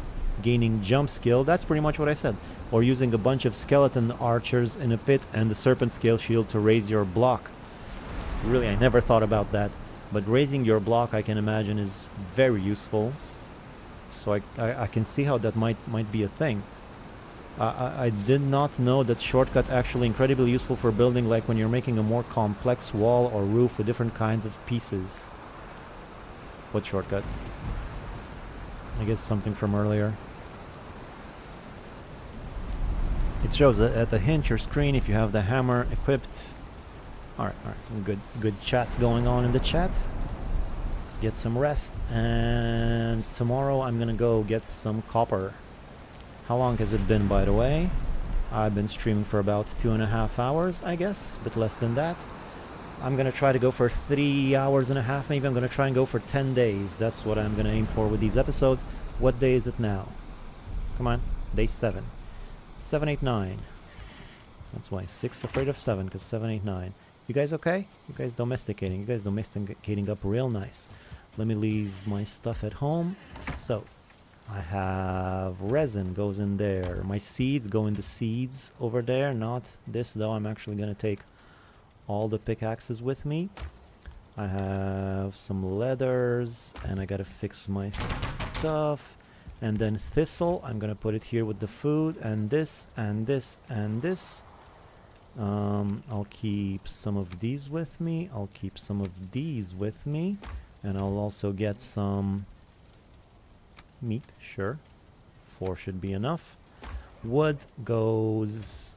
Speaker 1: gaining jump skill. That's pretty much what I said. Or using a bunch of skeleton archers in a pit and the serpent scale shield to raise your block. Really, I never thought about that. But raising your block, I can imagine, is very useful. So I can see how that might be a thing. I did not know that shortcut actually incredibly useful for building, like when you're making a more complex wall or roof with different kinds of pieces. What shortcut? I guess something from earlier. It shows at the hint your screen if you have the hammer equipped. Alright, some good chats going on in the chat. Let's get some rest, and tomorrow I'm gonna go get some copper. How long has it been, by the way? I've been streaming for about 2.5 hours, I guess, a bit less than that. I'm gonna try to go for 3 hours and a half, maybe. I'm gonna try and go for 10 days. That's what I'm gonna aim for with these episodes. What day is it now? Come on, day 7. 7, 8, 9. That's why 6 afraid of 7, because 7, 8, 9. You guys okay? You guys domesticating. You guys domesticating up real nice. Let me leave my stuff at home. So, I have resin goes in there. My seeds go in the seeds over there. Not this though. I'm actually going to take all the pickaxes with me. I have some leathers and I got to fix my stuff. And then thistle. I'm going to put it here with the food. And this and this and this. I'll keep some of these with me. I'll keep some of these with me. And I'll also get some meat, sure. 4 should be enough. Wood goes...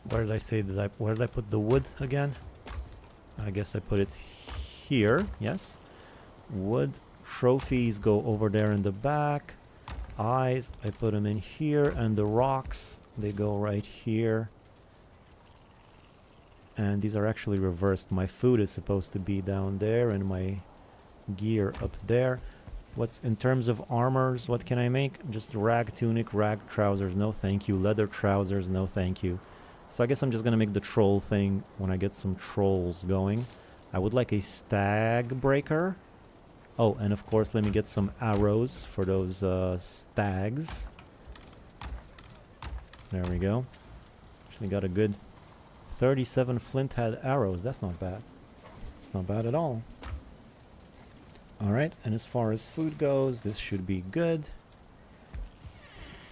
Speaker 1: Where did I say that where did I put the wood again? I guess I put it here, yes. Wood trophies go over there in the back. Eyes, I put them in here. And the rocks, they go right here. And these are actually reversed. My food is supposed to be down there and my gear up there. What's in terms of armors, what can I make? Just rag tunic, rag trousers, no thank you. Leather trousers, no thank you. So I guess I'm just gonna make the troll thing when I get some trolls going. I would like a stag breaker. Oh, and of course let me get some arrows for those stags. There we go. Actually got a good 37 flint head arrows. That's not bad. It's not bad at all. Alright, and as far as food goes, this should be good.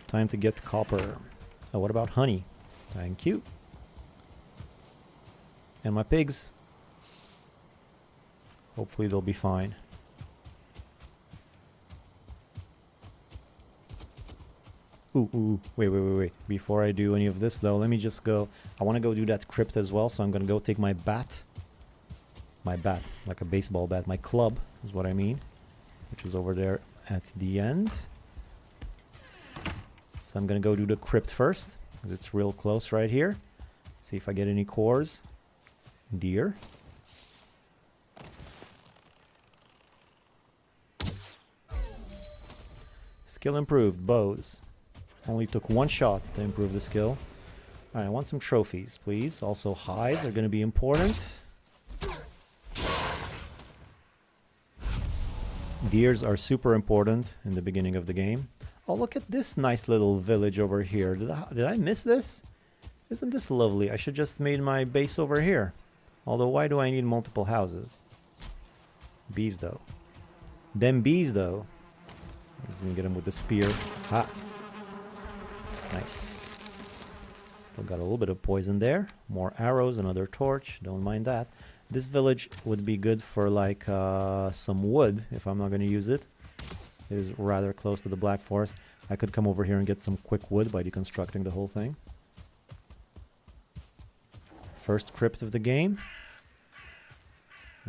Speaker 1: Time to get copper. Oh, what about honey? Thank you. And my pigs. Hopefully they'll be fine. Ooh, wait. Before I do any of this though, let me just go. I want to go do that crypt as well, so I'm going to go take my bat. My bat, like a baseball bat. My club is what I mean, which is over there at the end. So I'm going to go do the crypt first, because it's real close right here. Let's see if I get any cores. Deer. Skill improved, bows. Only took 1 shot to improve the skill. Alright, I want some trophies, please. Also, hides are going to be important. Deers are super important in the beginning of the game. Oh, look at this nice little village over here. Did I miss this? Isn't this lovely? I should just made my base over here. Although, why do I need multiple houses? Bees, though. Them bees, though. I'm just gonna get him with the spear. Ha! Nice. Still got a little bit of poison there. More arrows, another torch. Don't mind that. This village would be good for like some wood if I'm not gonna use it. It is rather close to the Black Forest. I could come over here and get some quick wood by deconstructing the whole thing. First crypt of the game.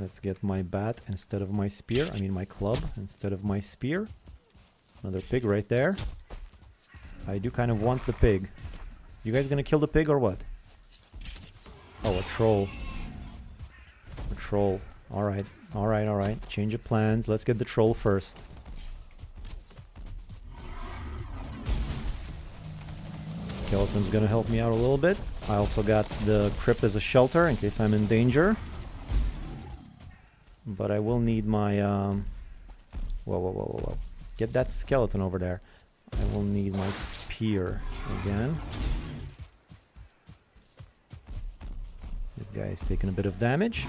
Speaker 1: Let's get my bat instead of my spear. I mean my club instead of my spear. Another pig right there. I do kind of want the pig. You guys gonna kill the pig or what? Oh, a troll. A troll. Alright, alright, alright. Change of plans. Let's get the troll first. Skeleton's gonna help me out a little bit. I also got the crypt as a shelter in case I'm in danger. But I will need my... Whoa, whoa, whoa, whoa, whoa. Get that skeleton over there. I will need my spear again. This guy is taking a bit of damage.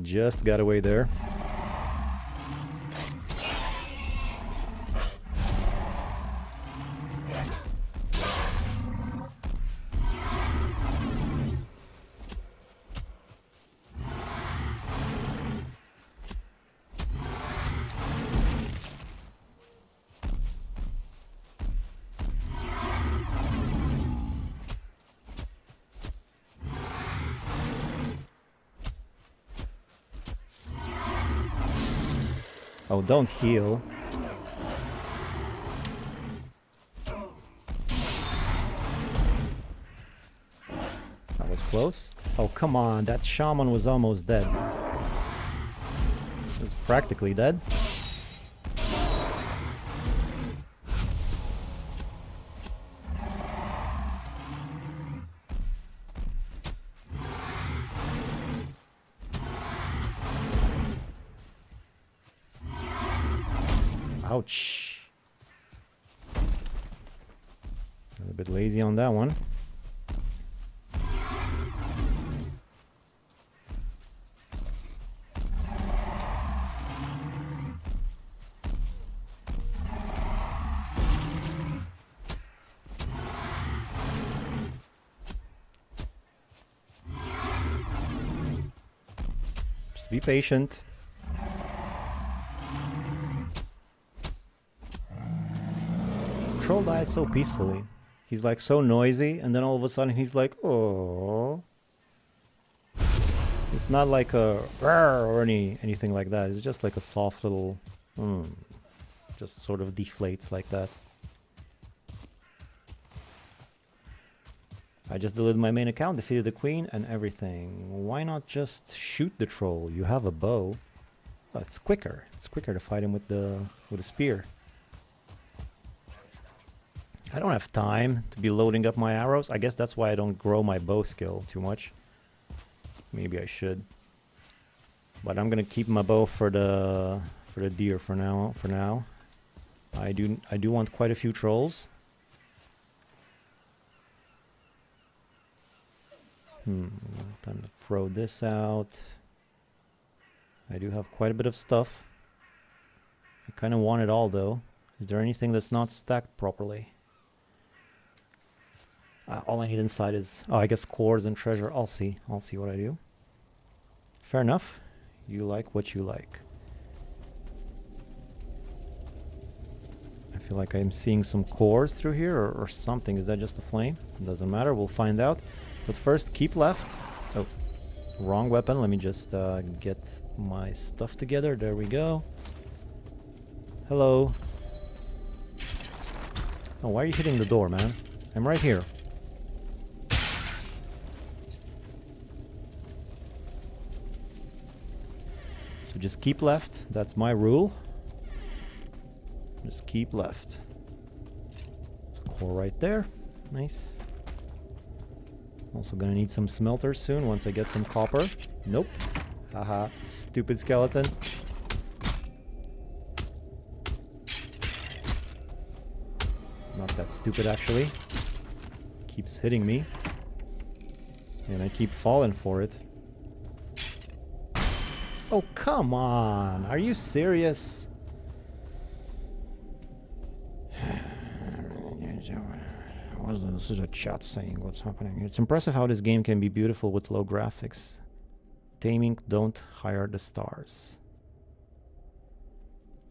Speaker 1: Just got away there. Oh, don't heal. That was close. Oh, come on. That shaman was almost dead. He was practically dead. Ouch. A bit lazy on that one. Just be patient. Troll dies so peacefully. He's like so noisy, and then all of a sudden he's like, oh. It's not like a or anything like that. It's just like a soft little, just sort of deflates like that. I just deleted my main account, defeated the queen and everything. Why not just shoot the troll? You have a bow. Oh, it's quicker. It's quicker to fight him with a spear. I don't have time to be loading up my arrows. I guess that's why I don't grow my bow skill too much. Maybe I should. But I'm gonna keep my bow for the deer for now. I do want quite a few trolls. Time to throw this out. I do have quite a bit of stuff. I kind of want it all though. Is there anything that's not stacked properly? All I need inside is, I guess cores and treasure. I'll see what I do. Fair enough. You like what you like. I feel like I'm seeing some cores through here or something. Is that just a flame? It doesn't matter. We'll find out. But first, keep left. Oh, wrong weapon. Let me just get my stuff together. There we go. Hello. Oh, why are you hitting the door, man? I'm right here. So just keep left. That's my rule. Just keep left. Core right there. Nice. Also gonna need some smelters soon once I get some copper. Nope. Haha. Stupid skeleton. Not that stupid actually. Keeps hitting me. And I keep falling for it. Oh, come on. Are you serious? This is a chat saying what's happening. It's impressive how this game can be beautiful with low graphics. Taming, don't hire the stars.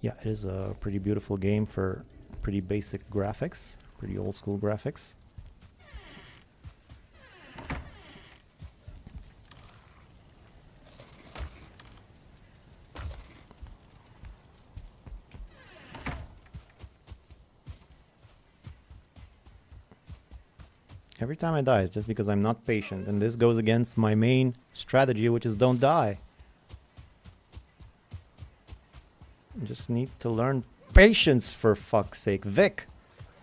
Speaker 1: Yeah, it is a pretty beautiful game for pretty basic graphics, pretty old school graphics. Every time I die, it's just because I'm not patient, and this goes against my main strategy, which is don't die. I just need to learn patience, for fuck's sake. Vic,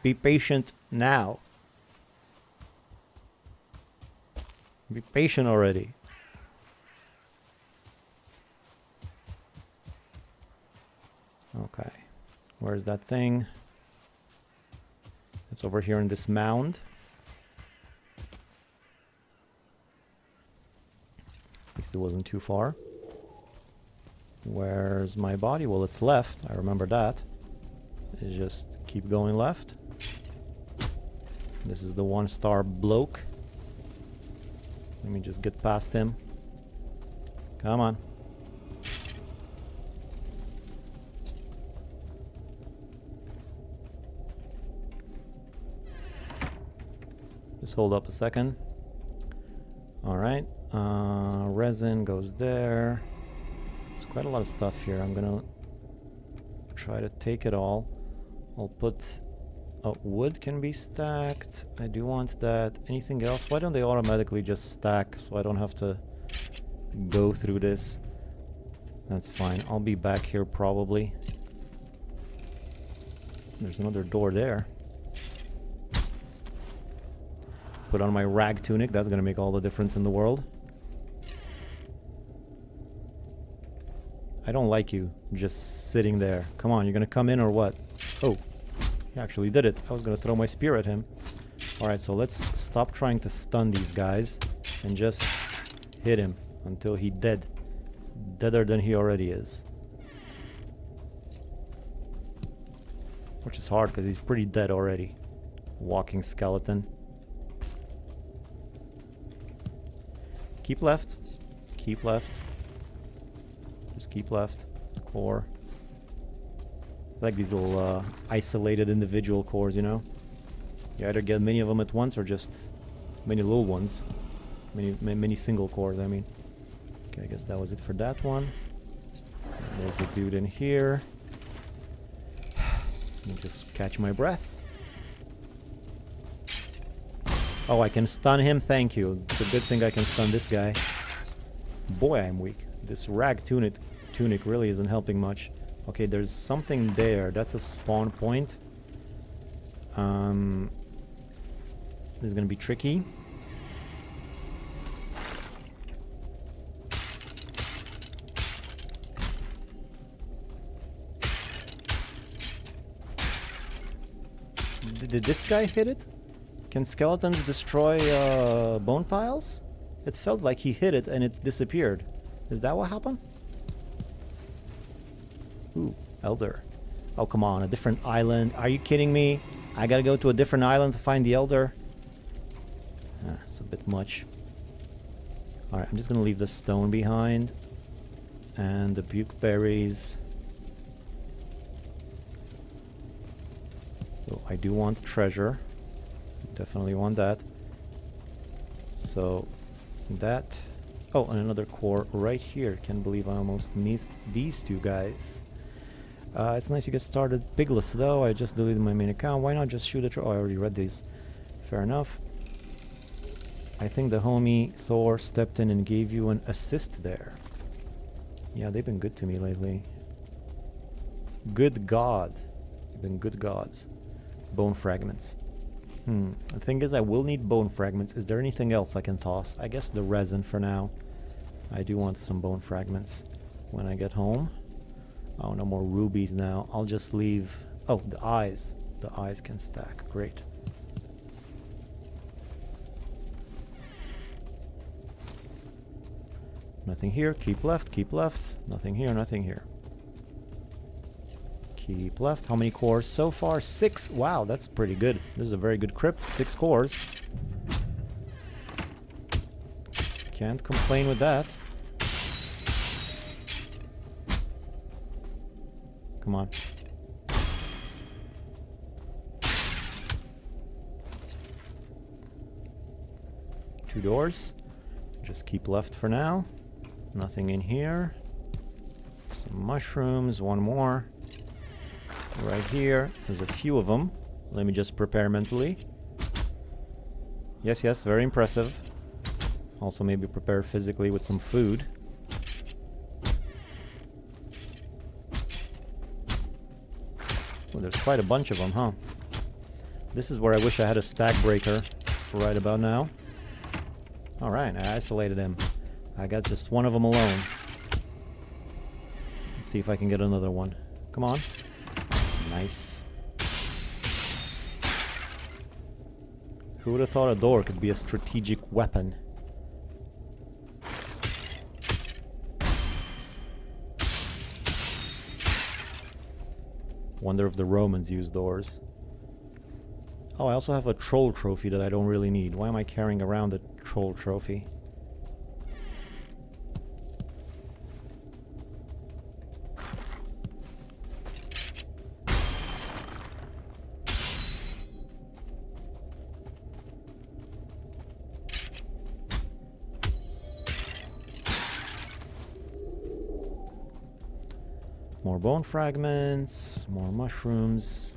Speaker 1: be patient now. Be patient already. Okay, where's that thing? It's over here in this mound. At least it wasn't too far. Where's my body? Well, it's left. I remember that. It's just keep going left. This is the 1-star bloke. Let me just get past him. Come on. Just hold up a second. All right. Resin goes there. There's quite a lot of stuff here. I'm gonna try to take it all. I'll put... Oh, wood can be stacked. I do want that. Anything else? Why don't they automatically just stack so I don't have to go through this? That's fine. I'll be back here probably. There's another door there. Put on my rag tunic. That's gonna make all the difference in the world. I don't like you just sitting there. Come on, you're gonna come in or what? Oh, he actually did it. I was gonna throw my spear at him. Alright, so let's stop trying to stun these guys and just hit him until he's dead. Deader than he already is. Which is hard because he's pretty dead already. Walking skeleton. Keep left. Keep left. Just keep left. Core. I like these little isolated individual cores, you know? You either get many of them at once or just many little ones. Many single cores, I mean. Okay, I guess that was it for that one. There's a dude in here. Let me just catch my breath. Oh, I can stun him? Thank you. It's a good thing I can stun this guy. Boy, I'm weak. This rag tunic really isn't helping much. Okay, there's something there. That's a spawn point. This is gonna be tricky. Did this guy hit it? Can skeletons destroy bone piles? It felt like he hit it and it disappeared. Is that what happened? Ooh, Elder. Oh, come on, a different island. Are you kidding me? I gotta go to a different island to find the Elder? It's a bit much. Alright, I'm just gonna leave the stone behind. And the buke berries. So I do want treasure. Definitely want that. So that... Oh, and another core right here. Can't believe I almost missed these two guys. It's nice you get started pigless though. I just deleted my main account. Why not just shoot a Oh, I already read these. Fair enough. I think the homie Thor stepped in and gave you an assist there. Yeah, they've been good to me lately. Good God. They've been good gods. Bone fragments. The thing is, I will need bone fragments. Is there anything else I can toss? I guess the resin for now. I do want some bone fragments when I get home. Oh, no more rubies now. I'll just leave... Oh, the eyes. The eyes can stack. Great. Nothing here. Keep left, keep left. Nothing here, nothing here. Keep left. How many cores so far? 6. Wow, that's pretty good. This is a very good crypt. 6 cores. Can't complain with that. Come on. Two doors. Just keep left for now. Nothing in here. Some mushrooms. One more. Right here. There's a few of them. Let me just prepare mentally. Yes, yes, very impressive. Also maybe prepare physically with some food. Oh, there's quite a bunch of them, huh? This is where I wish I had a stack breaker right about now. Alright, I isolated him. I got just one of them alone. Let's see if I can get another one. Come on. Nice. Who would have thought a door could be a strategic weapon? Wonder if the Romans used doors. Oh, I also have a troll trophy that I don't really need. Why am I carrying around a troll trophy? More bone fragments, more mushrooms,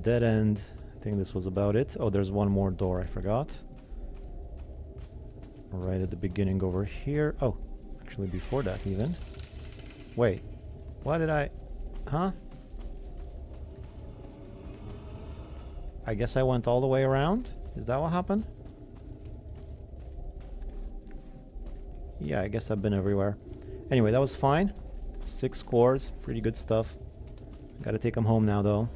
Speaker 1: dead end. I think this was about it. Oh, there's one more door, I forgot. Right at the beginning over here. Oh, actually before that even. Wait, why did I... Huh? I guess I went all the way around? Is that what happened? Yeah, I guess I've been everywhere. Anyway, that was fine. 6 cores, pretty good stuff. Gotta take them home now though.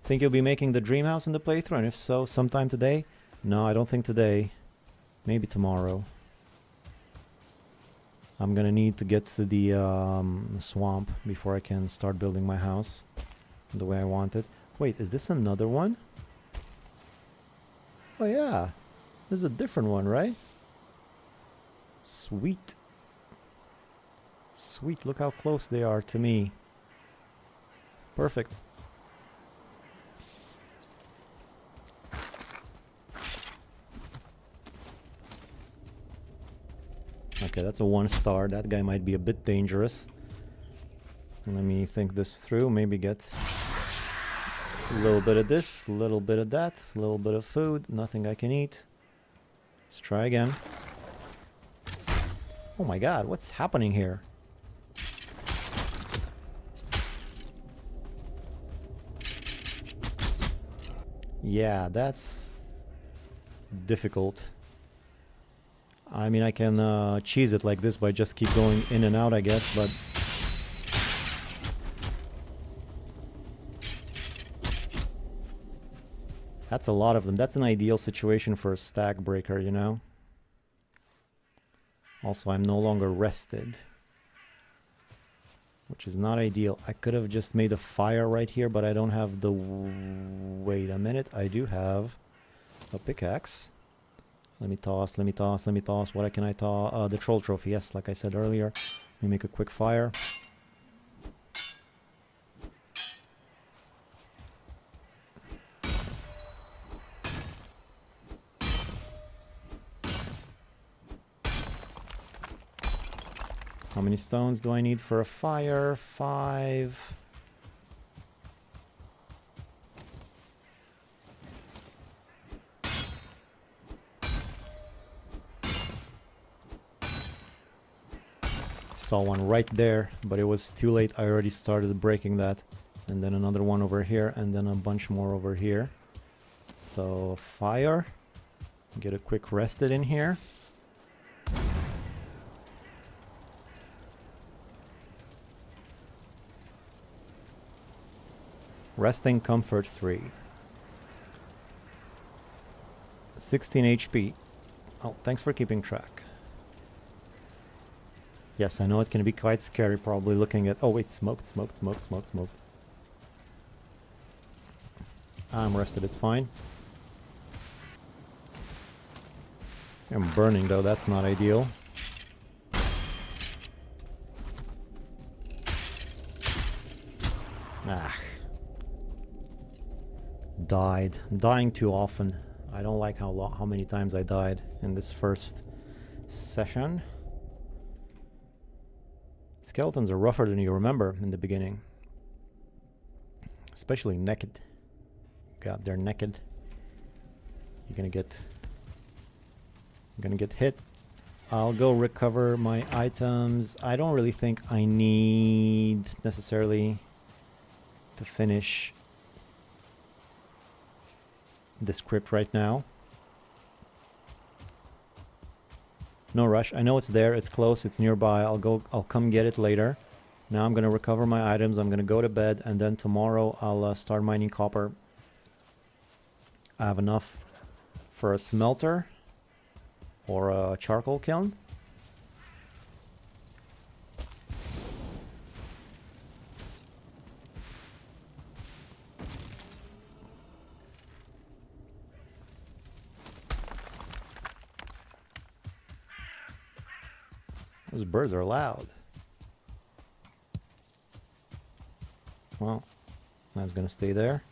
Speaker 1: Think you'll be making the dream house in the playthrough, and if so, sometime today? No, I don't think today. Maybe tomorrow. I'm gonna need to get to the swamp before I can start building my house the way I want it. Wait, is this another one? Oh yeah, this is a different one, right? Sweet. Sweet, look how close they are to me. Perfect. Okay, that's a 1 star. That guy might be a bit dangerous. Let me think this through. Maybe get a little bit of this, a little bit of that, a little bit of food. Nothing I can eat. Let's try again. Oh my god, what's happening here? Yeah, that's difficult. I mean, I can cheese it like this by just keep going in and out, I guess, but... That's a lot of them. That's an ideal situation for a stack breaker, you know? Also, I'm no longer rested, which is not ideal. I could have just made a fire right here, but I don't have the... Wait a minute, I do have a pickaxe. Let me toss, let me toss, let me toss. What can I toss? The troll trophy, yes, like I said earlier. Let me make a quick fire. How many stones do I need for a fire? 5. Saw one right there, but it was too late. I already started breaking that. And then another one over here, and then a bunch more over here. So, fire. Get a quick rested in here. Resting comfort 3. 16 HP. Oh, thanks for keeping track. Yes, I know it can be quite scary probably looking at... Oh wait, smoke. I'm rested, it's fine. I'm burning though, that's not ideal. Ah. Died. I'm dying too often. I don't like how many times I died in this first session. Skeletons are rougher than you remember in the beginning. Especially naked. God, they're naked. You're gonna get hit. I'll go recover my items. I don't really think I need necessarily to finish this crypt right now. No rush. I know it's there, it's close, it's nearby. I'll come get it later. Now I'm gonna recover my items, I'm gonna go to bed, and then tomorrow I'll start mining copper. I have enough for a smelter or a charcoal kiln. Those birds are loud. Well, that's gonna stay there.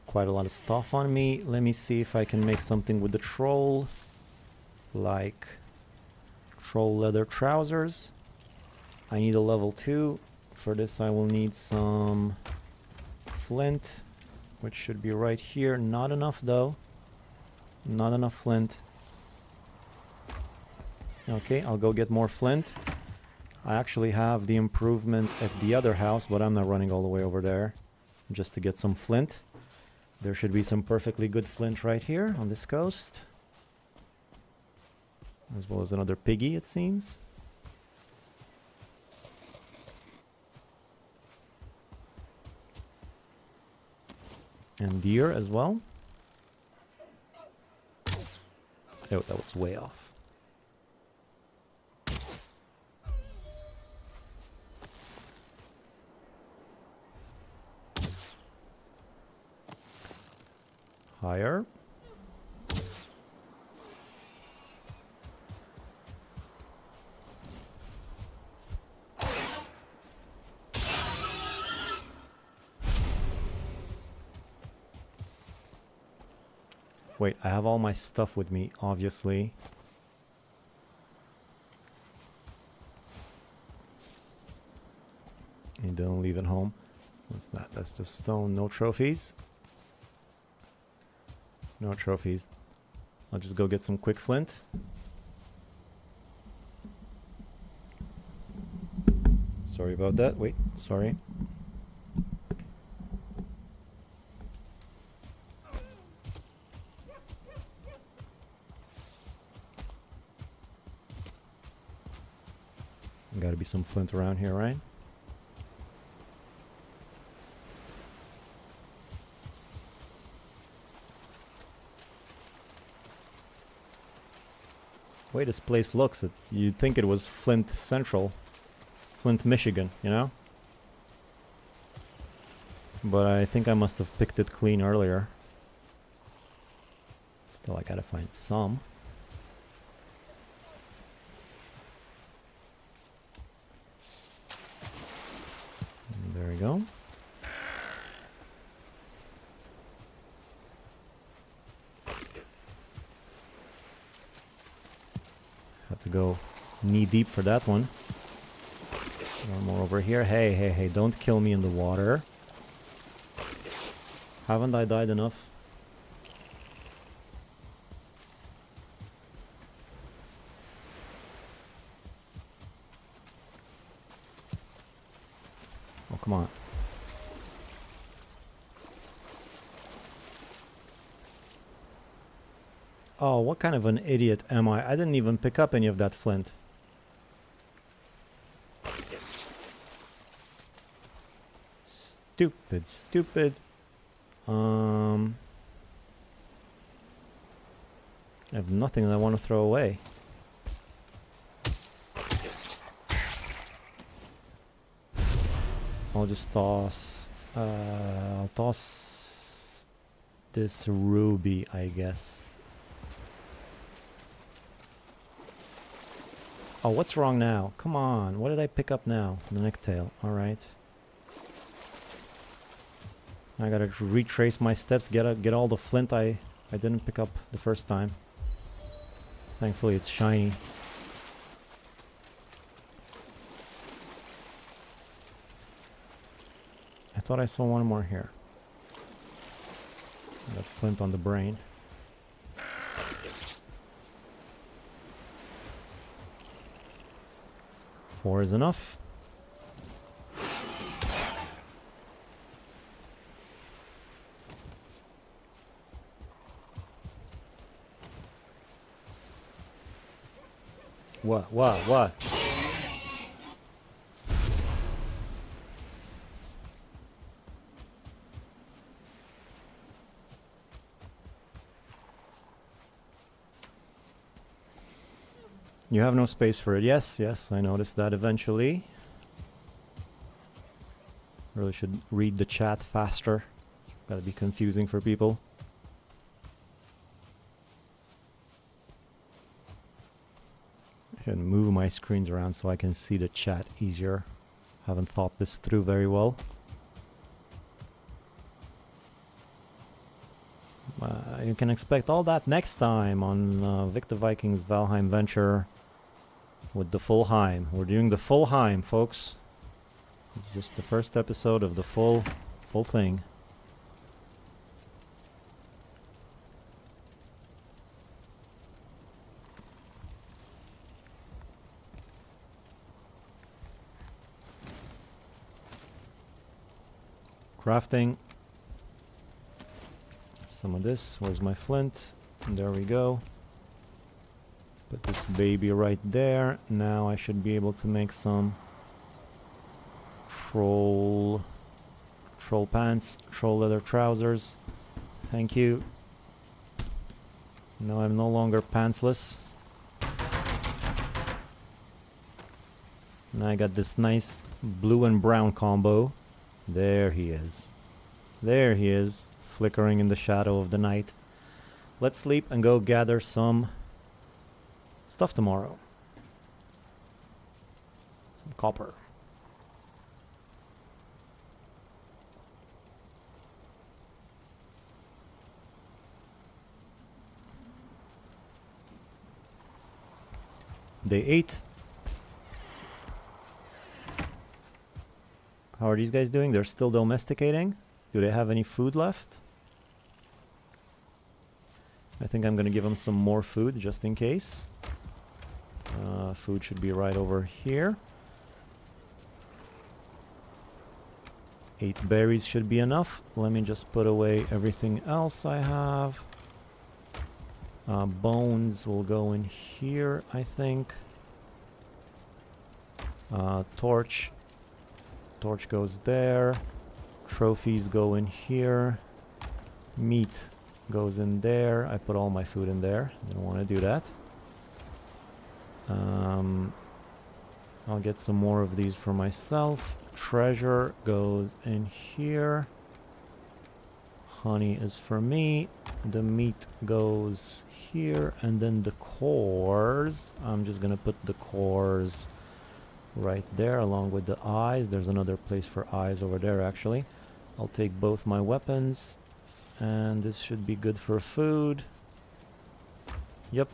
Speaker 1: Quite a lot of stuff on me. Let me see if I can make something with the troll. Like troll leather trousers. I need a level 2. For this I will need some flint, which should be right here. Not enough though. Not enough flint. Okay, I'll go get more flint. I actually have the improvement at the other house, but I'm not running all the way over there just to get some flint. There should be some perfectly good flint right here on this coast. As well as another piggy, it seems. And deer as well. Oh, that was way off. Higher. Wait, I have all my stuff with me, obviously. And don't leave it home. What's that? That's just stone, no trophies. No trophies. I'll just go get some quick flint. Sorry about that. Wait, sorry. Gotta be some flint around here, right? Way this place looks, you'd think it was Flint Central. Flint, Michigan, you know? But I think I must have picked it clean earlier. Still, I gotta find some. And there we go. Had to go knee deep for that one. One more over here. Hey, hey, hey, don't kill me in the water. Haven't I died enough? Oh, come on. Oh, what kind of an idiot am I? I didn't even pick up any of that flint. Stupid, stupid. I have nothing that I want to throw away. I'll just toss... I'll toss this ruby, I guess. Oh, what's wrong now? Come on, what did I pick up now? The necktail, alright. I gotta retrace my steps, get all the flint I didn't pick up the first time. Thankfully it's shiny. I thought I saw one more here. Got flint on the brain. 4 is enough. What? You have no space for it. Yes, I noticed that eventually. Really should read the chat faster. Gotta be confusing for people. I should move my screens around so I can see the chat easier. Haven't thought this through very well. You can expect all that next time on Vic the Vikings Valheim Venture with the full Heim. We're doing the full Heim, folks. It's just the first episode of the full thing. Crafting. Some of this. Where's my flint? There we go. Put this baby right there. Now I should be able to make some troll pants, troll leather trousers. Thank you. Now I'm no longer pantsless. Now I got this nice blue and brown combo. There he is. There he is, flickering in the shadow of the night. Let's sleep and go gather some stuff tomorrow. Some copper. Day 8. How are these guys doing? They're still domesticating? Do they have any food left? I think I'm gonna give them some more food just in case. Food should be right over here. 8 berries should be enough. Let me just put away everything else I have. Bones will go in here, I think. Torch goes there. Trophies go in here. Meat goes in there. I put all my food in there. Didn't want to do that. I'll get some more of these for myself. Treasure goes in here. Honey is for me. The meat goes here. And then the cores. I'm just gonna put the cores right there along with the eyes. There's another place for eyes over there actually. I'll take both my weapons. And this should be good for food. Yep.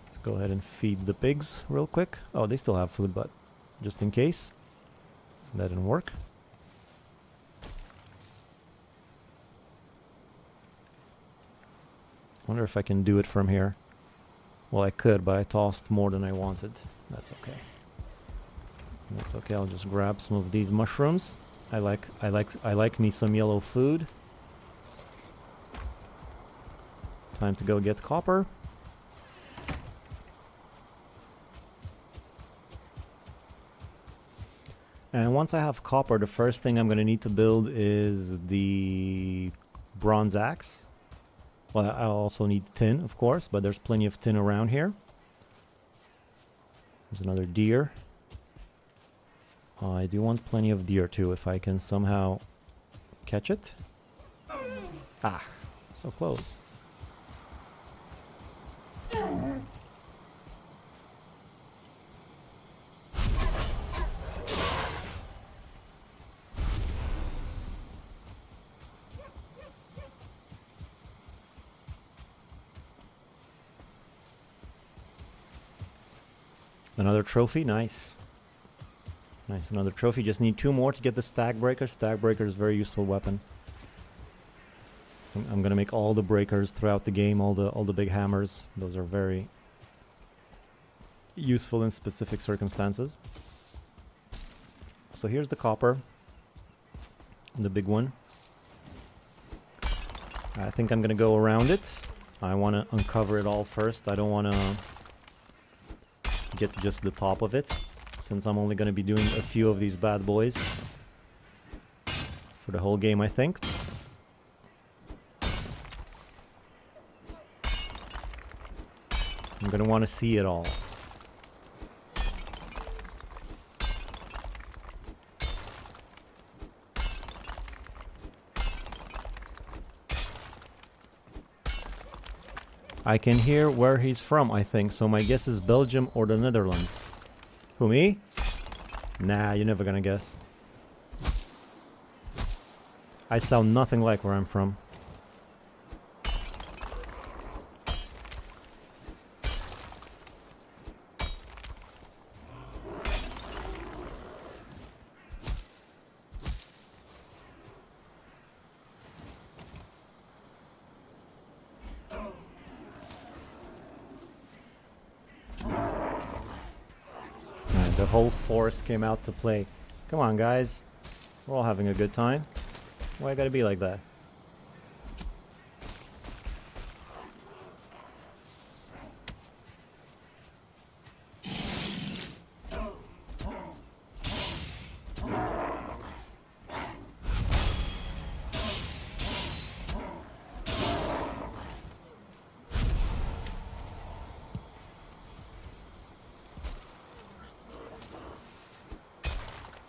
Speaker 1: Let's go ahead and feed the pigs real quick. Oh, they still have food, but just in case. That didn't work. Wonder if I can do it from here. Well, I could, but I tossed more than I wanted. That's okay. That's okay. I'll just grab some of these mushrooms. I like me some yellow food. Time to go get copper. And once I have copper, the first thing I'm going to need to build is the bronze axe. Well, I also need tin, of course, but there's plenty of tin around here. There's another deer. I do want plenty of deer too, if I can somehow catch it. Ah, so close. Another trophy, nice. Nice, another trophy. Just need 2 more to get the stag breaker. Stag breaker is a very useful weapon. I'm gonna make all the breakers throughout the game, all the big hammers. Those are very useful in specific circumstances. So here's the copper, the big one. I think I'm gonna go around it. I want to uncover it all first. I don't want to get just the top of it, since I'm only going to be doing a few of these bad boys for the whole game, I think. I'm going to want to see it all. I can hear where he's from, I think, so my guess is Belgium or the Netherlands. Who, me? Nah, you're never gonna guess. I sound nothing like where I'm from. The whole forest came out to play. Come on, guys. We're all having a good time. Why I gotta be like that?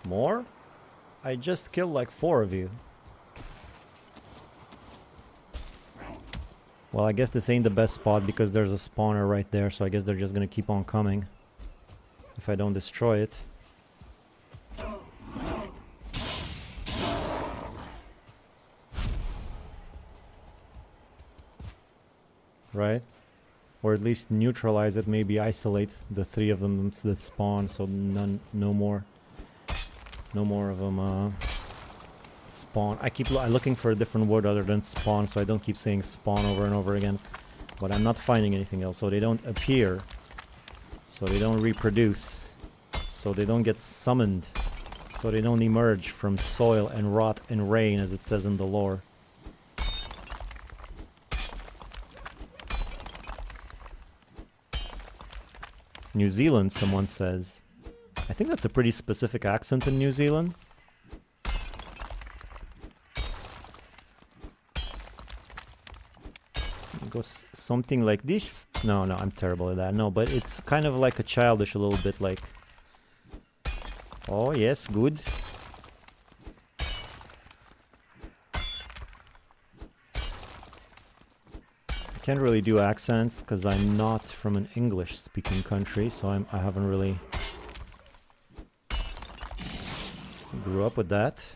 Speaker 1: More? I just killed like 4 of you. Well, I guess this ain't the best spot because there's a spawner right there, so I guess they're just gonna keep on coming if I don't destroy it. Right? Or at least neutralize it, maybe isolate the 3 of them that spawn, so no more of them spawn. I keep looking for a different word other than spawn, so I don't keep saying spawn over and over again. But I'm not finding anything else. So they don't appear, so they don't reproduce, so they don't get summoned, so they don't emerge from soil and rot and rain, as it says in the lore. New Zealand, someone says. I think that's a pretty specific accent in New Zealand. It goes something like this. No, I'm terrible at that. No, but it's kind of like a childish, a little bit like... Oh, yes, good. I can't really do accents because I'm not from an English-speaking country, so I haven't really... grew up with that.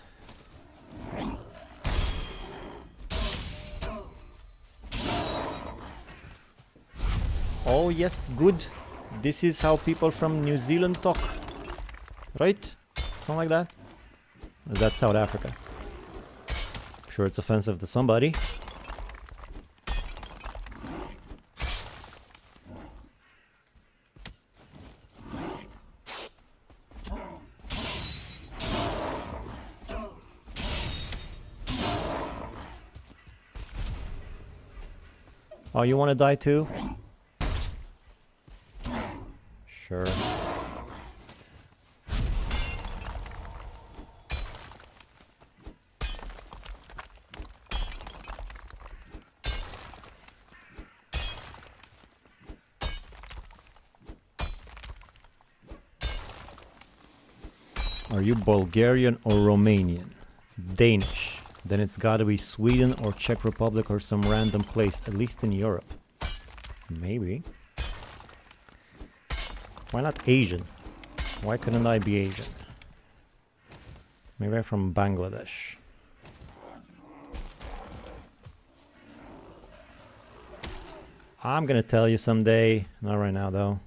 Speaker 1: Oh yes, good. This is how people from New Zealand talk. Right? Something like that? Or is that South Africa? I'm sure it's offensive to somebody. Oh, you want to die too? Sure. Are you Bulgarian or Romanian? Danish. Then it's gotta be Sweden or Czech Republic or some random place, at least in Europe. Maybe. Why not Asian? Why couldn't I be Asian? Maybe I'm from Bangladesh. I'm gonna tell you someday. Not right now though.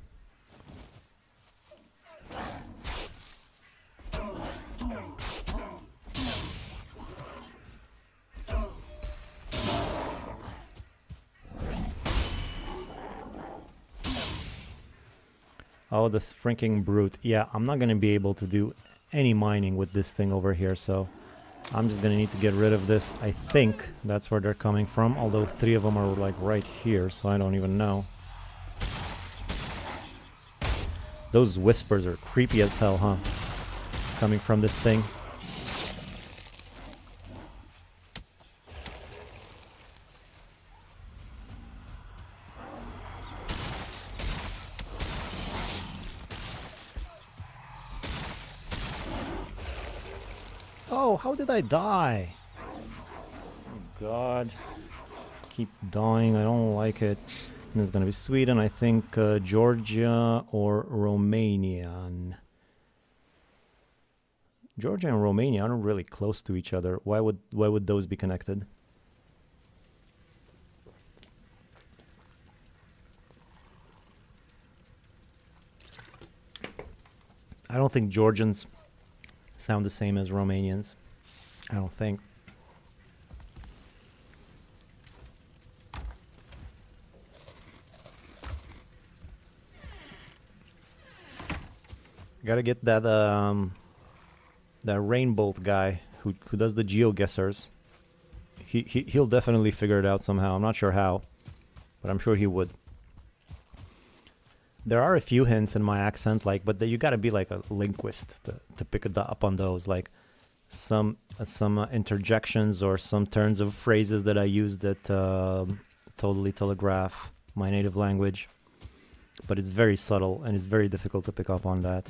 Speaker 1: Oh, the freaking brute. Yeah, I'm not gonna be able to do any mining with this thing over here, so I'm just gonna need to get rid of this. I think that's where they're coming from, although 3 of them are like right here, so I don't even know. Those whispers are creepy as hell, huh? Coming from this thing. Oh, how did I die? Oh God. Keep dying, I don't like it. And it's gonna be Sweden, I think Georgia or Romanian. Georgia and Romania aren't really close to each other. Why would those be connected? I don't think Georgians sound the same as Romanians. I don't think. Gotta get that that rainbow guy who does the geoguessers. He'll definitely figure it out somehow. I'm not sure how, but I'm sure he would. There are a few hints in my accent, like, but you gotta be like a linguist to pick up on those, like some interjections or some turns of phrases that I use that totally telegraph my native language. But it's very subtle and it's very difficult to pick up on that.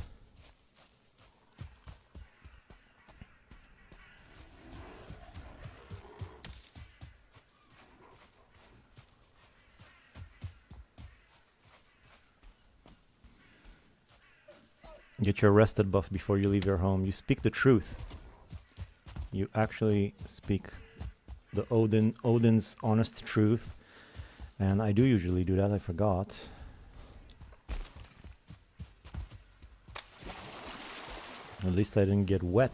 Speaker 1: Get your rested buff before you leave your home. You speak the truth. You actually speak the Odin's honest truth. And I do usually do that, I forgot. At least I didn't get wet.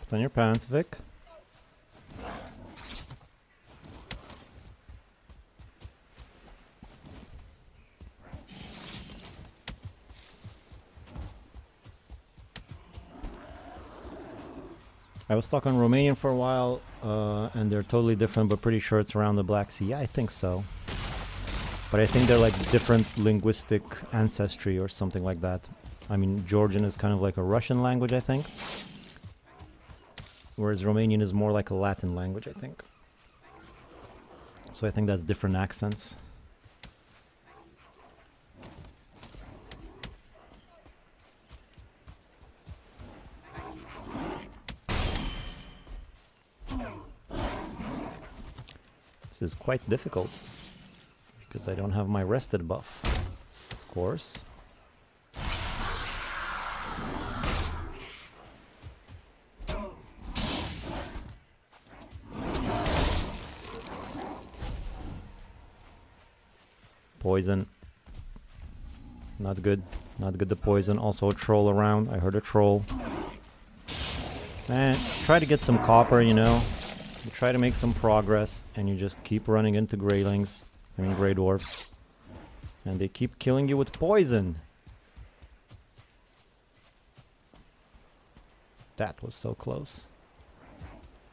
Speaker 1: Put on your pants, Vic. I was stuck on Romanian for a while, and they're totally different, but pretty sure it's around the Black Sea. Yeah, I think so. But I think they're like different linguistic ancestry or something like that. I mean, Georgian is kind of like a Russian language, I think. Whereas Romanian is more like a Latin language, I think. So I think that's different accents. This is quite difficult because I don't have my rested buff, of course. Poison. Not good. Not good to poison. Also a troll around. I heard a troll. And try to get some copper, you know. You try to make some progress, and you just keep running into greylings, I mean grey dwarfs, and they keep killing you with poison. That was so close.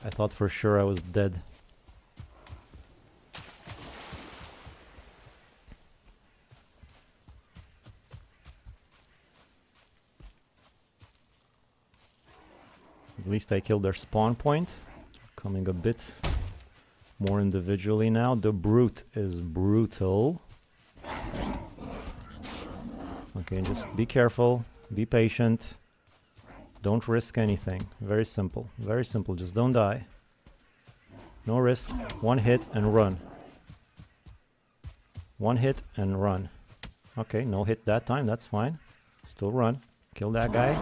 Speaker 1: I thought for sure I was dead. At least I killed their spawn point. Coming a bit more individually now. The brute is brutal. Okay, just be careful. Be patient. Don't risk anything. Very simple. Very simple. Just don't die. No risk. One hit and run. One hit and run. Okay, no hit that time. That's fine. Still run. Kill that guy.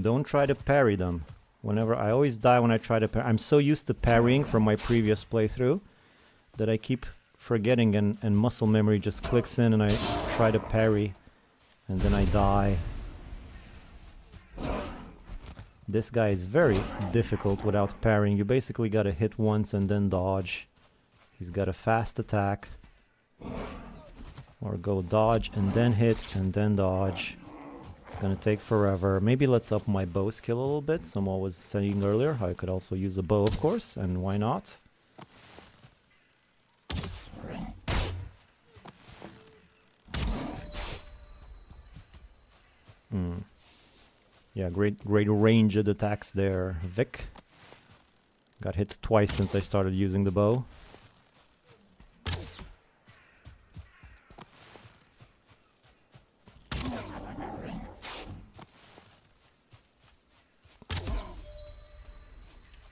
Speaker 1: Don't try to parry them. Whenever I always die when I try to parry. I'm so used to parrying from my previous playthrough that I keep forgetting, and muscle memory just clicks in and I try to parry and then I die. This guy is very difficult without parrying. You basically gotta hit once and then dodge. He's got a fast attack. Or go dodge and then hit and then dodge. It's gonna take forever. Maybe let's up my bow skill a little bit. Someone was saying earlier how I could also use a bow, of course, and why not? Yeah, great ranged attacks there, Vic. Got hit twice since I started using the bow.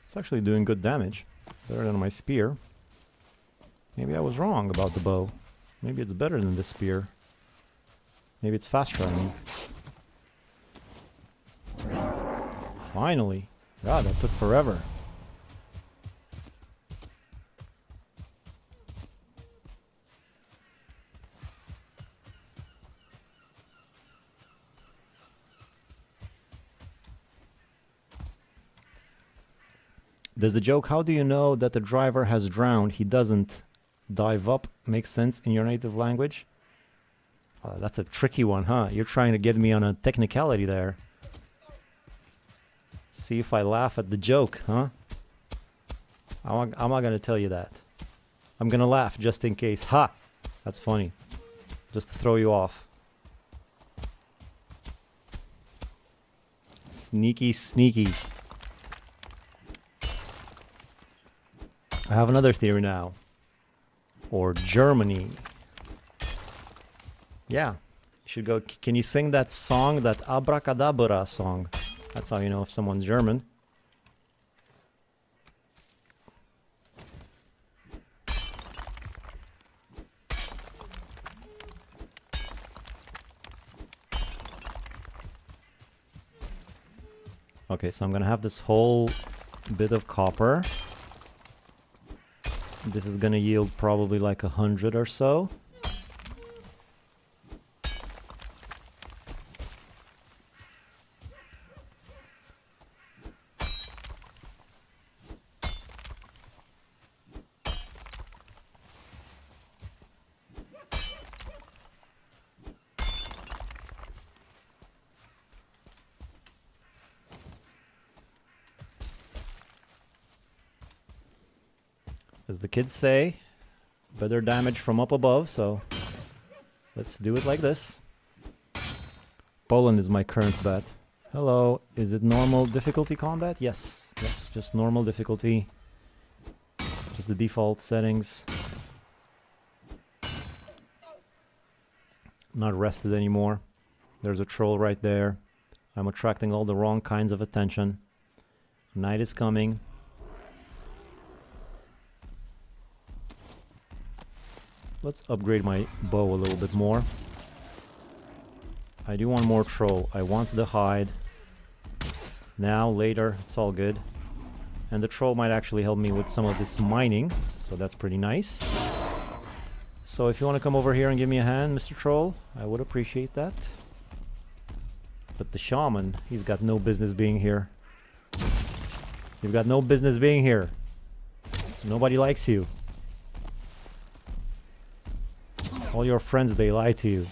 Speaker 1: It's actually doing good damage. Better than my spear. Maybe I was wrong about the bow. Maybe it's better than the spear. Maybe it's faster, I mean. Finally. God, that took forever. There's a joke, how do you know that the driver has drowned? He doesn't. Dive up makes sense in your native language? That's a tricky one, huh? You're trying to get me on a technicality there. See if I laugh at the joke, huh? I'm not gonna tell you that. I'm gonna laugh just in case. Ha! That's funny. Just to throw you off. Sneaky, sneaky. I have another theory now. Or Germany. Yeah. You should go. Can you sing that song, that Abracadabra song? That's how you know if someone's German. Okay, so I'm gonna have this whole bit of copper. This is gonna yield probably like 100 or so. As the kids say, better damage from up above, so let's do it like this. Poland is my current bet. Hello, is it normal difficulty combat? Yes, yes, just normal difficulty. Just the default settings. Not rested anymore. There's a troll right there. I'm attracting all the wrong kinds of attention. Night is coming. Let's upgrade my bow a little bit more. I do want more troll. I want the hide. Now, later, it's all good. And the troll might actually help me with some of this mining, so that's pretty nice. So if you want to come over here and give me a hand, Mr. Troll, I would appreciate that. But the shaman, he's got no business being here. You've got no business being here. Nobody likes you. All your friends, they lie to you.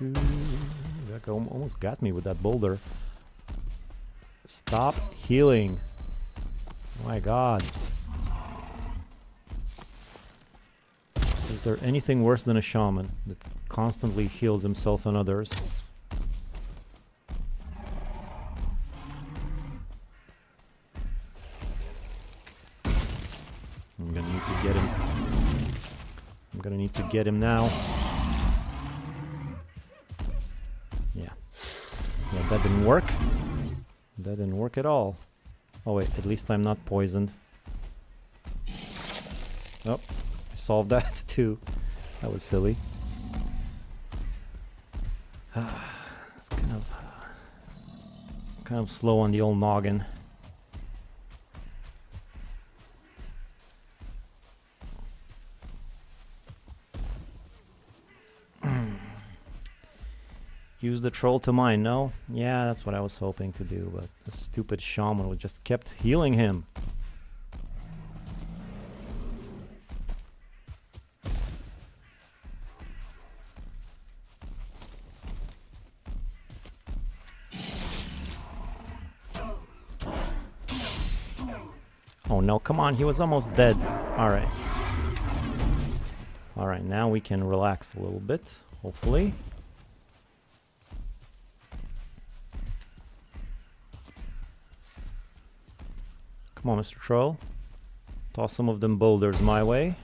Speaker 1: That guy almost got me with that boulder. Stop healing. Oh my god. Is there anything worse than a shaman that constantly heals himself and others? I'm gonna need to get him. I'm gonna need to get him now. Yeah, that didn't work. That didn't work at all. Oh wait, at least I'm not poisoned. Oh, I solved that too. That was silly. It's kind of slow on the old noggin. Use the troll to mine, no? Yeah, that's what I was hoping to do, but the stupid shaman would just kept healing him. Oh no, come on, he was almost dead. Alright. Alright, now we can relax a little bit, hopefully. Come on, Mr. Troll. Toss some of them boulders my way.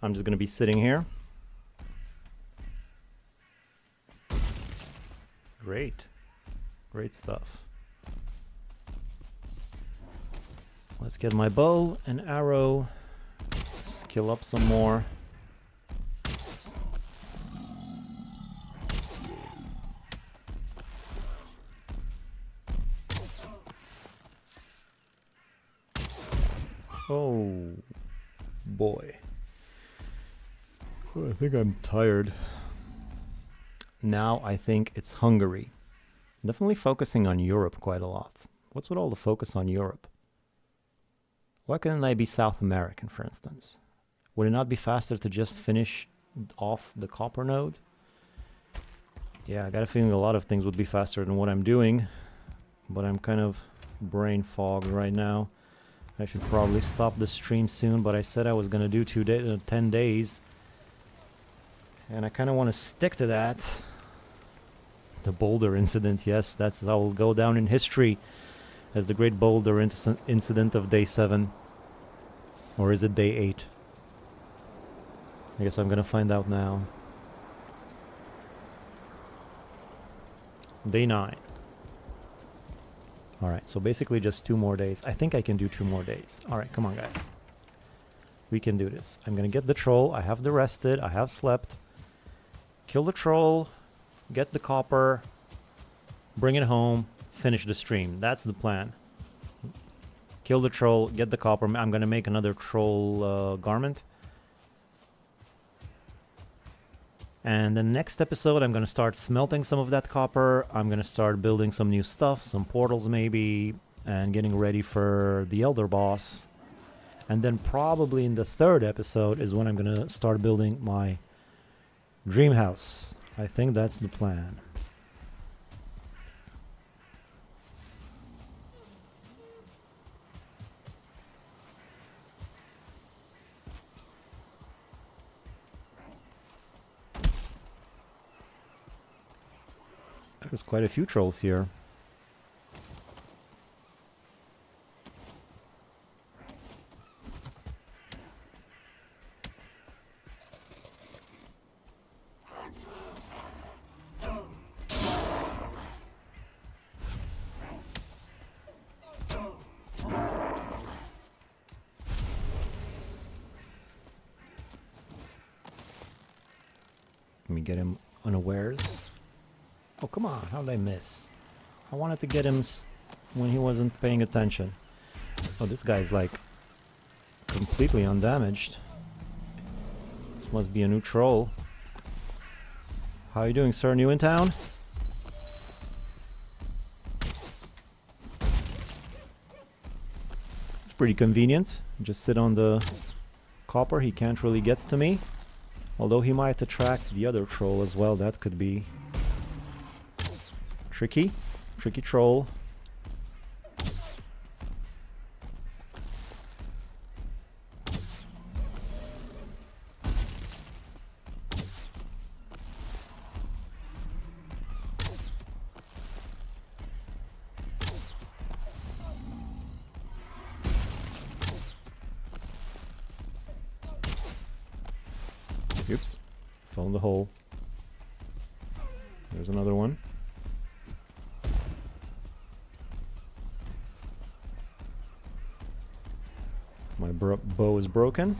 Speaker 1: I'm just gonna be sitting here. Great. Great stuff. Let's get my bow and arrow. Skill up some more. Oh boy. I think I'm tired. Now I think it's Hungary. Definitely focusing on Europe quite a lot. What's with all the focus on Europe? Why couldn't I be South American, for instance? Would it not be faster to just finish off the copper node? Yeah, I got a feeling a lot of things would be faster than what I'm doing, but I'm kind of brain fogged right now. I should probably stop the stream soon, but I said I was gonna do 10 days. And I kind of want to stick to that. The boulder incident, yes, that's how will go down in history as the great boulder incident of day 7. Or is it day 8? I guess I'm gonna find out now. Day 9. Alright, so basically just 2 more days. I think I can do 2 more days. Alright, come on guys. We can do this. I'm gonna get the troll. I have the rested. I have slept. Kill the troll. Get the copper. Bring it home. Finish the stream. That's the plan. Kill the troll. Get the copper. I'm gonna make another troll garment. And the next episode, I'm going to start smelting some of that copper. I'm going to start building some new stuff, some portals maybe, and getting ready for the Elder Boss. And then probably in the 3rd episode is when I'm going to start building my dream house. I think that's the plan. There's quite a few trolls here. Let me get him unawares. Oh, come on. How did I miss? I wanted to get him when he wasn't paying attention. Oh, this guy's like completely undamaged. This must be a new troll. How are you doing, sir? New in town? It's pretty convenient. Just sit on the copper. He can't really get to me. Although he might attract the other troll as well. That could be tricky. Tricky troll. Oops, fell in the hole. There's another one. My bow is broken.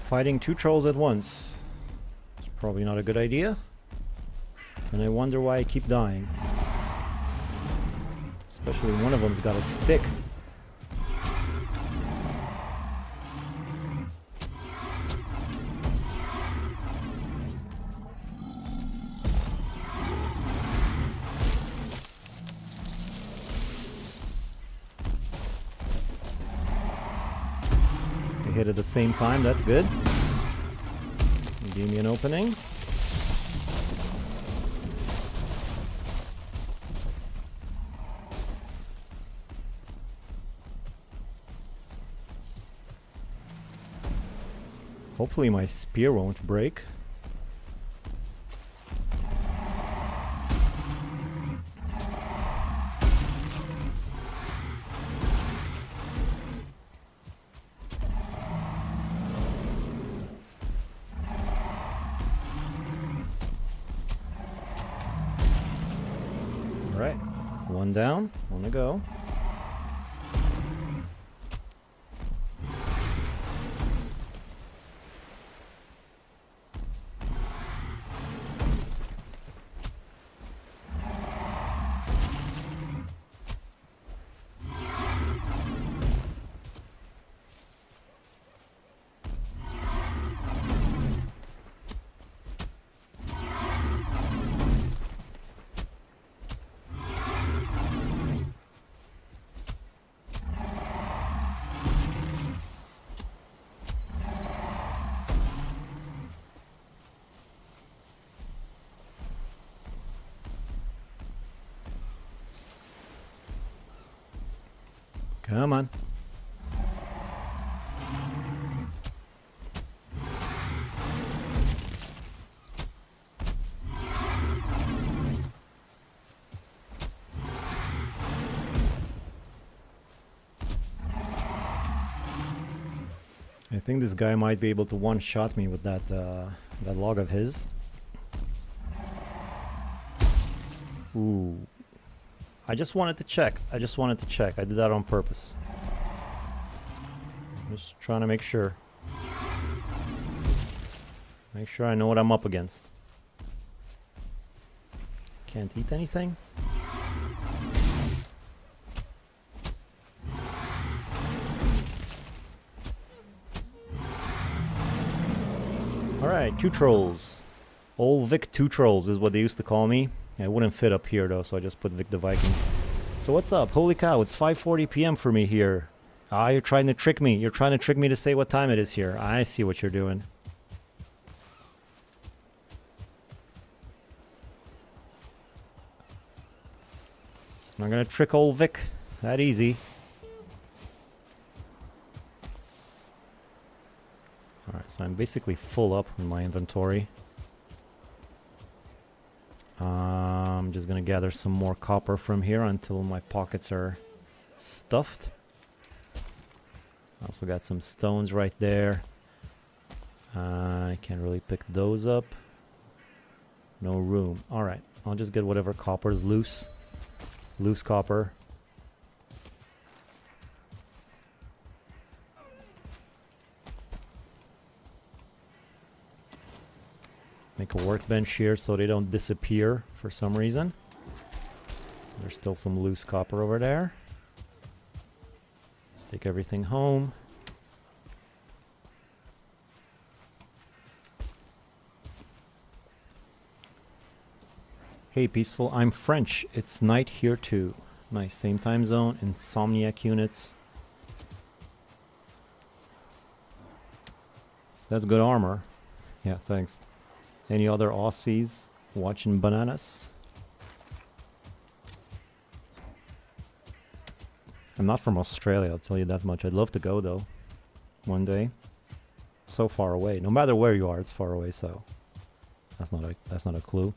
Speaker 1: Fighting two trolls at once. It's probably not a good idea. And I wonder why I keep dying. Especially one of them's got a stick. Hit at the same time, that's good. Give me an opening. Hopefully my spear won't break. Alright, one down, on the go. Come on. I think this guy might be able to one-shot me with that that log of his. Ooh. I just wanted to check. I did that on purpose. Just trying to make sure. Make sure I know what I'm up against. Can't eat anything? Alright, two trolls. Old Vic two trolls is what they used to call me. It wouldn't fit up here though, so I just put Vic the Viking. So what's up? Holy cow, it's 5:40 p.m. for me here. Ah, you're trying to trick me. You're trying to trick me to say what time it is here. I see what you're doing. I'm not gonna trick old Vic that easy. Alright, so I'm basically full up in my inventory. I'm just gonna gather some more copper from here until my pockets are stuffed. I also got some stones right there. I can't really pick those up. No room. Alright, I'll just get whatever copper is loose. Loose copper. Make a workbench here so they don't disappear for some reason. There's still some loose copper over there. Let's take everything home. Hey Peaceful, I'm French. It's night here too. Nice, same time zone, Insomniac units. That's good armor. Yeah, thanks. Any other Aussies watching bananas? I'm not from Australia, I'll tell you that much. I'd love to go though, one day. So far away. No matter where you are, it's far away, so that's not a clue.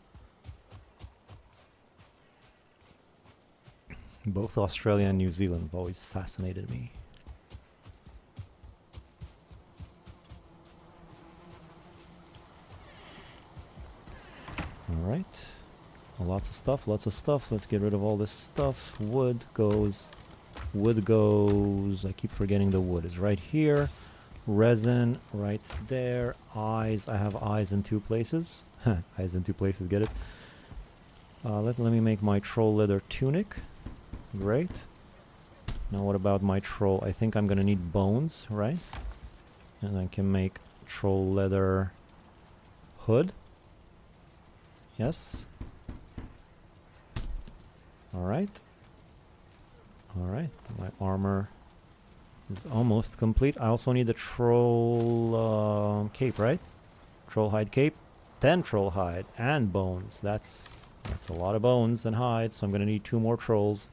Speaker 1: Both Australia and New Zealand have always fascinated me. Alright. Lots of stuff, lots of stuff. Let's get rid of all this stuff. Wood goes. Wood goes. I keep forgetting the wood is right here. Resin right there. Eyes. I have eyes in 2 places. Eyes in 2 places, get it? Let me make my troll leather tunic. Great. Now what about my troll? I think I'm gonna need bones, right? And I can make troll leather hood. Yes. Alright. Alright. My armor is almost complete. I also need the troll cape, right? Troll hide cape. 10 troll hide and bones. That's a lot of bones and hide, so I'm gonna need 2 more trolls.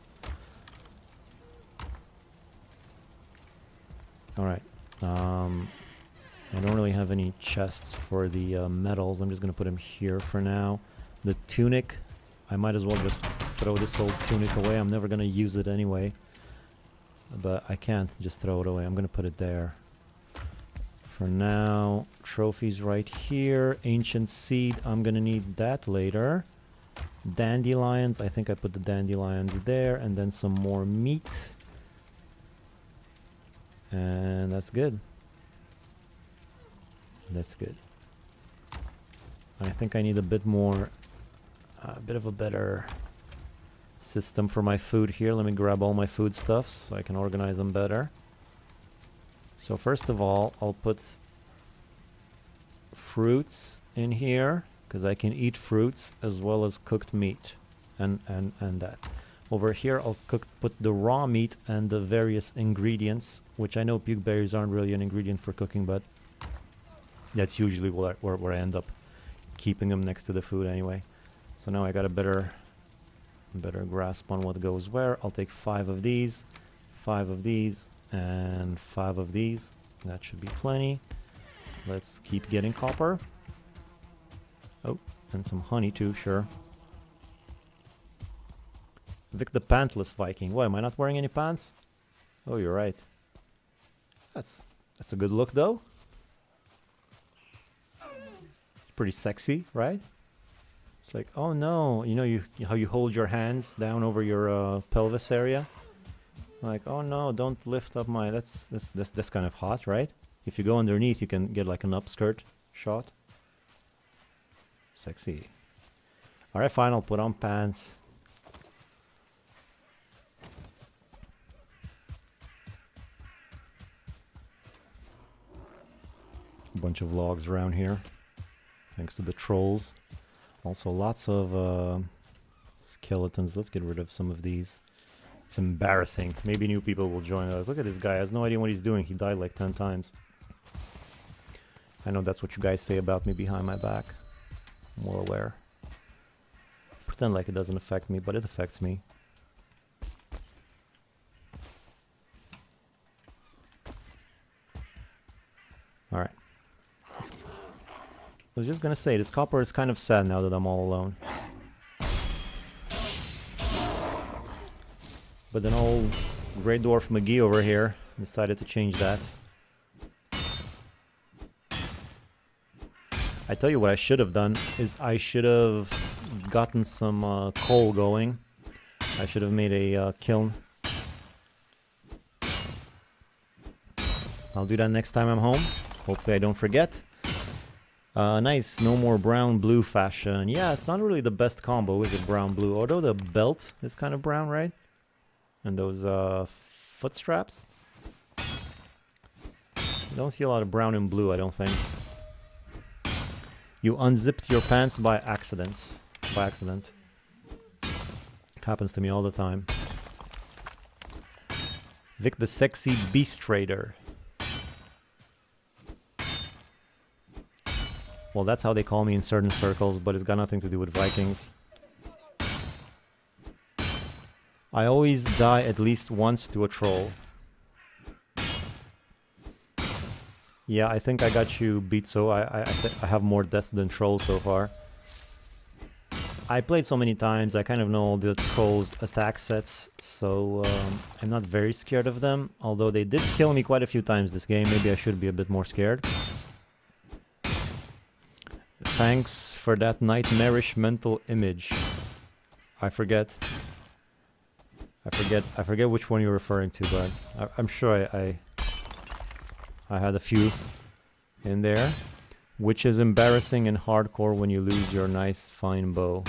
Speaker 1: Alright. I don't really have any chests for the metals. I'm just gonna put them here for now. The tunic, I might as well just throw this old tunic away. I'm never gonna use it anyway. But I can't just throw it away. I'm gonna put it there. For now, trophies right here. Ancient seed, I'm gonna need that later. Dandelions, I think I put the dandelions there. And then some more meat. And that's good. That's good. I think I need a bit more, a bit of a better system for my food here. Let me grab all my food stuffs so I can organize them better. So first of all, I'll put fruits in here because I can eat fruits as well as cooked meat and that. Over here, I'll put the raw meat and the various ingredients, which I know puke berries aren't really an ingredient for cooking, but that's usually where I end up keeping them next to the food anyway. So now I got a better grasp on what goes where. I'll take 5 of these, 5 of these, and 5 of these. That should be plenty. Let's keep getting copper. Oh, and some honey too, sure. Vic the Pantless Viking. What, am I not wearing any pants? Oh, you're right. That's a good look though. It's pretty sexy, right? It's like, oh no, you know how you hold your hands down over your pelvis area? Like, oh no, don't lift up my... That's kind of hot, right? If you go underneath, you can get like an upskirt shot. Sexy. Alright, fine, I'll put on pants. A bunch of logs around here, thanks to the trolls. Also lots of skeletons. Let's get rid of some of these. It's embarrassing. Maybe new people will join. Look at this guy, has no idea what he's doing. He died like 10 times. I know that's what you guys say about me behind my back. I'm well aware. Pretend like it doesn't affect me, but it affects me. Alright. I was just gonna say, this copper is kind of sad now that I'm all alone. But then old Grey Dwarf McGee over here decided to change that. I tell you what I should have done is I should have gotten some coal going. I should have made a kiln. I'll do that next time I'm home. Hopefully I don't forget. Nice, no more brown-blue fashion. Yeah, it's not really the best combo, is it, brown-blue? Although the belt is kind of brown, right? And those foot straps. You don't see a lot of brown and blue, I don't think. You unzipped your pants by accident. Happens to me all the time. Vic the Sexy Beast Trader. Well, that's how they call me in certain circles, but it's got nothing to do with Vikings. I always die at least once to a troll. Yeah, I think I got you beat, so I have more deaths than trolls so far. I played so many times, I kind of know all the trolls' attack sets, so I'm not very scared of them. Although they did kill me quite a few times this game, maybe I should be a bit more scared. Thanks for that nightmarish mental image. I forget which one you're referring to, but I'm sure I had a few in there. Which is embarrassing and hardcore when you lose your nice fine bow.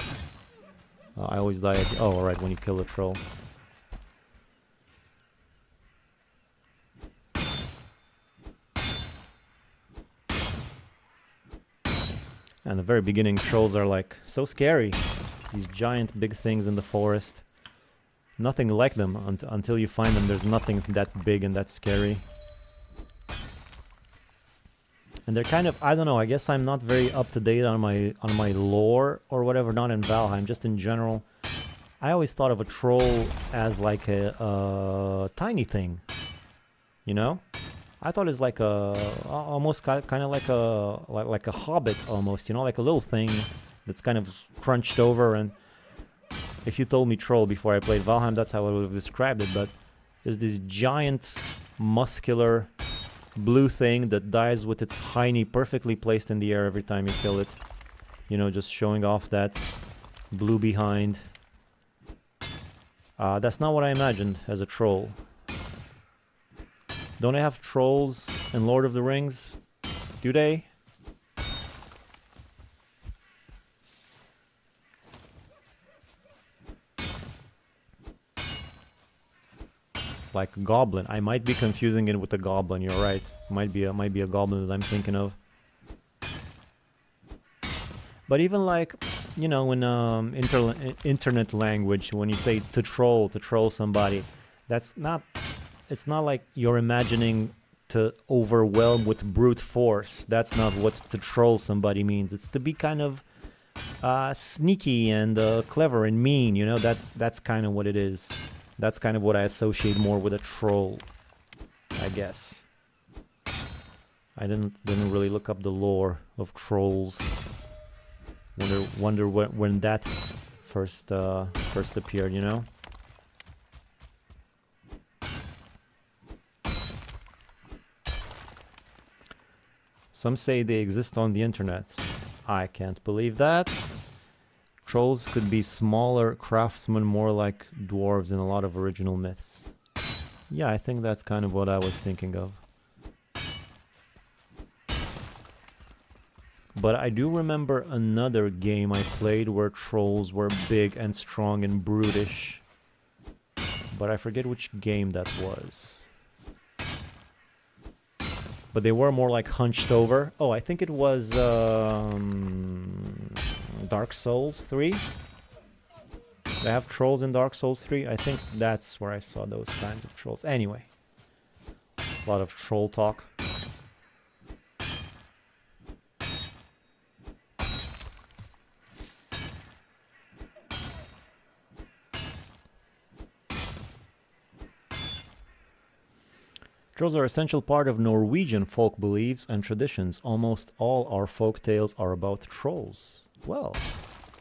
Speaker 1: I always die at oh, alright, when you kill a troll. And the very beginning, trolls are like so scary. These giant big things in the forest. Nothing like them until you find them. There's nothing that big and that scary. And they're kind of, I don't know, I guess I'm not very up to date on my lore or whatever, not in Valheim, just in general. I always thought of a troll as like a tiny thing, you know? I thought it's like a, almost kind of like a hobbit almost, you know, like a little thing that's kind of crunched over. And if you told me troll before I played Valheim, that's how I would have described it, but there's this giant, muscular blue thing that dies with its hiney perfectly placed in the air every time you kill it. You know, just showing off that blue behind. That's not what I imagined as a troll. Don't they have trolls in Lord of the Rings? Do they? Like a goblin. I might be confusing it with a goblin, you're right. Might be a goblin that I'm thinking of. But even like, you know, in internet language, when you say to troll somebody, that's not, it's not like you're imagining to overwhelm with brute force. That's not what to troll somebody means. It's to be kind of sneaky and clever and mean, you know, that's kind of what it is. That's kind of what I associate more with a troll, I guess. I didn't really look up the lore of trolls. Wonder when that first appeared, you know? Some say they exist on the internet. I can't believe that. Trolls could be smaller craftsmen, more like dwarves in a lot of original myths. Yeah, I think that's kind of what I was thinking of. But I do remember another game I played where trolls were big and strong and brutish. But I forget which game that was. But they were more like hunched over. Oh, I think it was Dark Souls 3? They have trolls in Dark Souls 3? I think that's where I saw those kinds of trolls. Anyway, a lot of troll talk. Trolls are an essential part of Norwegian folk beliefs and traditions. Almost all our folk tales are about trolls. Well,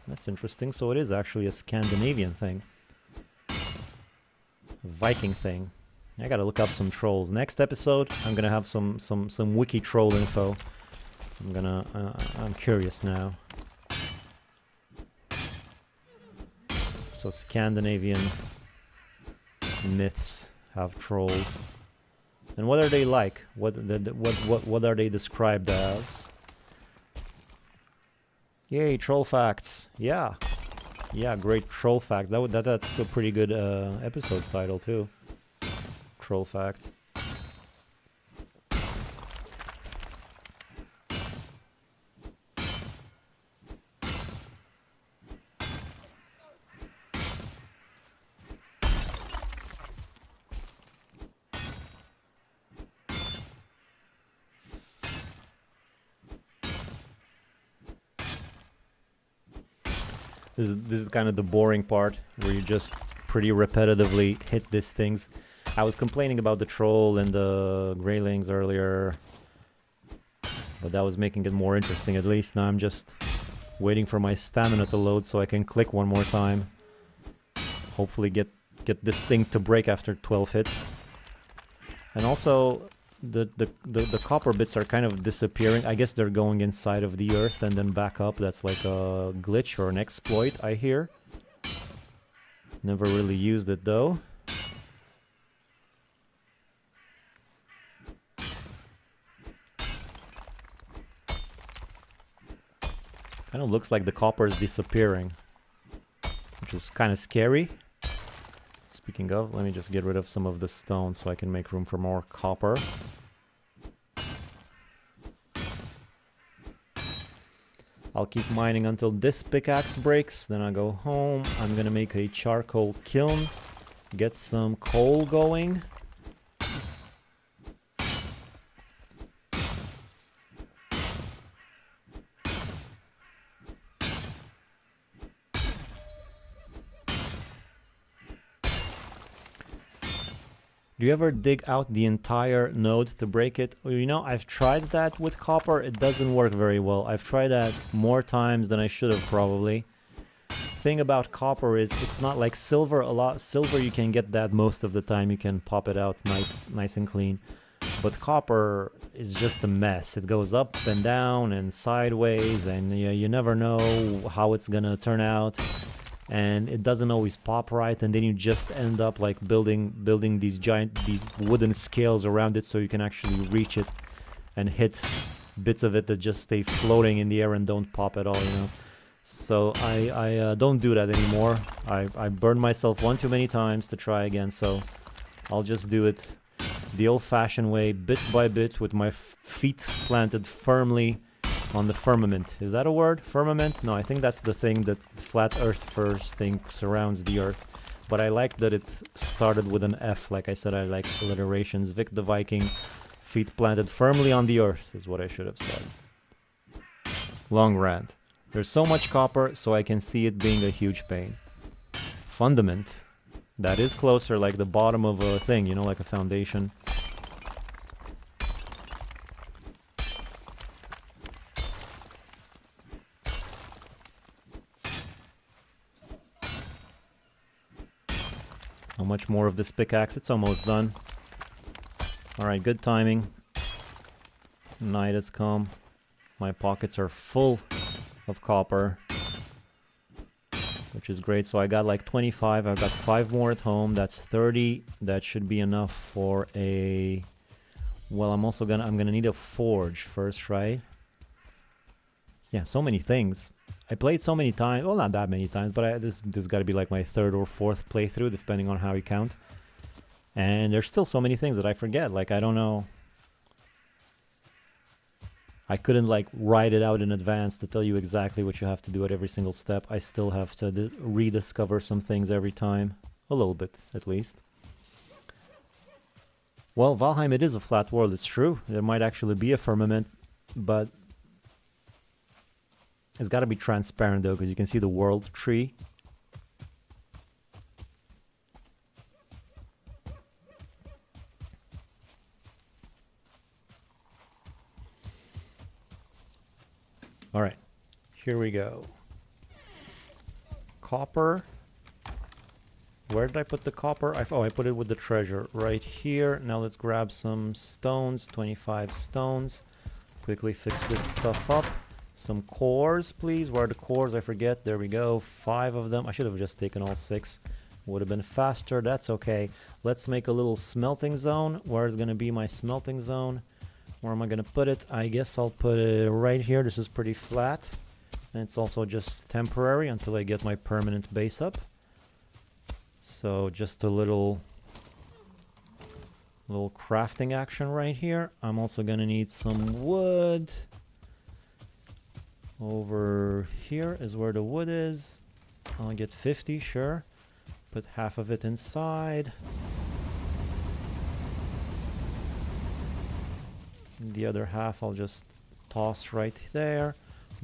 Speaker 1: that's interesting. So it is actually a Scandinavian thing. Viking thing. I gotta look up some trolls. Next episode, I'm gonna have some wiki troll info. I'm curious now. So Scandinavian myths have trolls. And what are they like? What are they described as? Yay, troll facts. Yeah. Yeah, great troll facts. That's a pretty good episode title too. Troll facts. This is kind of the boring part, where you just pretty repetitively hit these things. I was complaining about the troll and the greylings earlier, but that was making it more interesting at least. Now I'm just waiting for my stamina to load so I can click one more time. Hopefully get this thing to break after 12 hits. And also, the copper bits are kind of disappearing. I guess they're going inside of the earth and then back up. That's like a glitch or an exploit, I hear. Never really used it though. Kind of looks like the copper is disappearing, which is kind of scary. Speaking of, let me just get rid of some of the stone so I can make room for more copper. I'll keep mining until this pickaxe breaks, then I'll go home. I'm gonna make a charcoal kiln, get some coal going. Do you ever dig out the entire node to break it? Well, you know, I've tried that with copper. It doesn't work very well. I've tried that more times than I should have probably. Thing about copper is it's not like silver. Silver you can get that most of the time. You can pop it out nice and clean. But copper is just a mess. It goes up and down and sideways, and you never know how it's gonna turn out. And it doesn't always pop right, and then you just end up like building these wooden scales around it so you can actually reach it and hit bits of it that just stay floating in the air and don't pop at all, you know. So I don't do that anymore. I burned myself one too many times to try again, so I'll just do it the old-fashioned way, bit by bit, with my feet planted firmly on the firmament. Is that a word? Firmament? No, I think that's the thing that flat earth first thing surrounds the earth. But I like that it started with an F. Like I said, I like alliterations. Vic the Viking, feet planted firmly on the earth, is what I should have said. Long rant. There's so much copper, so I can see it being a huge pain. Fundament. That is closer, like the bottom of a thing, you know, like a foundation. How much more of this pickaxe? It's almost done. Alright, good timing. Night has come. My pockets are full of copper, which is great. So I got like 25. I've got 5 more at home. That's 30. That should be enough for a... Well, I'm gonna need a forge first, right? Yeah, so many things. I played so many times, well, not that many times, but this got to be like my 3rd or 4th playthrough, depending on how you count. And there's still so many things that I forget. Like, I don't know. I couldn't like write it out in advance to tell you exactly what you have to do at every single step. I still have to rediscover some things every time. A little bit, at least. Well, Valheim, it is a flat world, it's true. There might actually be a firmament, but it's got to be transparent though, because you can see the world tree. All right, here we go. Copper. Where did I put the copper? I put it with the treasure right here. Now let's grab some stones, 25 stones. quickly fix this stuff up. Some cores, please. Where are the cores? I forget. There we go. 5 of them. I should have just taken all 6. Would have been faster. That's okay. Let's make a little smelting zone. Where's going to be my smelting zone? Where am I going to put it? I guess I'll put it right here. This is pretty flat. And it's also just temporary until I get my permanent base up. So just a little crafting action right here. I'm also going to need some wood. Over here is where the wood is. I'll get 50, sure. Put half of it inside. The other half I'll just toss right there.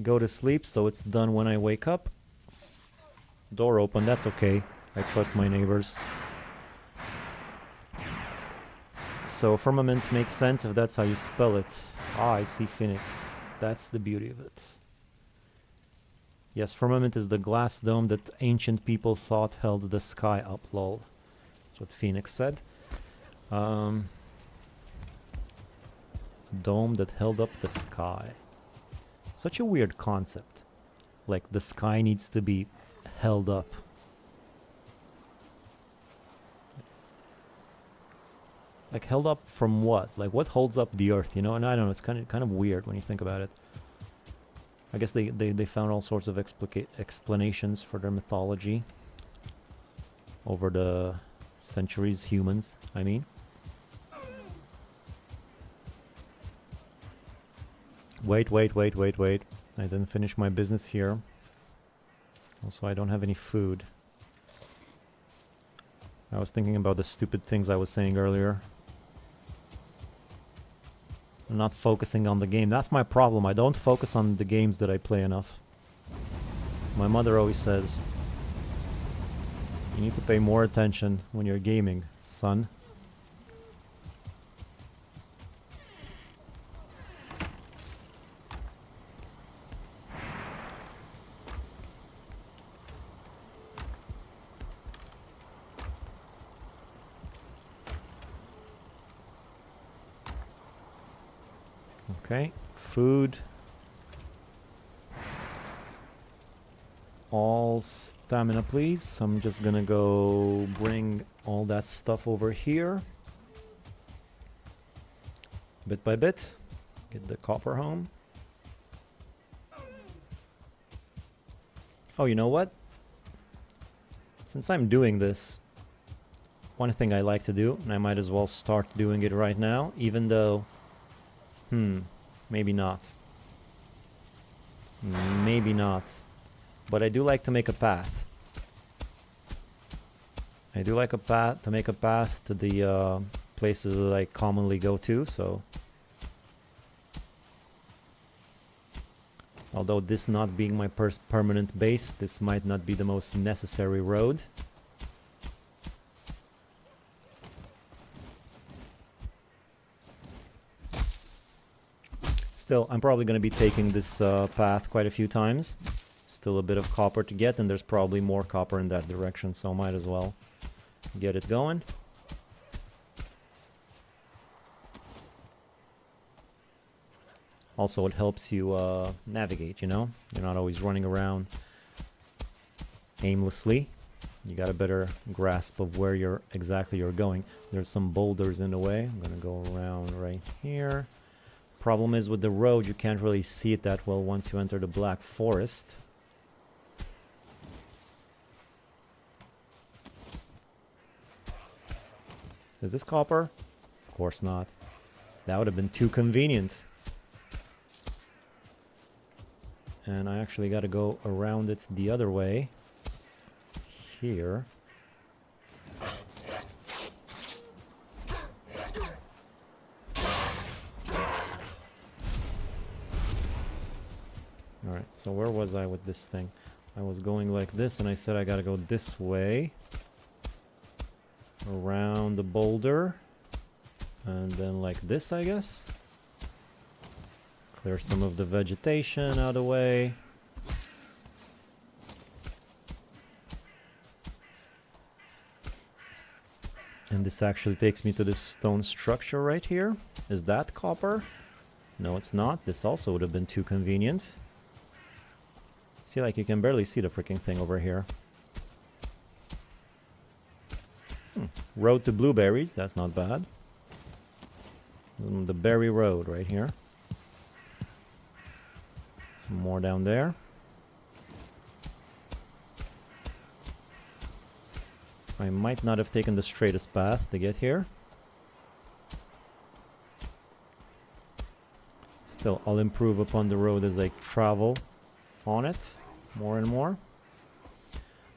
Speaker 1: Go to sleep so it's done when I wake up. Door open, that's okay. I trust my neighbors. So firmament makes sense if that's how you spell it. Ah, I see Phoenix. That's the beauty of it. Yes, firmament is the glass dome that ancient people thought held the sky up, lol. That's what Phoenix said. Dome that held up the sky. Such a weird concept. Like, the sky needs to be held up. Like, held up from what? Like, what holds up the earth, you know? And I don't know, it's kind of weird when you think about it. I guess they found all sorts of explanations for their mythology over the centuries, humans, I mean. Wait. I didn't finish my business here. Also, I don't have any food. I was thinking about the stupid things I was saying earlier. I'm not focusing on the game. That's my problem. I don't focus on the games that I play enough. My mother always says, you need to pay more attention when you're gaming, son. Okay, food. All stamina, please. I'm just gonna go bring all that stuff over here. Bit by bit. Get the copper home. Oh, you know what? Since I'm doing this, one thing I like to do, and I might as well start doing it right now, even though... maybe not. Maybe not. But I do like to make a path. I do like to make a path to the places that I commonly go to, so... Although this not being my permanent base, this might not be the most necessary road. Still, I'm probably going to be taking this path quite a few times. Still a bit of copper to get, and there's probably more copper in that direction, so might as well get it going. Also, it helps you navigate, you know? You're not always running around aimlessly. You got a better grasp of where exactly you're going. There's some boulders in the way. I'm going to go around right here. Problem is with the road, you can't really see it that well once you enter the Black Forest. Is this copper? Of course not. That would have been too convenient. And I actually got to go around it the other way. Here. Alright, so where was I with this thing? I was going like this, and I said I gotta go this way. Around the boulder. And then like this, I guess. Clear some of the vegetation out of the way. And this actually takes me to this stone structure right here. Is that copper? No, it's not. This also would have been too convenient. See, like, you can barely see the freaking thing over here. Road to blueberries. That's not bad. The berry road right here. Some more down there. I might not have taken the straightest path to get here. Still, I'll improve upon the road as I travel on it more and more.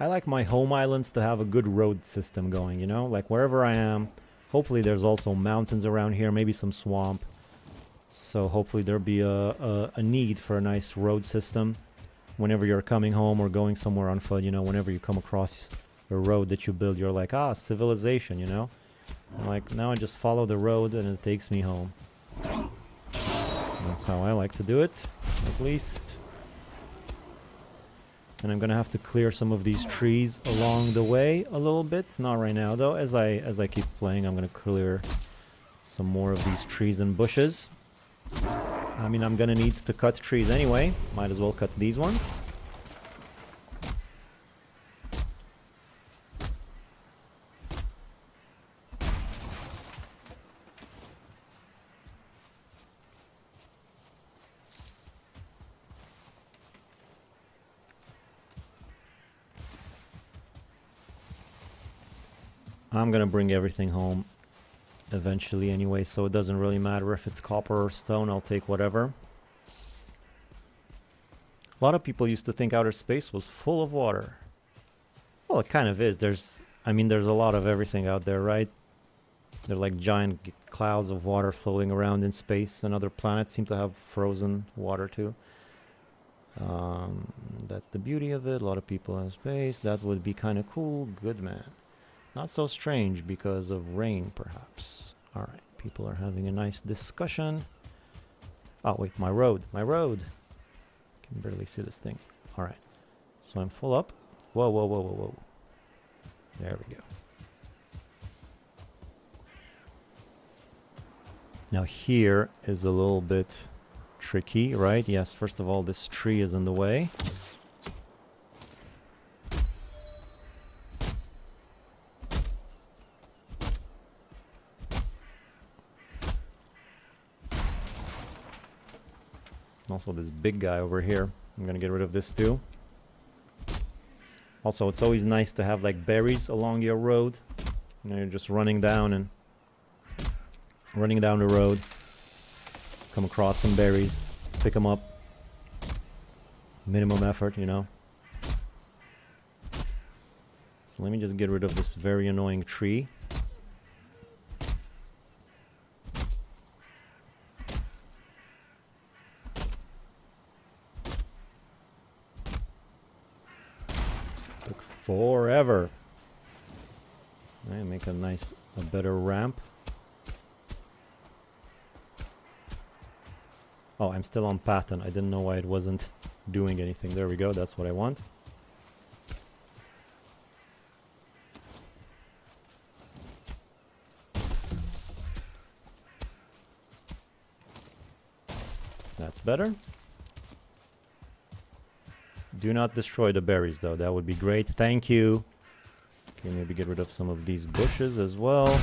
Speaker 1: I like my home islands to have a good road system going, you know? Like wherever I am, hopefully there's also mountains around here, maybe some swamp. So hopefully there'll be a need for a nice road system whenever you're coming home or going somewhere on foot, you know, whenever you come across a road that you build, you're like, ah, civilization, you know? And like, now I just follow the road and it takes me home. That's how I like to do it, at least. And I'm gonna have to clear some of these trees along the way a little bit. Not right now though. As I keep playing, I'm gonna clear some more of these trees and bushes. I mean, I'm gonna need to cut trees anyway. Might as well cut these ones. I'm gonna bring everything home eventually anyway, so it doesn't really matter if it's copper or stone. I'll take whatever. A lot of people used to think outer space was full of water. Well, it kind of is. There's a lot of everything out there, right? They're like giant clouds of water floating around in space, and other planets seem to have frozen water too. That's the beauty of it. A lot of people in space. That would be kind of cool. Good man. Not so strange because of rain, perhaps. Alright, people are having a nice discussion. Oh, wait, my road. My road! Can barely see this thing. Alright, so I'm full up. Whoa, whoa, whoa, whoa, whoa. There we go. Now here is a little bit tricky, right? Yes, first of all, this tree is in the way. Also this big guy over here. I'm gonna get rid of this too. Also, it's always nice to have like berries along your road. You know, you're just running down the road. Come across some berries, pick them up. Minimum effort, you know. So let me just get rid of this very annoying tree. Forever. I make a better ramp. Oh, I'm still on pattern. I didn't know why it wasn't doing anything. There we go. That's what I want. That's better. Do not destroy the berries, though. That would be great. Thank you. Okay, maybe get rid of some of these bushes as well.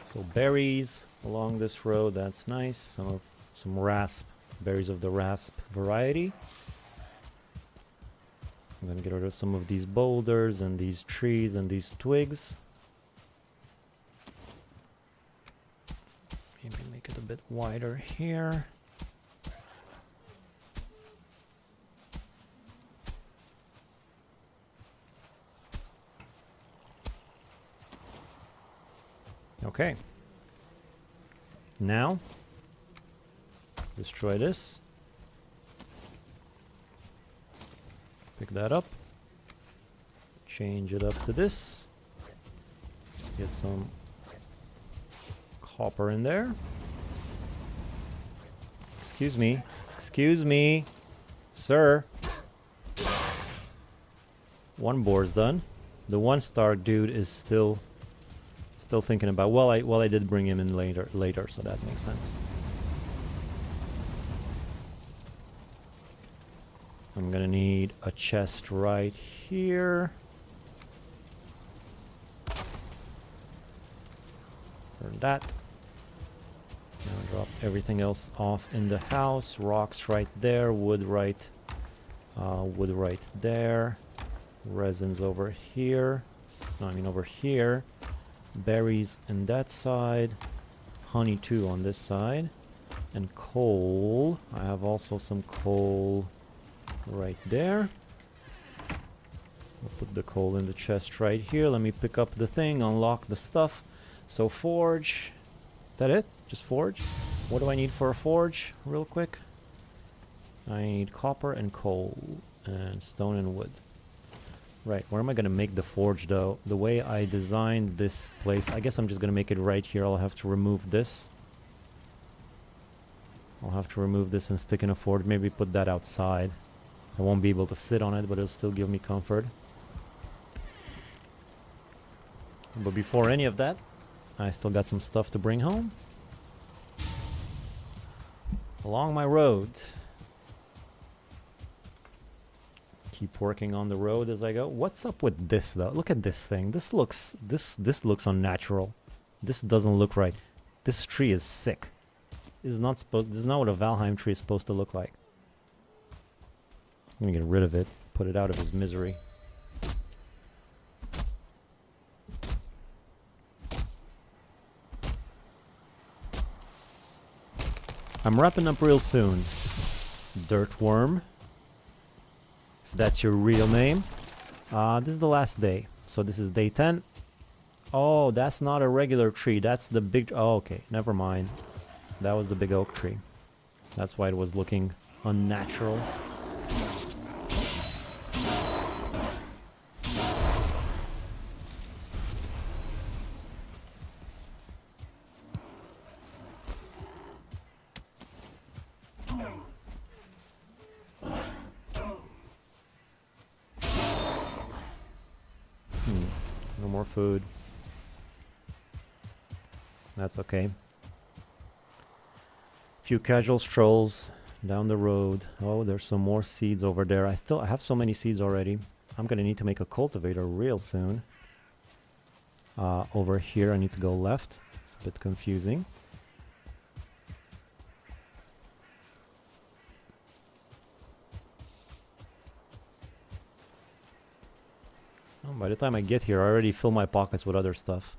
Speaker 1: So berries along this road, that's nice. Some rasp, berries of the rasp variety. I'm gonna get rid of some of these boulders and these trees and these twigs. Maybe make it a bit wider here. Okay. Now, destroy this. Pick that up. change it up to this. Get some copper in there. Excuse me. Excuse me. Sir. One boar's done. The 1-star dude is still thinking about. Well, I did bring him in later, so that makes sense. I'm gonna need a chest right here. For that. Now drop everything else off in the house. Rocks right there. Wood right there. Resins over here. No, I mean over here. Berries in that side. Honey too on this side. And coal. I have also some coal right there. I'll put the coal in the chest right here. Let me pick up the thing, unlock the stuff. So forge. Is that it? Just forge? What do I need for a forge? Real quick. I need copper and coal. And stone and wood. Right, where am I going to make the forge though? The way I designed this place, I guess I'm just going to make it right here. I'll have to remove this. I'll have to remove this and stick in a forge. Maybe put that outside. I won't be able to sit on it, but it'll still give me comfort. But before any of that, I still got some stuff to bring home. Along my road. Keep working on the road as I go. What's up with this though? Look at this thing. This looks unnatural. This doesn't look right. This tree is sick. This is not what a Valheim tree is supposed to look like. I'm gonna get rid of it. Put it out of his misery. I'm wrapping up real soon. Dirtworm. If that's your real name. This is the last day. So this is day 10. Oh, that's not a regular tree. That's the big... Oh, okay. Never mind. That was the big oak tree. That's why it was looking unnatural. No more food. That's okay. Few casual strolls down the road. Oh, there's some more seeds over there. I have so many seeds already. I'm gonna need to make a cultivator real soon. Over here I need to go left. It's a bit confusing. Oh, by the time I get here, I already fill my pockets with other stuff.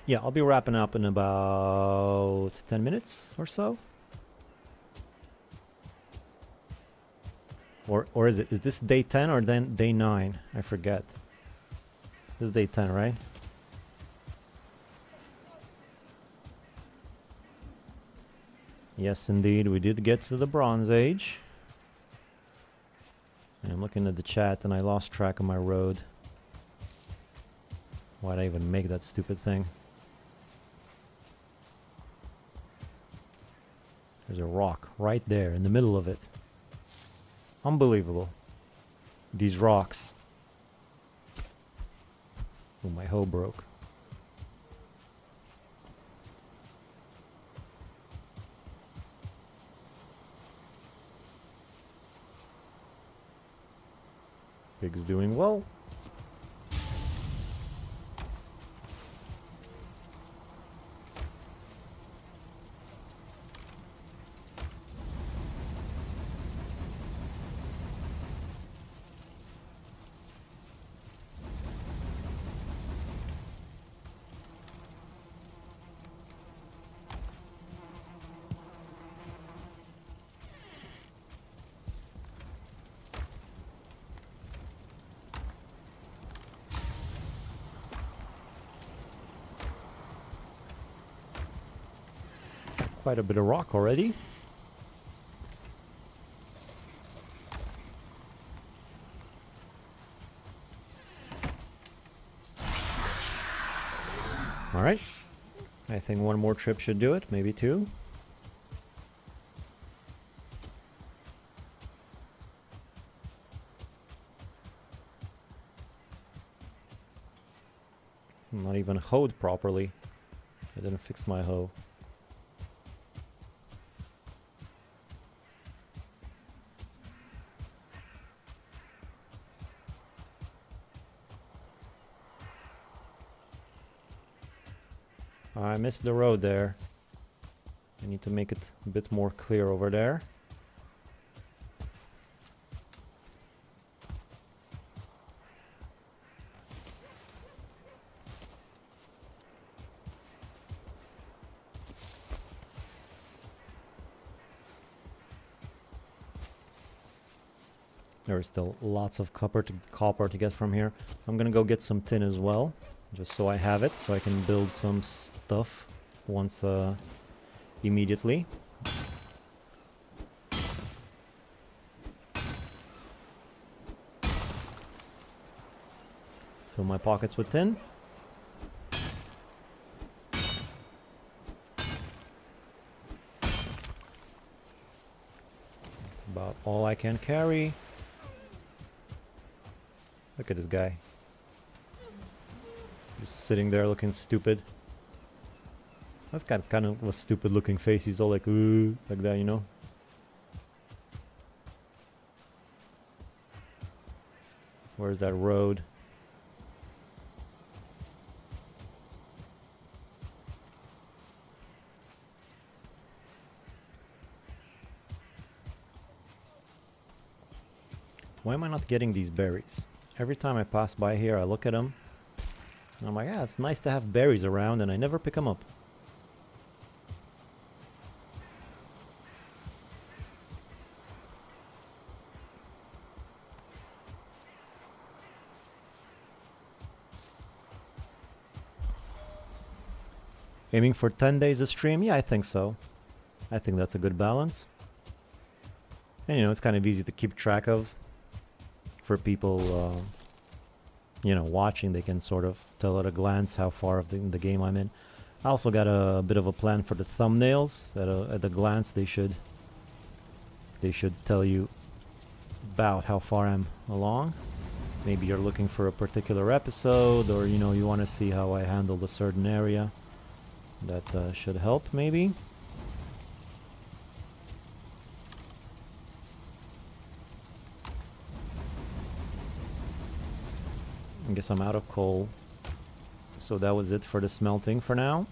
Speaker 1: Yeah, I'll be wrapping up in about 10 minutes or so. Or is this day 10 or then day 9? I forget. This is day 10, right? Yes, indeed, we did get to the Bronze Age. And I'm looking at the chat and I lost track of my road. Why'd I even make that stupid thing? There's a rock right there in the middle of it. Unbelievable. These rocks. Oh, my hoe broke. Pig's doing well. Quite a bit of rock already. Alright. I think one more trip should do it, maybe two. I'm not even hoed properly. I didn't fix my hoe. I missed the road there. I need to make it a bit more clear over there. There is still lots of copper to get from here. I'm gonna go get some tin as well, just so I have it, so I can build some stuff once immediately. Fill my pockets with tin. That's about all I can carry. Look at this guy. Just sitting there looking stupid. That's kind of a stupid looking face. He's all like, ooh, like that, you know? Where's that road? Why am I not getting these berries? Every time I pass by here, I look at them. And I'm like, ah, it's nice to have berries around, and I never pick them up. Aiming for 10 days a stream? Yeah, I think so. I think that's a good balance. And you know, it's kind of easy to keep track of. For people, you know, watching, they can sort of tell at a glance how far of the game I'm in. I also got a bit of a plan for the thumbnails. At a glance, they should tell you about how far I'm along. Maybe you're looking for a particular episode, or you know, you want to see how I handled a certain area. That should help, maybe. I guess I'm out of coal. So that was it for the smelting for now.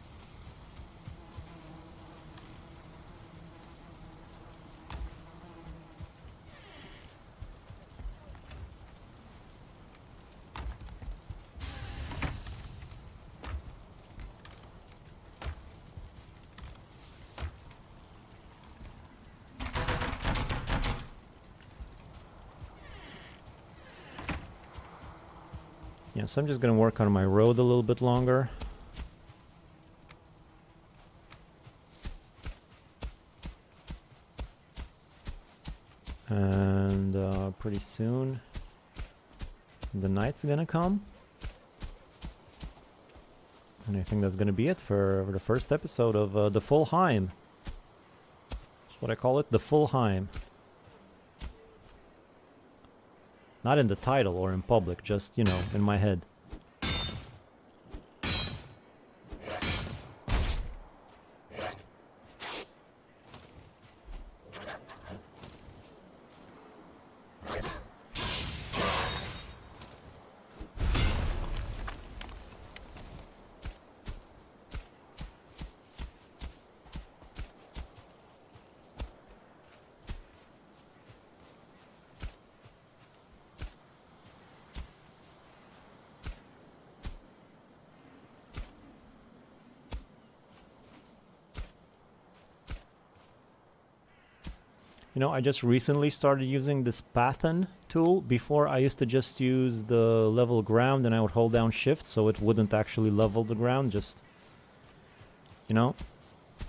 Speaker 1: Yeah, so I'm just gonna work on my road a little bit longer. And pretty soon the night's gonna come. And I think that's gonna be it for the first episode of the full Heim. That's what I call it, the full Heim. Not in the title or in public, just, you know, in my head. You know, I just recently started using this Pathen tool. Before, I used to just use the level ground and I would hold down shift so it wouldn't actually level the ground, just, you know.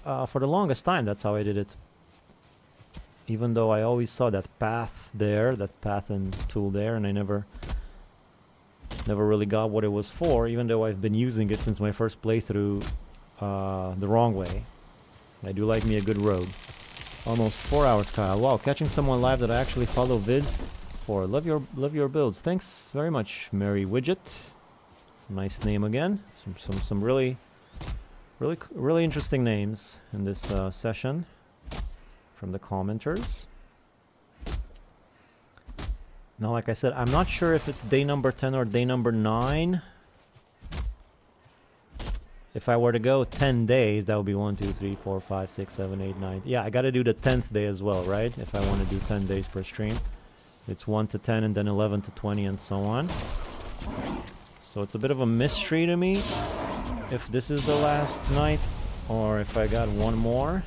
Speaker 1: For the longest time, that's how I did it. Even though I always saw that path there, that path and tool there, and I never really got what it was for, even though I've been using it since my first playthrough the wrong way. I do like me a good road. Almost 4 hours, Kyle. Wow, catching someone live that I actually follow vids for. Love your builds. Thanks very much, Mary Widget. Nice name again. Some really interesting names in this session from the commenters. Now, like I said, I'm not sure if it's day number 10 or day number 9. If I were to go 10 days, that would be 1, 2, 3, 4, 5, 6, 7, 8, 9. Yeah, I gotta do the 10th day as well, right? If I want to do 10 days per stream. It's 1 to 10 and then 11 to 20 and so on. So it's a bit of a mystery to me if this is the last night or if I got one more.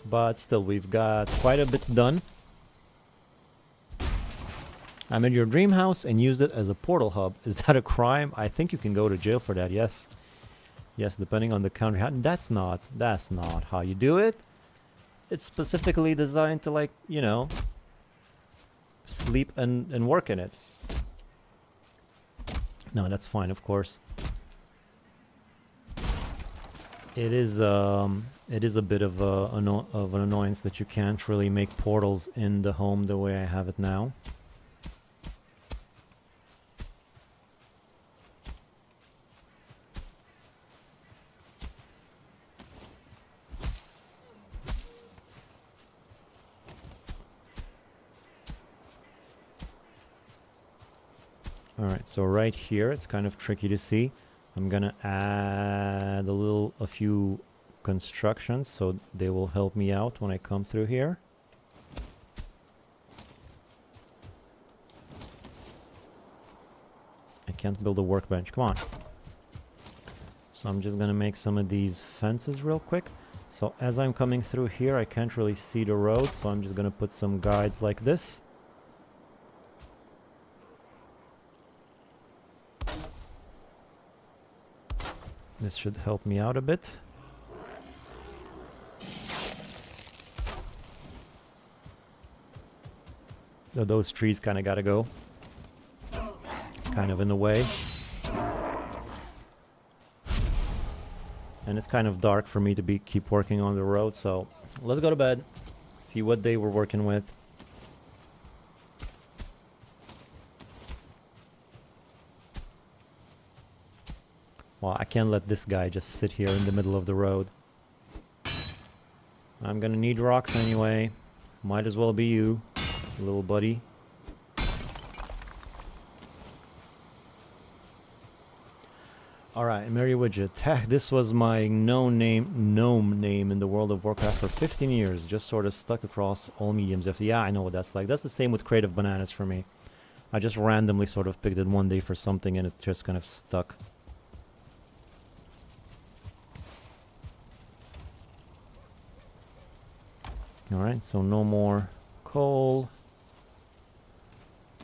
Speaker 1: But still, we've got quite a bit done. I made your dream house and used it as a portal hub. Is that a crime? I think you can go to jail for that, yes. Yes, depending on the country. That's not how you do it. It's specifically designed to, like, you know, sleep and work in it. No, that's fine, of course. It is a bit of an annoyance that you can't really make portals in the home the way I have it now. Alright, so right here, it's kind of tricky to see. I'm gonna add a few constructions so they will help me out when I come through here. I can't build a workbench, come on. So I'm just gonna make some of these fences real quick. So as I'm coming through here, I can't really see the road, so I'm just gonna put some guides like this. This should help me out a bit. Those trees kind of gotta go. Kind of in the way. And it's kind of dark for me to keep working on the road, so let's go to bed. See what day we're working with. Well, I can't let this guy just sit here in the middle of the road. I'm gonna need rocks anyway. Might as well be you, little buddy. Alright, Mary Widget. This was my gnome name in the World of Warcraft for 15 years. Just sort of stuck across all mediums. Yeah, I know what that's like. That's the same with Creative Bananas for me. I just randomly sort of picked it one day for something and it just kind of stuck. Alright, so no more coal.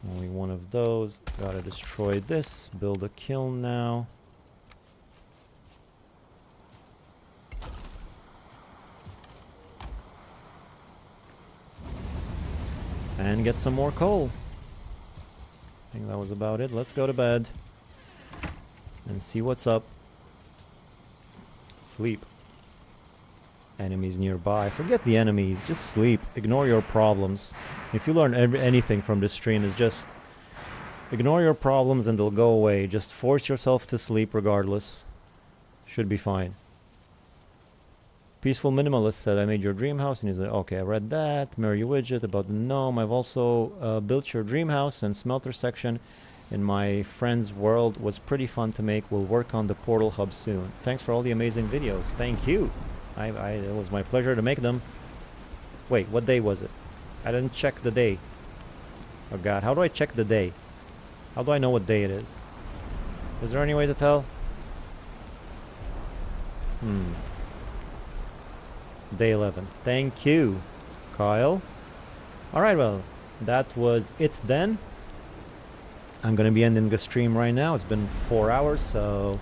Speaker 1: Only one of those. Gotta destroy this. Build a kiln now. And get some more coal. I think that was about it. Let's go to bed. And see what's up. Sleep. Enemies nearby. Forget the enemies. Just sleep. Ignore your problems. If you learn anything from this stream, is just ignore your problems and they'll go away. Just force yourself to sleep regardless. Should be fine. Peaceful Minimalist said, I made your dream house. And he's like, okay, I read that. Mary Widget about the gnome. I've also built your dream house and smelter section in my friend's world. Was pretty fun to make. We'll work on the portal hub soon. Thanks for all the amazing videos. Thank you. It was my pleasure to make them. Wait, what day was it? I didn't check the day. Oh god, how do I check the day? How do I know what day it is? Is there any way to tell? Day 11. Thank you, Kyle. Alright, well, that was it then. I'm gonna be ending the stream right now. It's been 4 hours, so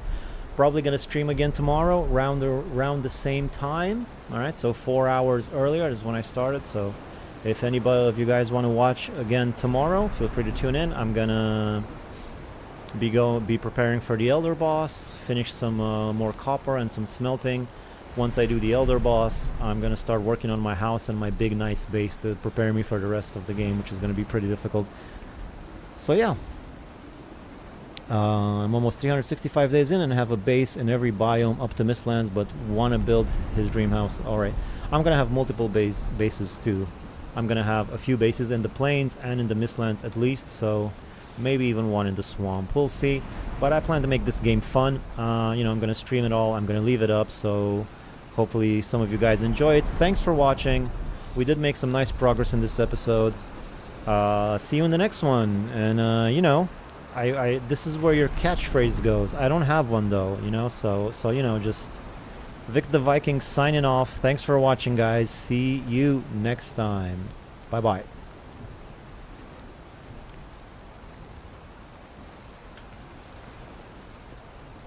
Speaker 1: Probably gonna stream again tomorrow around the same time. All right, so 4 hours earlier is when I started. So if anybody of you guys want to watch again tomorrow, feel free to tune in. I'm gonna be preparing for the Elder Boss, finish some more copper and some smelting. Once I do the Elder Boss, I'm gonna start working on my house and my big nice base to prepare me for the rest of the game, which is gonna be pretty difficult. So yeah, I'm almost 365 days in and have a base in every biome up to Mistlands, but want to build his dream house. Alright, I'm gonna have multiple bases too. I'm gonna have a few bases in the plains and in the Mistlands at least, so maybe even one in the swamp. We'll see, but I plan to make this game fun. You know, I'm gonna stream it all. I'm gonna leave it up, so hopefully some of you guys enjoy it. Thanks for watching. We did make some nice progress in this episode. See you in the next one. And you know, this is where your catchphrase goes. I don't have one though, you know, so you know, just Vic the Viking signing off. Thanks for watching, guys. See you next time. Bye bye.